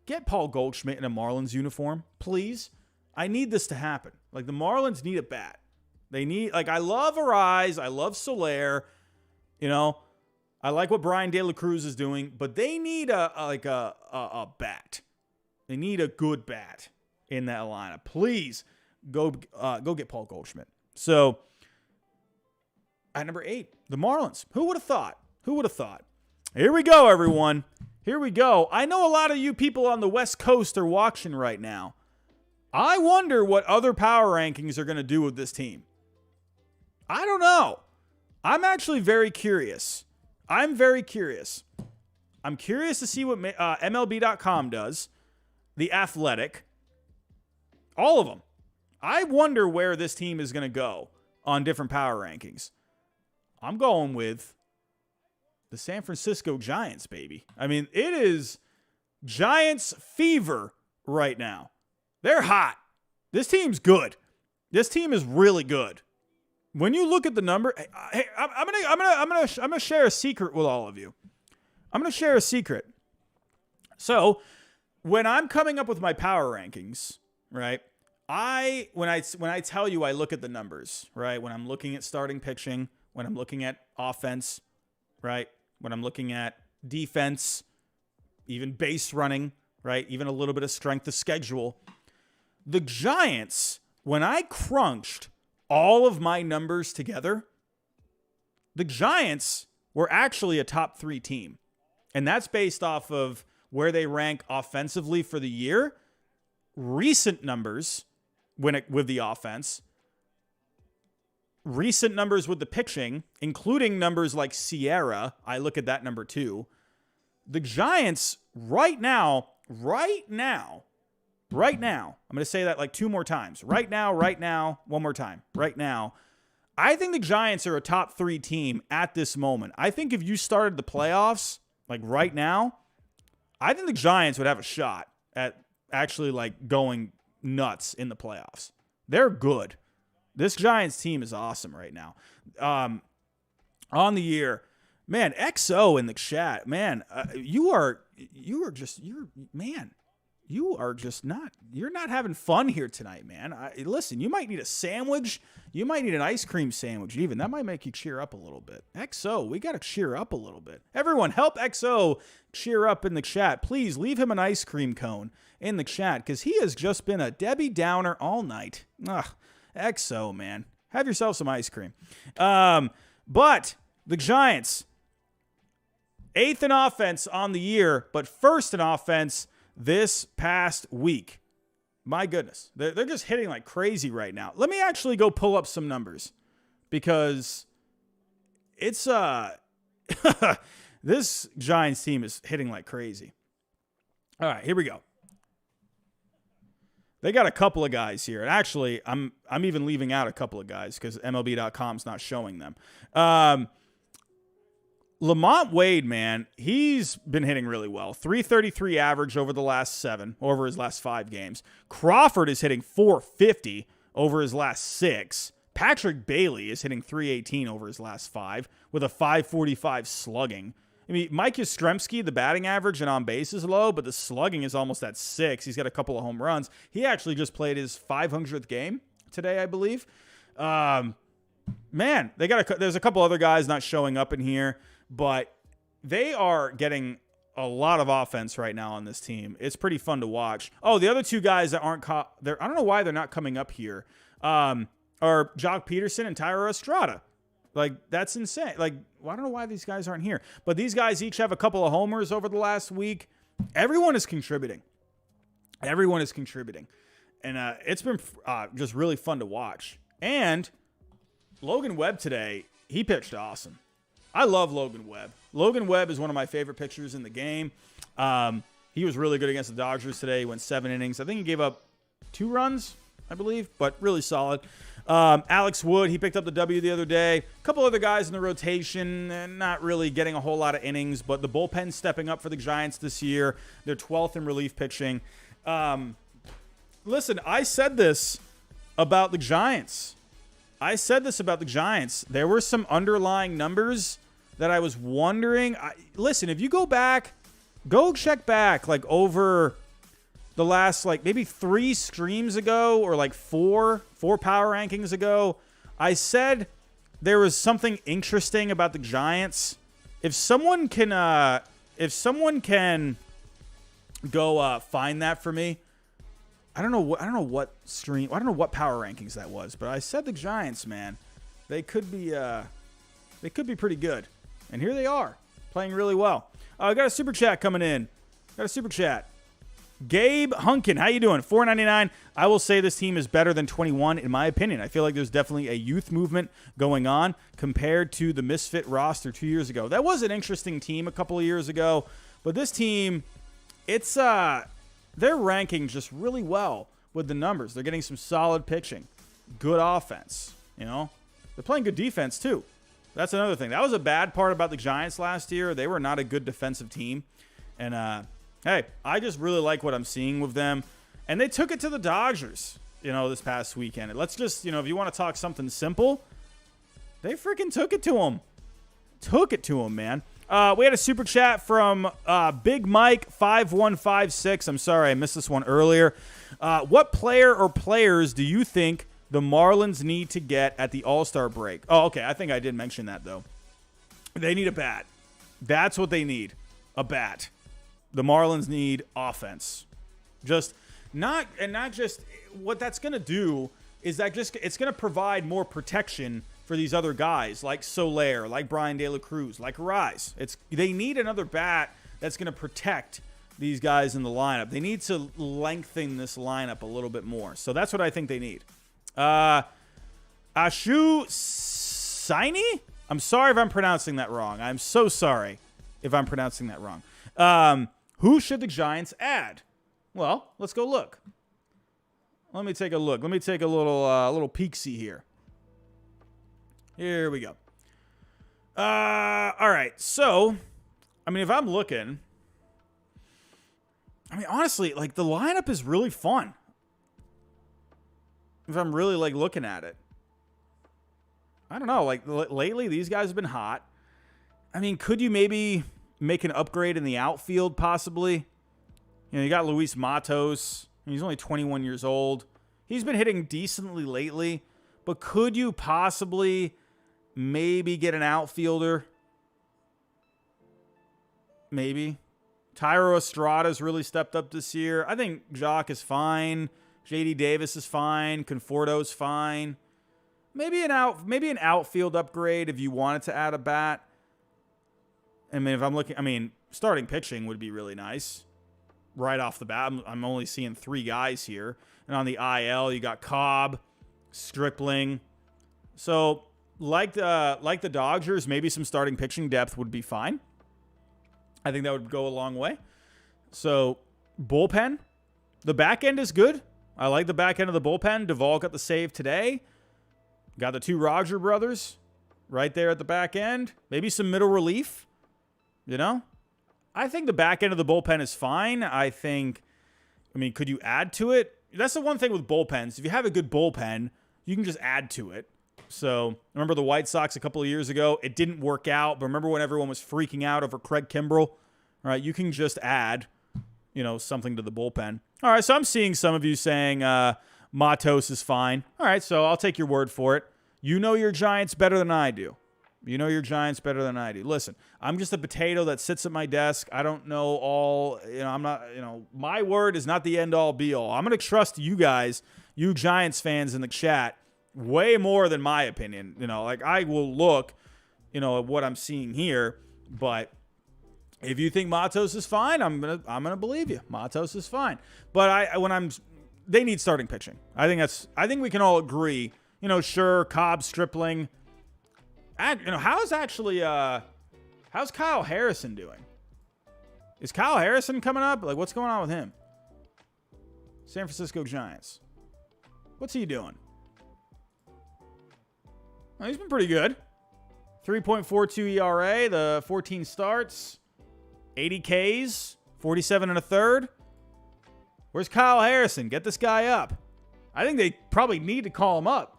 A: Get Paul Goldschmidt in a Marlins uniform, please. I need this to happen. The Marlins need a bat. They need, I love Arraez. I love Soler. I like what Brian De La Cruz is doing, but they need a bat. They need a good bat in that lineup. Please go get Paul Goldschmidt. So at number 8, the Marlins. Who would have thought? Here we go, everyone. Here we go. I know a lot of you people on the West Coast are watching right now. I wonder what other power rankings are going to do with this team. I don't know. I'm actually very curious. I'm curious to see what MLB.com does, The Athletic, all of them. I wonder where this team is going to go on different power rankings. I'm going with the San Francisco Giants, baby. I mean, it is Giants fever right now. They're hot. This team's good. This team is really good. When you look at the number, hey, I'm gonna share a secret with all of you. I'm gonna share a secret. So, when I'm coming up with my power rankings, right? When I tell you I look at the numbers, right? When I'm looking at starting pitching, when I'm looking at offense, right? When I'm looking at defense, even base running, right? Even a little bit of strength of schedule. The Giants, when I crunched all of my numbers together, the Giants were actually a top 3 team. And that's based off of where they rank offensively for the year, recent numbers with the offense, recent numbers with the pitching, including numbers like Sierra. I look at that number 2. The Giants right now, I'm going to say that 2 more times. Right now, one more time. Right now, I think the Giants are a top 3 team at this moment. I think if you started the playoffs, right now, I think the Giants would have a shot at actually going nuts in the playoffs. They're good. This Giants team is awesome right now. On the year, man, XO in the chat, man, you're not having fun here tonight, man. Listen, you might need a sandwich. You might need an ice cream sandwich even. That might make you cheer up a little bit. XO, we got to cheer up a little bit. Everyone, help XO cheer up in the chat. Please leave him an ice cream cone in the chat because he has just been a Debbie Downer all night. Ugh, XO, man. Have yourself some ice cream. But The Giants, 8th in offense on the year, but 1st in offense this past week. My goodness. They're just hitting like crazy right now. Let me actually go pull up some numbers because it's this Giants team is hitting like crazy. All right, here we go. They got a couple of guys here. And actually, I'm even leaving out a couple of guys because MLB.com's not showing them. Lamont Wade, man, he's been hitting really well. 333 average over his last 5 games. Crawford is hitting 450 over his last 6. Patrick Bailey is hitting 318 over his last 5 with a 545 slugging. I mean, Mike Yastrzemski, the batting average and on base is low, but the slugging is almost at 6. He's got a couple of home runs. He actually just played his 500th game today, I believe. Man, there's a couple other guys not showing up in here, but they are getting a lot of offense right now on this team. It's pretty fun to watch. Oh, the other 2 guys that aren't I don't know why they're not coming up here. Are Jock Peterson and Tyro Estrada. Like, that's insane. Like, I don't know why these guys aren't here. But these guys each have a couple of homers over the last week. Everyone is contributing. And it's been just really fun to watch. And Logan Webb today, he pitched awesome. I love Logan Webb. Logan Webb is one of my favorite pitchers in the game. He was really good against the Dodgers today. He went 7 innings. I think he gave up 2 runs, I believe, but really solid. Alex Wood, he picked up the W the other day. A couple other guys in the rotation, not really getting a whole lot of innings, but the bullpen's stepping up for the Giants this year. They're 12th in relief pitching. Listen, I said this about the Giants. There were some underlying numbers that I was wondering. Listen, if you go check back like over the last like maybe 3 streams ago or like 4 power rankings ago, I said there was something interesting about the Giants. If someone can go find that for me. I don't know what stream, I don't know what power rankings that was, but I said the Giants, man, they could be pretty good. And here they are, playing really well. I got a super chat coming in. Gabe Hunkin, how you doing? $4.99. I will say this team is better than 21, in my opinion. I feel like there's definitely a youth movement going on compared to the misfit roster 2 years ago. That was an interesting team a couple of years ago, but this team, they're ranking just really well with the numbers. They're getting some solid pitching, good offense. They're playing good defense too. That's another thing. That was a bad part about the Giants last year. They were not a good defensive team, and hey, I just really like what I'm seeing with them. And they took it to the Dodgers, this past weekend. Let's just, if you want to talk something simple, they freaking took it to them. Man. We had a super chat from Big Mike 5156. I'm sorry, I missed this one earlier. What player or players do you think the Marlins need to get at the All-Star break? Oh, okay. I think I did mention that, though. They need a bat. That's what they need, a bat. The Marlins need offense. Not just what that's going to do is that it's going to provide more protection for these other guys like Sorare, like Brian De La Cruz, like Rise. They need another bat that's going to protect these guys in the lineup. They need to lengthen this lineup a little bit more. So that's what I think they need. Ashu Saini? I'm sorry if I'm pronouncing that wrong. I'm so sorry if I'm pronouncing that wrong. Who should the Giants add? Well, let's go look. Let me take a look. Let me take a little peek-see here. Here we go. All right. So, if I'm looking, honestly, like the lineup is really fun. If I'm really like looking at it, I don't know. Like lately, these guys have been hot. Could you maybe make an upgrade in the outfield, possibly? You got Luis Matos. He's only 21 years old. He's been hitting decently lately, but could you possibly maybe get an outfielder? Maybe. Tyro Estrada's really stepped up this year. I think Jock is fine. JD Davis is fine. Conforto's fine. maybe an outfield upgrade if you wanted to add a bat. I mean, starting pitching would be really nice right off the bat. I'm only seeing 3 guys here. And on the IL, you got Cobb, Stripling. So, like the Dodgers, maybe some starting pitching depth would be fine. I think that would go a long way. So, bullpen, the back end is good. I like the back end of the bullpen. Duvall got the save today. Got the 2 Roger brothers right there at the back end. Maybe some middle relief, I think the back end of the bullpen is fine. Could you add to it? That's the one thing with bullpens. If you have a good bullpen, you can just add to it. So, remember the White Sox a couple of years ago? It didn't work out, but remember when everyone was freaking out over Craig Kimbrell? All right, you can just add, something to the bullpen. All right, so I'm seeing some of you saying Matos is fine. All right, so I'll take your word for it. You know your Giants better than I do. Listen, I'm just a potato that sits at my desk. I don't know all, I'm not, my word is not the end all be all. I'm going to trust you guys, you Giants fans in the chat, way more than my opinion. I will look, at what I'm seeing here, but if you think Matos is fine, I'm gonna believe you. Matos is fine. But they need starting pitching. I think we can all agree, sure, Cobb, Stripling. How's Kyle Harrison doing? Is Kyle Harrison coming up? Like, what's going on with him? San Francisco Giants. What's he doing? Well, he's been pretty good. 3.42 ERA, the 14 starts, 80 Ks, 47 and a third. Where's Kyle Harrison? Get this guy up. I think they probably need to call him up.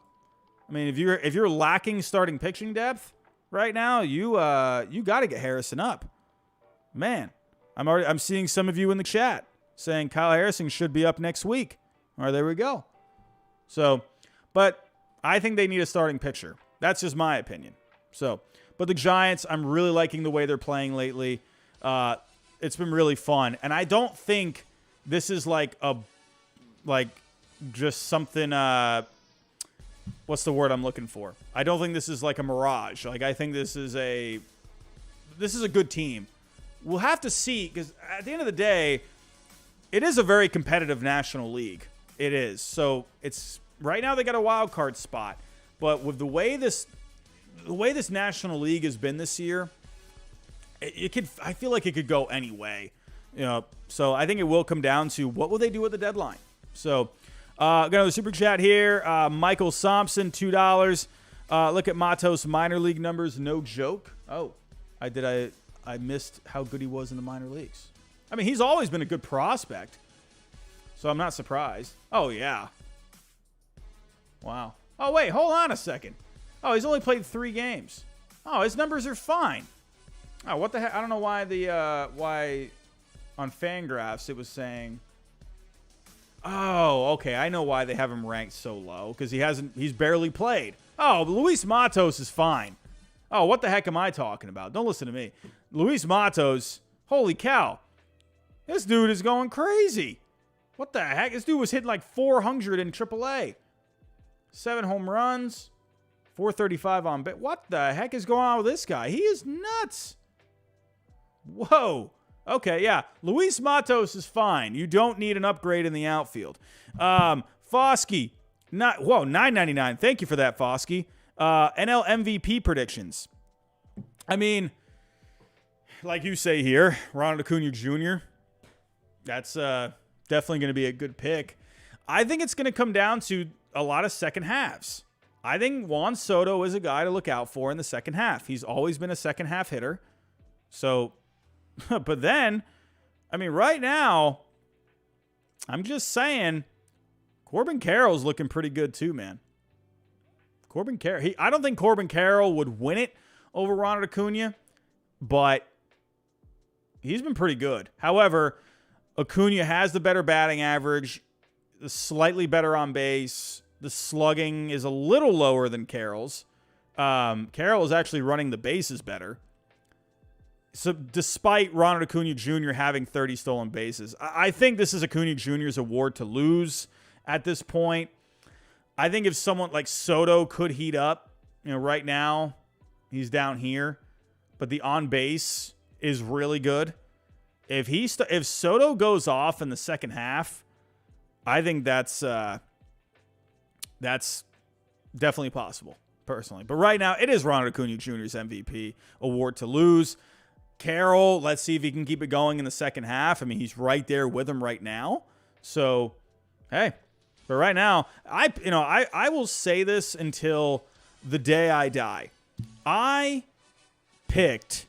A: I mean, if you're lacking starting pitching depth right now, you got to get Harrison up. Man, I'm seeing some of you in the chat saying Kyle Harrison should be up next week. All right, there we go. So, but I think they need a starting pitcher. That's just my opinion. So, but the Giants, I'm really liking the way they're playing lately. It's been really fun, and I don't think this is just something. What's the word I'm looking for? I don't think this is like a mirage. I think this is a good team. We'll have to see, because at the end of the day, it is a very competitive National League. It is. So it's right now they got a wild card spot, but with the way this National League has been this year, I feel like it could go any way. So I think it will come down to what will they do at the deadline. So. Got another super chat here. Michael Thompson, $2. Look at Matos' minor league numbers. No joke. Oh, I missed how good he was in the minor leagues. I mean, he's always been a good prospect, so I'm not surprised. Oh, yeah. Wow. Oh, wait, hold on a second. Oh, he's only played 3 games. Oh, his numbers are fine. Oh, what the heck? I don't know why why on Fangraphs it was saying... Oh, okay. I know why they have him ranked so low, because he's barely played. Oh, Luis Matos is fine. Oh, what the heck am I talking about? Don't listen to me. Luis Matos, holy cow. This dude is going crazy. What the heck? This dude was hitting like 400 in AAA. 7 home runs, 435 on base. What the heck is going on with this guy? He is nuts. Whoa. Okay, yeah. Luis Matos is fine. You don't need an upgrade in the outfield. Foskey, $9.99. Thank you for that, Foskey. NL MVP predictions. I mean, like you say here, Ronald Acuna Jr., that's definitely going to be a good pick. I think it's going to come down to a lot of second halves. I think Juan Soto is a guy to look out for in the second half. He's always been a second half hitter. So... But then, I mean, right now, I'm just saying, Corbin Carroll's looking pretty good too, man. Corbin Carroll. I don't think Corbin Carroll would win it over Ronald Acuna, but he's been pretty good. However, Acuna has the better batting average, slightly better on base. The slugging is a little lower than Carroll's. Carroll is actually running the bases better. So despite Ronald Acuna Jr. having 30 stolen bases, I think this is Acuna Jr.'s award to lose at this point. I think if someone like Soto could heat up, right now he's down here, but the on base is really good. If Soto goes off in the second half, I think that's definitely possible, personally. But right now, it is Ronald Acuna Jr.'s MVP award to lose. Carroll, let's see if he can keep it going in the second half. I mean, he's right there with him right now. So, hey. But right now, I will say this until the day I die. I picked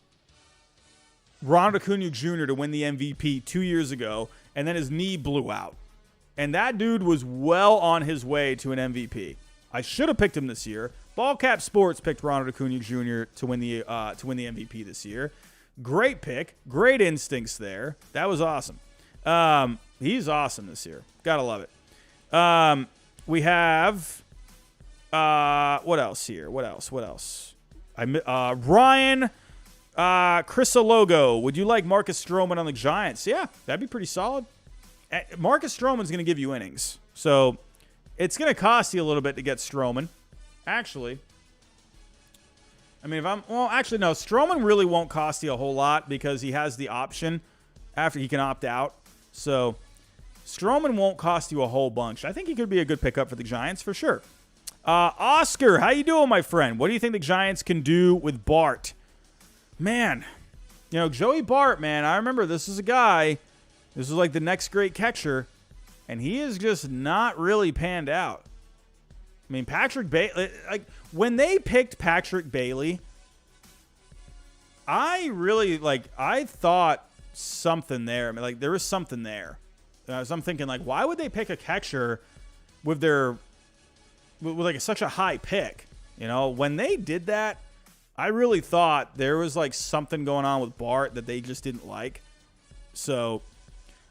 A: Ronald Acuna Jr. to win the MVP 2 years ago, and then his knee blew out. And that dude was well on his way to an MVP. I should have picked him this year. Ballcap Sports picked Ronald Acuna Jr. to win the MVP this year. Great pick. Great instincts there. That was awesome. He's awesome this year. Gotta love it. We have what else here? What else? Ryan Chrysologo. Would you like Marcus Stroman on the Giants? Yeah, that'd be pretty solid. Marcus Stroman's going to give you innings. So it's going to cost you a little bit to get Stroman. Actually, I mean, no, Stroman really won't cost you a whole lot because he has the option after he can opt out. So Stroman won't cost you a whole bunch. I think he could be a good pickup for the Giants for sure. Oscar, how you doing, my friend? What do you think the Giants can do with Bart? Man, Joey Bart, man, I remember this is a guy, this is like the next great catcher, and he is just not really panned out. I mean, Patrick Bailey, like, when they picked Patrick Bailey, I thought something there. I mean, like, there was something there. So I'm thinking, like, why would they pick a catcher with such a high pick? When they did that, I really thought there was, like, something going on with Bart that they just didn't like. So,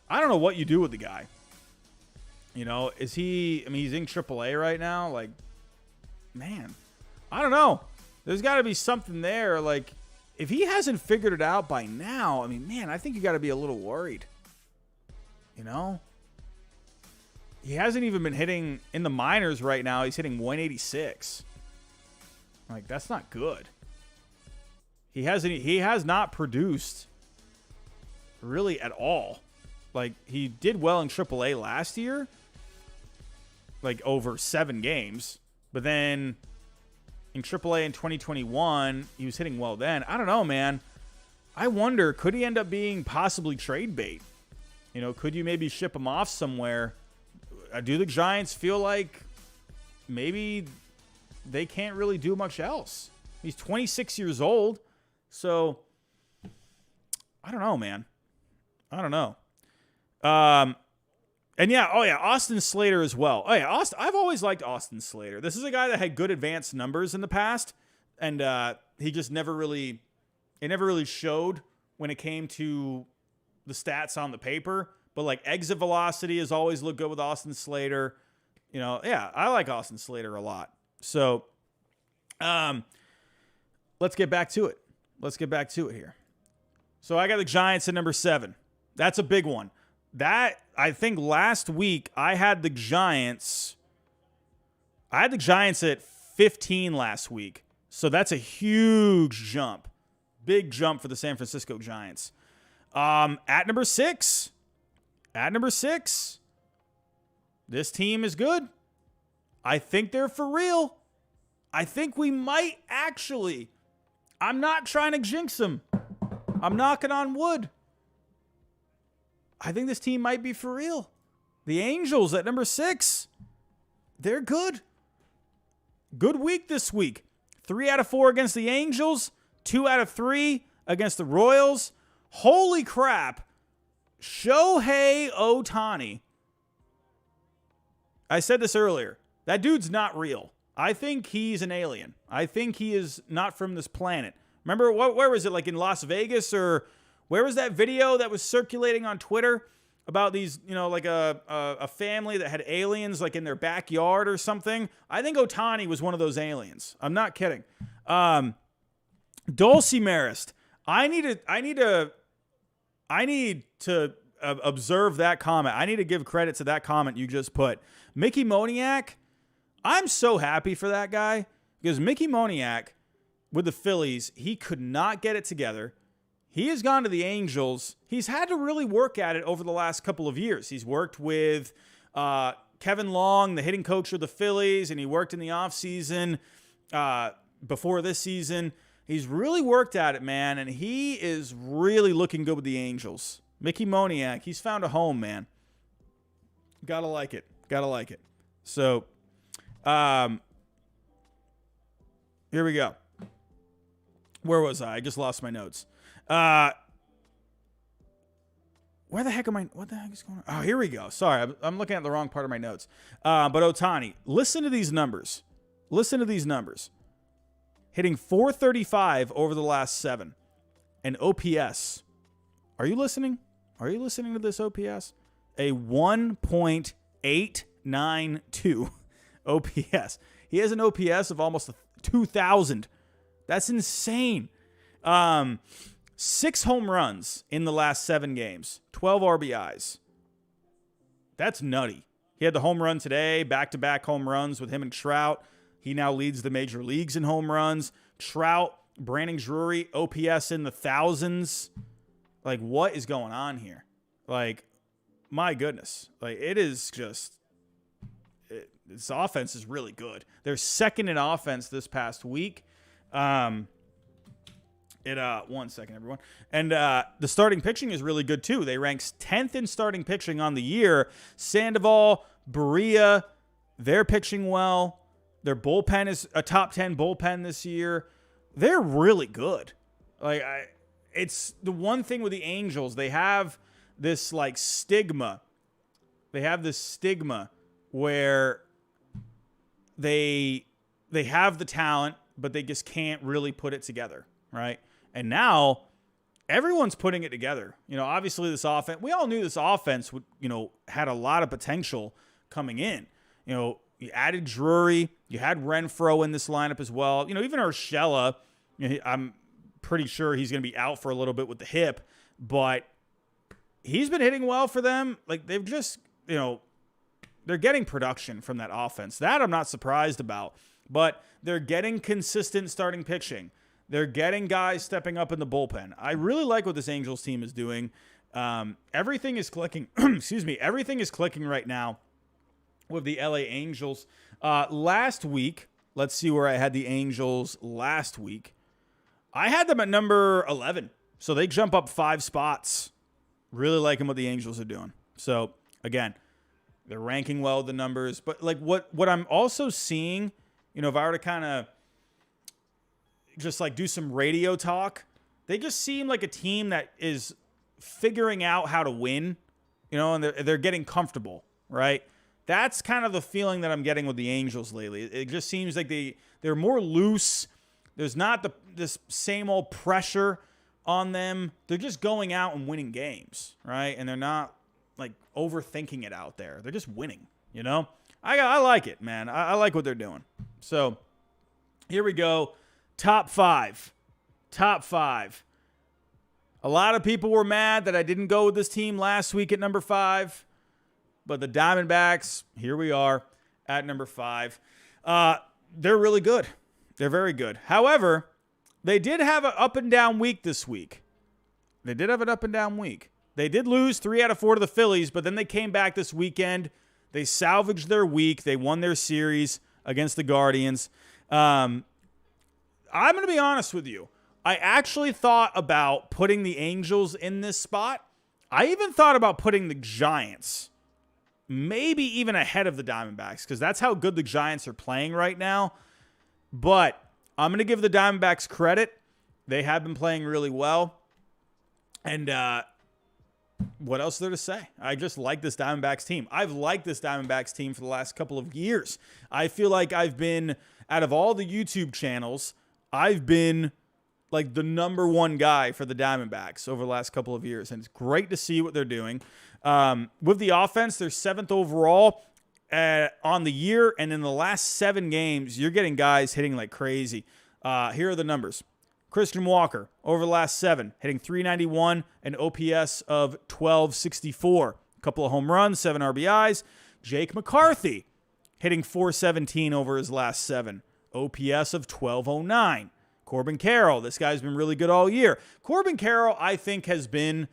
A: I don't know what you do with the guy. Is he, he's in AAA right now. Like, man, I don't know. There's got to be something there. Like, if he hasn't figured it out by now, I think you got to be a little worried. He hasn't even been hitting in the minors right now. He's hitting 186. Like, that's not good. He has not produced really at all. Like, he did well in AAA last year, like over 7 games. But then in AAA in 2021, he was hitting well then. I don't know, man. I wonder, could he end up being possibly trade bait? Could you maybe ship him off somewhere? Do the Giants feel like maybe they can't really do much else? He's 26 years old. So, I don't know, man. I don't know. Austin Slater as well. Oh, yeah, I've always liked Austin Slater. This is a guy that had good advanced numbers in the past, and he just never really showed when it came to the stats on the paper. But, like, exit velocity has always looked good with Austin Slater. I like Austin Slater a lot. So, let's get back to it. Let's get back to it here. So, I got the Giants at number 7. That's a big one. I think last week I had the Giants at 15 last week. So that's a huge jump. Big jump for the San Francisco Giants. At number 6, this team is good. I think they're for real. I think we might actually. I'm not trying to jinx them. I'm knocking on wood. I think this team might be for real. The Angels at number 6. They're good. Good week this week. 3 out of 4 against the Angels. 2 out of 3 against the Royals. Holy crap. Shohei Ohtani. I said this earlier. That dude's not real. I think he's an alien. I think he is not from this planet. Remember, where was it? Like in Las Vegas, or where was that video that was circulating on Twitter about these, like a family that had aliens like in their backyard or something? I think Ohtani was one of those aliens. I'm not kidding. Dulcie Marist. I need to observe that comment. I need to give credit to that comment you just put. Mickey Moniak, I'm so happy for that guy because Mickey Moniak with the Phillies, he could not get it together. He has gone to the Angels. He's had to really work at it over the last couple of years. He's worked with Kevin Long, the hitting coach of the Phillies, and he worked in the offseason before this season. He's really worked at it, man, and he is really looking good with the Angels. Mickey Moniak, he's found a home, man. Gotta like it. Gotta like it. So, here we go. Where was I? I just lost my notes. Where the heck am I? What the heck is going on? Oh, here we go. Sorry, I'm looking at the wrong part of my notes. But Ohtani, listen to these numbers. Listen to these numbers. Hitting .435 over the last 7. And OPS. Are you listening? Are you listening to this OPS? A 1.892 OPS. He has an OPS of almost 2,000. That's insane. 6 home runs in the last 7 games. 12 RBIs. That's nutty. He had the home run today, back-to-back home runs with him and Trout. He now leads the major leagues in home runs. Trout, Brandon Drury, OPS in the thousands. Like, what is going on here? Like, my goodness. Like, it is just... this offense is really good. They're second in offense this past week. One second, everyone. And the starting pitching is really good, too. They ranked 10th in starting pitching on the year. Sandoval, Berea, they're pitching well. Their bullpen is a top 10 bullpen this year. They're really good. Like, it's the one thing with the Angels. They have this, like, stigma. They have this stigma where they have the talent, but they just can't really put it together, right? And now everyone's putting it together. You know, obviously this offense, we all knew this offense would, had a lot of potential coming in. You know, you added Drury, you had Renfroe in this lineup as well. You know, even Urshela, I'm pretty sure he's going to be out for a little bit with the hip, but he's been hitting well for them. Like, they've just, they're getting production from that offense. That I'm not surprised about, but they're getting consistent starting pitching. They're getting guys stepping up in the bullpen. I really like what this Angels team is doing. Everything is clicking. Excuse me. Everything is clicking right now with the LA Angels. Last week, let's see where I had the Angels last week. I had them at number 11, so they jump up 5 spots. Really liking what the Angels are doing. So, again, they're ranking well with the numbers. But, like, what I'm also seeing, if I were to kind of just, like, do some radio talk, they just seem like a team that is figuring out how to win, and they're getting comfortable, right? That's kind of the feeling that I'm getting with the Angels lately. It just seems like they're more loose. There's not this same old pressure on them. They're just going out and winning games, right? And they're not, like, overthinking it out there. They're just winning, I like it, man. I like what they're doing. So here we go. Top 5. Top 5. A lot of people were mad that I didn't go with this team last week at number 5. But the Diamondbacks, here we are at number 5. They're really good. They're very good. However, they did have an up and down week this week. They did have an up and down week. They did lose 3 out of 4 to the Phillies, but then they came back this weekend. They salvaged their week. They won their series against the Guardians. I'm going to be honest with you. I actually thought about putting the Angels in this spot. I even thought about putting the Giants maybe even ahead of the Diamondbacks, because that's how good the Giants are playing right now. But I'm going to give the Diamondbacks credit. They have been playing really well. And what else is there to say? I just like this Diamondbacks team. I've liked this Diamondbacks team for the last couple of years. I feel like I've been, out of all the YouTube channels, I've been like the number 1 guy for the Diamondbacks over the last couple of years. And it's great to see what they're doing. With the offense, they're 7th overall on the year. And in the last 7 games, you're getting guys hitting like crazy. Here are the numbers. Christian Walker, over the last 7, hitting .391, an OPS of 1264. A couple of home runs, 7 RBIs. Jake McCarthy, hitting .417 over his last 7. OPS of 1209. Corbin Carroll, this guy's been really good all year. Corbin Carroll, I think, has been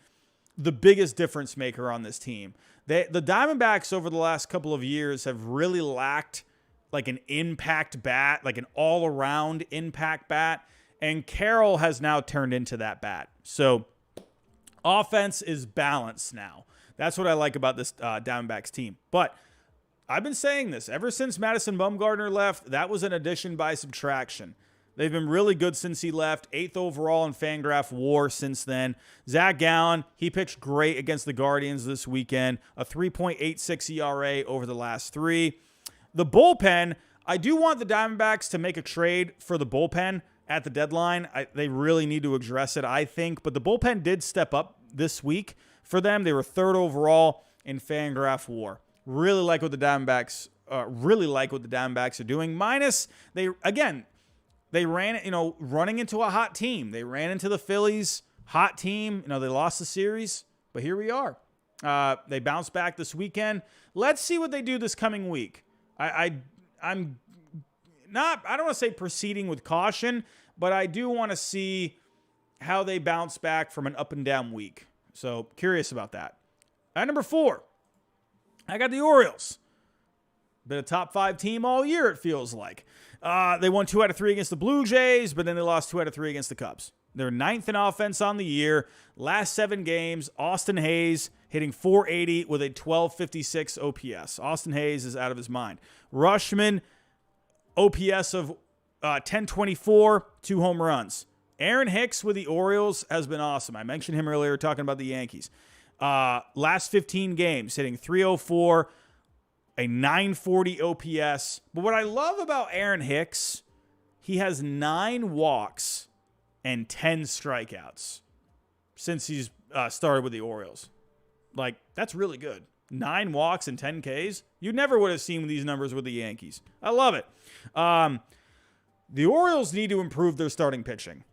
A: the biggest difference maker on this team. The Diamondbacks over the last couple of years have really lacked like an impact bat, like an all-around impact bat, and Carroll has now turned into that bat. So offense is balanced now. That's what I like about this Diamondbacks team. But I've been saying this ever since Madison Bumgarner left. That was an addition by subtraction. They've been really good since he left. 8th overall in Fangraph WAR since then. Zach Gallen, he pitched great against the Guardians this weekend. A 3.86 ERA over the last 3. The bullpen, I do want the Diamondbacks to make a trade for the bullpen at the deadline. They really need to address it, I think. But the bullpen did step up this week for them. They were 3rd overall in Fangraph WAR. Really like what the Diamondbacks are doing. Minus they ran it, running into a hot team. They ran into the Phillies, hot team. They lost the series, but here we are. They bounced back this weekend. Let's see what they do this coming week. I'm not, I don't want to say proceeding with caution, but I do want to see how they bounce back from an up and down week. So curious about that. At number 4, I got the Orioles. Been a top 5 team all year, it feels like. They won 2 out of 3 against the Blue Jays, but then they lost 2 out of 3 against the Cubs. They're 9th in offense on the year. Last 7 games, Austin Hayes hitting .480 with a 1256 OPS. Austin Hayes is out of his mind. Rushman, OPS of 1024, 2 home runs. Aaron Hicks with the Orioles has been awesome. I mentioned him earlier talking about the Yankees. Last 15 games, hitting .304, a 940 OPS. But what I love about Aaron Hicks, he has 9 walks and 10 strikeouts since he's started with the Orioles. Like, that's really good. 9 walks and 10 Ks. You never would have seen these numbers with the Yankees. I love it. The Orioles need to improve their starting pitching.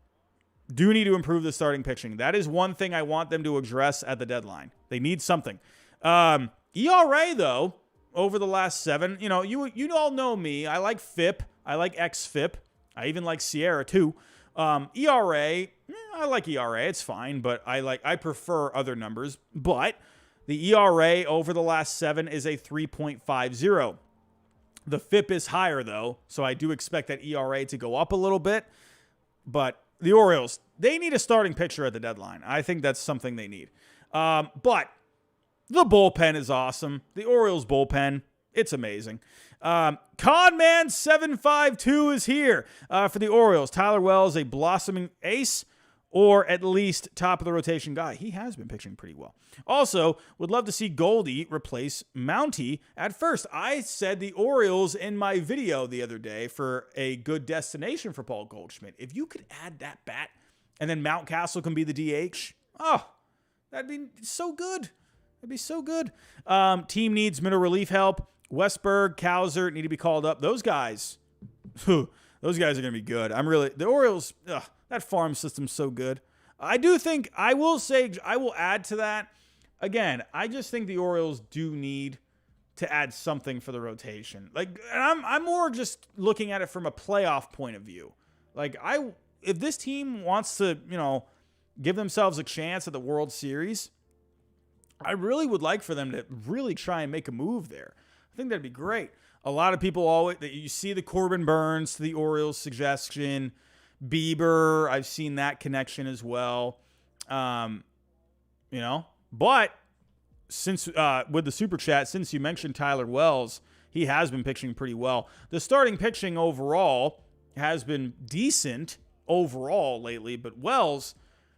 A: That is one thing I want them to address at the deadline. They need something. ERA, though, over the last 7, you all know me. I like FIP. I like XFIP. I even like Sierra, too. ERA, I like ERA. It's fine, but I prefer other numbers. But the ERA over the last 7 is a 3.50. The FIP is higher, though, so I do expect that ERA to go up a little bit. But the Orioles, they need a starting pitcher at the deadline. I think that's something they need. But the bullpen is awesome. The Orioles bullpen, it's amazing. Conman752 is here for the Orioles. Tyler Wells, a blossoming ace, or at least top of the rotation guy. He has been pitching pretty well. Also, would love to see Goldie replace Mountie at first. I said the Orioles in my video the other day for a good destination for Paul Goldschmidt. If you could add that bat and then Mountcastle can be the DH, that'd be so good. It'd be so good. Team needs middle relief help. Westberg, Cowser need to be called up. Those guys, those guys are going to be good. The Orioles, that farm system's so good. I will add to that. Again, I just think the Orioles do need to add something for the rotation. And I'm more just looking at it from a playoff point of view. If this team wants to, give themselves a chance at the World Series, I really would like for them to really try and make a move there. I think that'd be great. A lot of people you see the Corbin Burns to the Orioles suggestion. Bieber, I've seen that connection as well. But since with the super chat, since you mentioned Tyler Wells, he has been pitching pretty well. The starting pitching overall has been decent overall lately, but Wells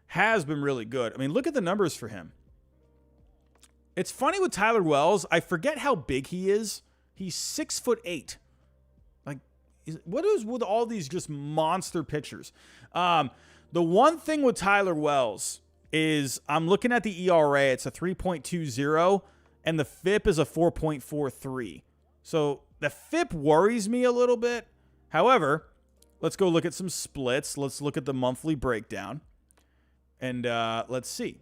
A: has been really good. I mean, look at the numbers for him. It's funny with Tyler Wells. I forget how big he is. He's 6'8". What is with all these just monster pitchers? The one thing with Tyler Wells is I'm looking at the ERA. It's a 3.20, and the FIP is a 4.43. So the FIP worries me a little bit. However, let's go look at some splits. Let's look at the monthly breakdown, and let's see.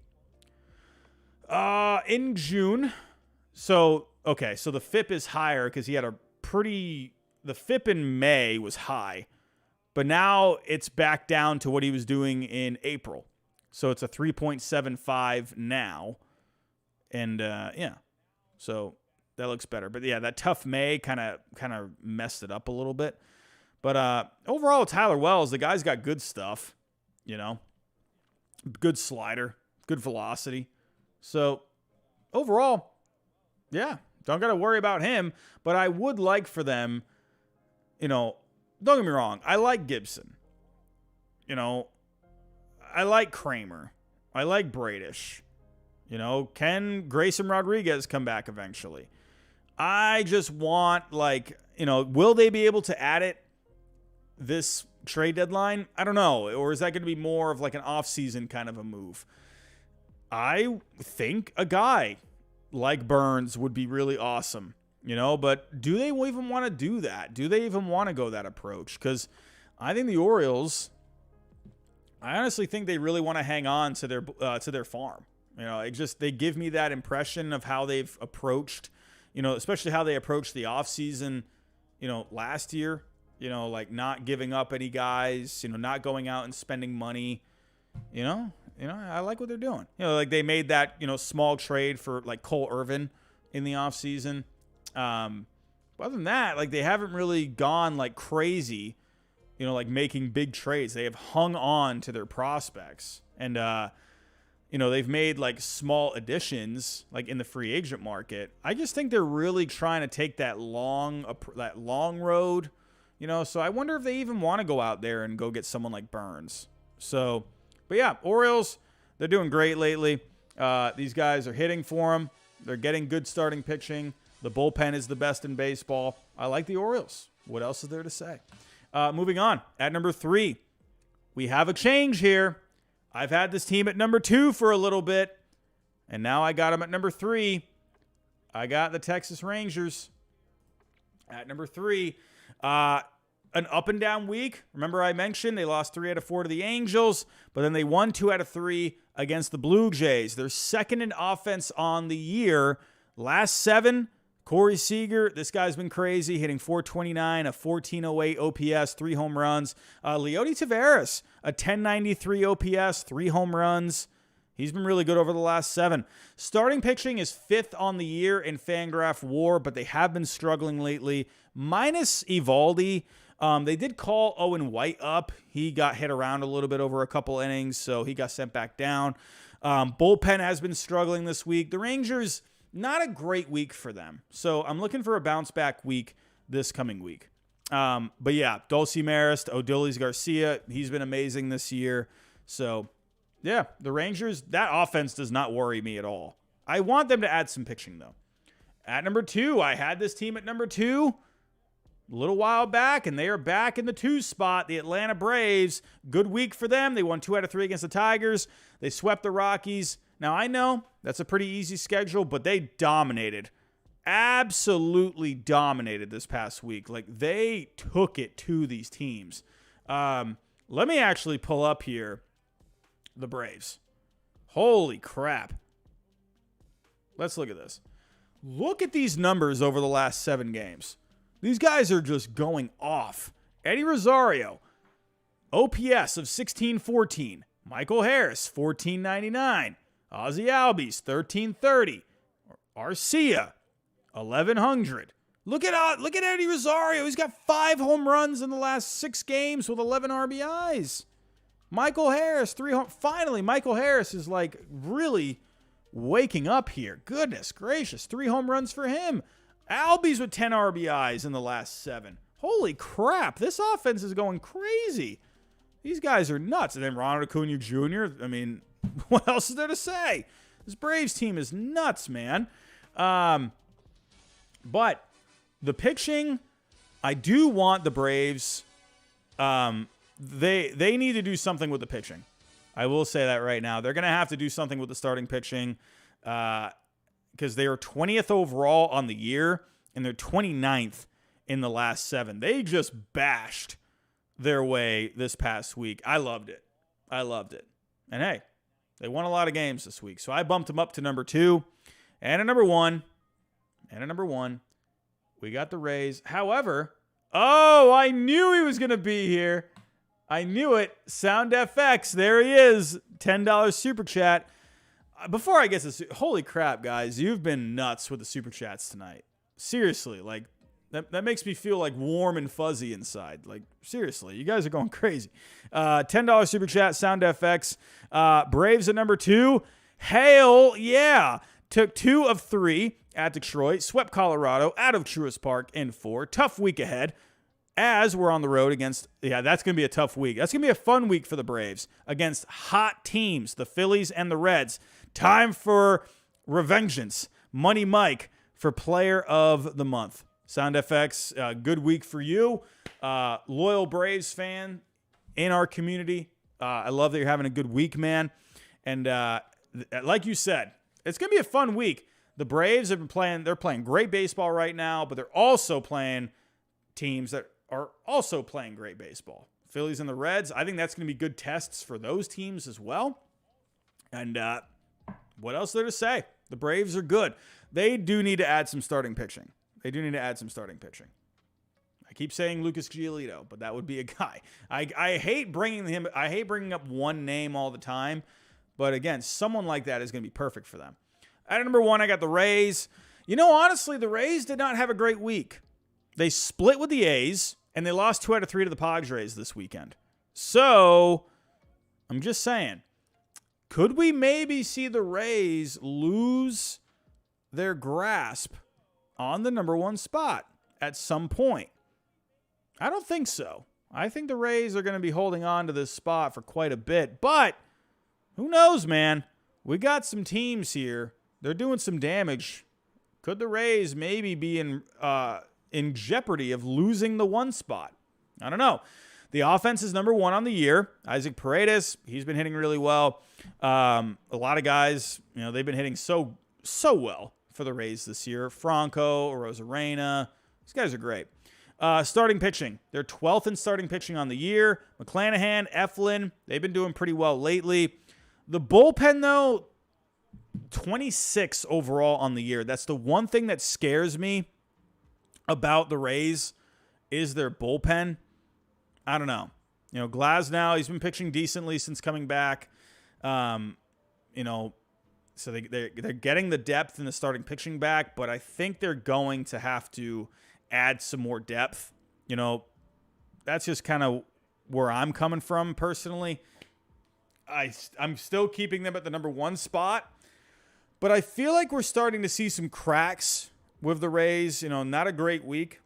A: In June, so the FIP is higher because he had a the FIP in May was high, but now it's back down to what he was doing in April. So it's a 3.75 now. And so that looks better. But yeah, that tough May kind of messed it up a little bit. But overall, Tyler Wells, the guy's got good stuff, good slider, good velocity. So overall, yeah, don't got to worry about him. But I would like for them, don't get me wrong, I like Gibson. I like Kramer. I like Bradish. Can Grayson Rodriguez come back eventually? I just want, will they be able to add it this trade deadline? I don't know. Or is that going to be more of like an off-season kind of a move? I think a guy like Burns would be really awesome, but do they even want to do that? Do they even want to go that approach? Because I think the Orioles, I honestly think they really want to hang on to their farm. They give me that impression of how they've approached, especially how they approached the offseason, last year, not giving up any guys, not going out and spending money, I like what they're doing. They made that, small trade for like Cole Irvin in the offseason. Other than that, they haven't really gone like crazy, making big trades. They have hung on to their prospects and, they've made like small additions like in the free agent market. I just think they're really trying to take that long road, so I wonder if they even want to go out there and go get someone like Burns. So, but yeah, Orioles, they're doing great lately. These guys are hitting for them. They're getting good starting pitching. The bullpen is the best in baseball. I like the Orioles. What else is there to say? Moving on. At number 3, we have a change here. I've had this team at number 2 for a little bit, and now I got them at number 3. I got the Texas Rangers at number 3. An up and down week. Remember I mentioned they lost 3 out of 4 to the Angels, but then they won 2 out of 3 against the Blue Jays. They're second in offense on the year. Last 7, Corey Seager, this guy's been crazy, hitting .429, a 1408 OPS, 3 home runs. Leody Taveras, a 1093 OPS, 3 home runs. He's been really good over the last 7. Starting pitching is 5th on the year in Fangraph WAR, but they have been struggling lately. Minus Evaldi. They did call Owen White up. He got hit around a little bit over a couple innings, so he got sent back down. Bullpen has been struggling this week. The Rangers, not a great week for them. So I'm looking for a bounce back week this coming week. But yeah, Dulce Marist, Odalis Garcia, he's been amazing this year. So yeah, the Rangers, that offense does not worry me at all. I want them to add some pitching though. At number 2, I had this team at number 2 a little while back, and they are back in the 2 spot. The Atlanta Braves, good week for them. They won 2 out of 3 against the Tigers. They swept the Rockies. Now, I know that's a pretty easy schedule, but they dominated. Absolutely dominated this past week. They took it to these teams. Let me actually pull up here the Braves. Holy crap. Let's look at this. Look at these numbers over the last 7 games. These guys are just going off. Eddie Rosario, OPS of 1614. Michael Harris, 1499. Ozzie Albies, 1330. Arcia, 1100. Look at Eddie Rosario. He's got 5 home runs in the last 6 games with 11 RBIs. Michael Harris, 3 home. Finally, Michael Harris is really waking up here. Goodness gracious, 3 home runs for him. Albies with 10 RBIs in the last 7. Holy crap, this offense is going crazy. These guys are nuts. And then Ronald Acuna Jr., I mean, what else is there to say? This Braves team is nuts, man. But the pitching, I do want the Braves. They need to do something with the pitching. I will say that right now. They're going to have to do something with the starting pitching. Because they are 20th overall on the year, and they're 29th in the last 7. They just bashed their way this past week. I loved it. And hey, they won a lot of games this week. So I bumped them up to number 2. And at number 1, We got the Rays. However, I knew he was going to be here. I knew it. Sound FX. There he is. $10 super chat. Before I get to holy crap, guys, you've been nuts with the super chats tonight. Seriously, like that makes me feel like warm and fuzzy inside. Like seriously, you guys are going crazy. $10 super chat. Sound FX. Braves at number 2. Hail, yeah. Took 2 of 3 at Detroit. Swept Colorado out of Truist Park in 4. Tough week ahead as we're on the road against, that's going to be a tough week. That's going to be a fun week for the Braves against hot teams, the Phillies and the Reds. Time for revengeance. Money Mike for player of the month. Sound FX, good week for you. Loyal Braves fan in our community. I love that you're having a good week, man. And like you said, it's going to be a fun week. The Braves have been playing, they're playing great baseball right now, but they're also playing teams that are also playing great baseball. Phillies and the Reds, I think that's going to be good tests for those teams as well. And what else is there to say? The Braves are good. They do need to add some starting pitching. I keep saying Lucas Giolito, but that would be a guy. I hate bringing him. I hate bringing up one name all the time. But again, someone like that is going to be perfect for them. At number 1, I got the Rays. Honestly, the Rays did not have a great week. They split with the A's, and they lost 2 out of 3 to the Padres this weekend. So, I'm just saying, could we maybe see the Rays lose their grasp on the number 1 spot at some point? I don't think so. I think the Rays are going to be holding on to this spot for quite a bit, but who knows, man? We got some teams here. They're doing some damage. Could the Rays maybe be in jeopardy of losing the 1 spot? I don't know. The offense is number 1 on the year. Isaac Paredes, he's been hitting really well. A lot of guys, they've been hitting so well for the Rays this year. Franco, Rosarena, these guys are great. Starting pitching. They're 12th in starting pitching on the year. McClanahan, Eflin, they've been doing pretty well lately. The bullpen, though, 26 overall on the year. That's the one thing that scares me about the Rays is their bullpen. I don't know. Glasnow, he's been pitching decently since coming back. So they're getting the depth in the starting pitching back, but I think they're going to have to add some more depth. That's just kind of where I'm coming from personally. I'm still keeping them at the number 1 spot, but I feel like we're starting to see some cracks with the Rays. Not a great week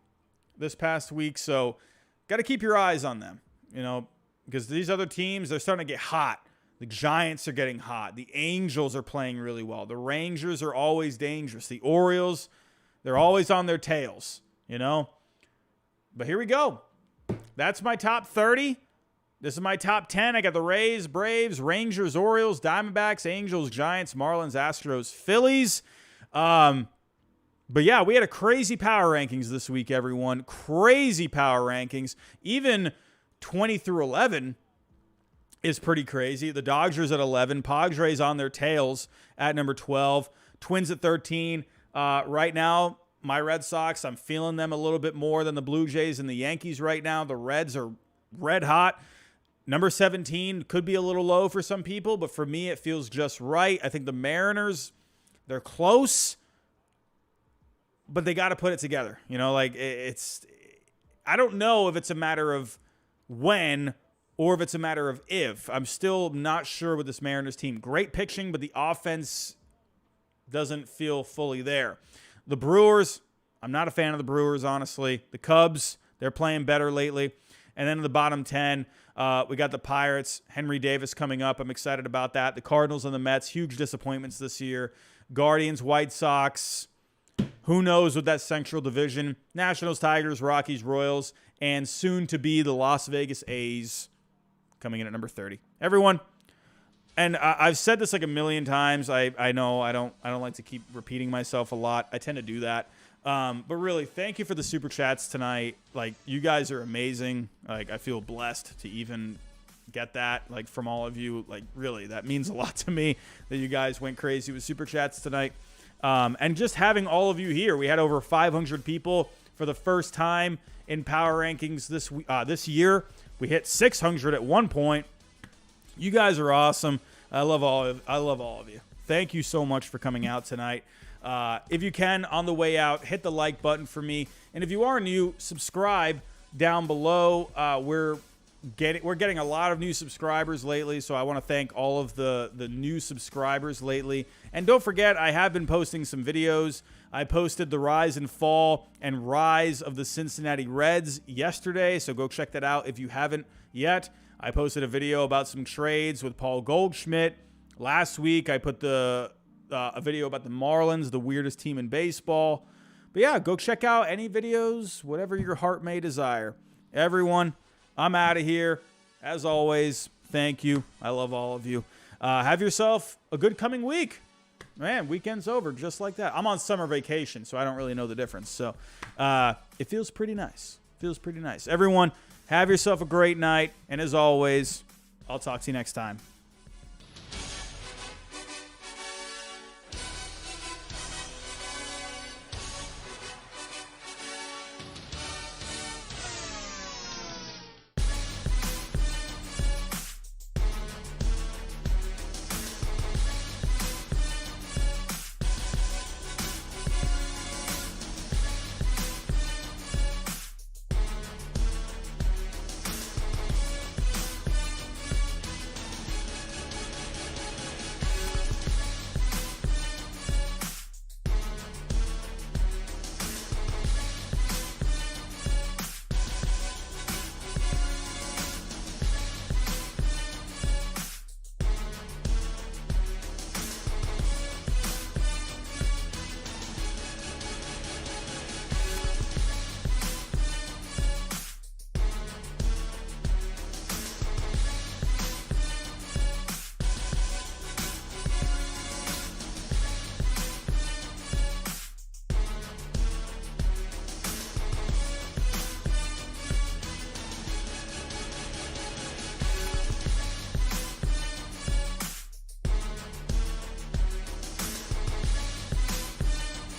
A: this past week, so got to keep your eyes on them, because these other teams, they're starting to get hot. The Giants are getting hot. The Angels are playing really well. The Rangers are always dangerous. The Orioles, they're always on their tails, But here we go. That's my top 30. This is my top 10. I got the Rays, Braves, Rangers, Orioles, Diamondbacks, Angels, Giants, Marlins, Astros, Phillies. But yeah, we had a crazy power rankings this week, everyone. Crazy power rankings. Even 20 through 11 is pretty crazy. The Dodgers at 11. Padres on their tails at number 12. Twins at 13. Right now, my Red Sox, I'm feeling them a little bit more than the Blue Jays and the Yankees right now. The Reds are red hot. Number 17 could be a little low for some people, but for me, it feels just right. I think the Mariners, they're close, but they got to put it together. It's I don't know if it's a matter of when or if it's a matter of if. I'm still not sure with this Mariners team. Great pitching, but the offense doesn't feel fully there. The Brewers, I'm not a fan of the Brewers, honestly. The Cubs, they're playing better lately. And then in the bottom 10, we got the Pirates, Henry Davis coming up. I'm excited about that. The Cardinals and the Mets, huge disappointments this year. Guardians, White Sox, who knows with that Central Division. Nationals, Tigers, Rockies, Royals, and soon to be the Las Vegas A's coming in at number 30. Everyone, and I've said this like a million times. I know I don't like to keep repeating myself a lot. I tend to do that. But really, thank you for the super chats tonight. Like, you guys are amazing. Like, I feel blessed to even get that, like, from all of you. Like, really, that means a lot to me that you guys went crazy with super chats tonight. And just having all of you here. We had over 500 people for the first time in Power Rankings this year. We hit 600 at one point. You guys are awesome. I love all of you. Thank you so much for coming out tonight. If you can, on the way out, hit the like button for me. And if you are new, subscribe down below. We're getting a lot of new subscribers lately, so I want to thank all of the new subscribers lately. And don't forget, I have been posting some videos. I posted the rise and fall and rise of the Cincinnati Reds yesterday, so go check that out if you haven't yet. I posted a video about some trades with Paul Goldschmidt. Last week, I put a video about the Marlins, the weirdest team in baseball. But yeah, go check out any videos, whatever your heart may desire. Everyone, I'm out of here. As always, thank you. I love all of you. Have yourself a good coming week. Man, weekend's over just like that. I'm on summer vacation, so I don't really know the difference. So it feels pretty nice. Everyone, have yourself a great night. And as always, I'll talk to you next time.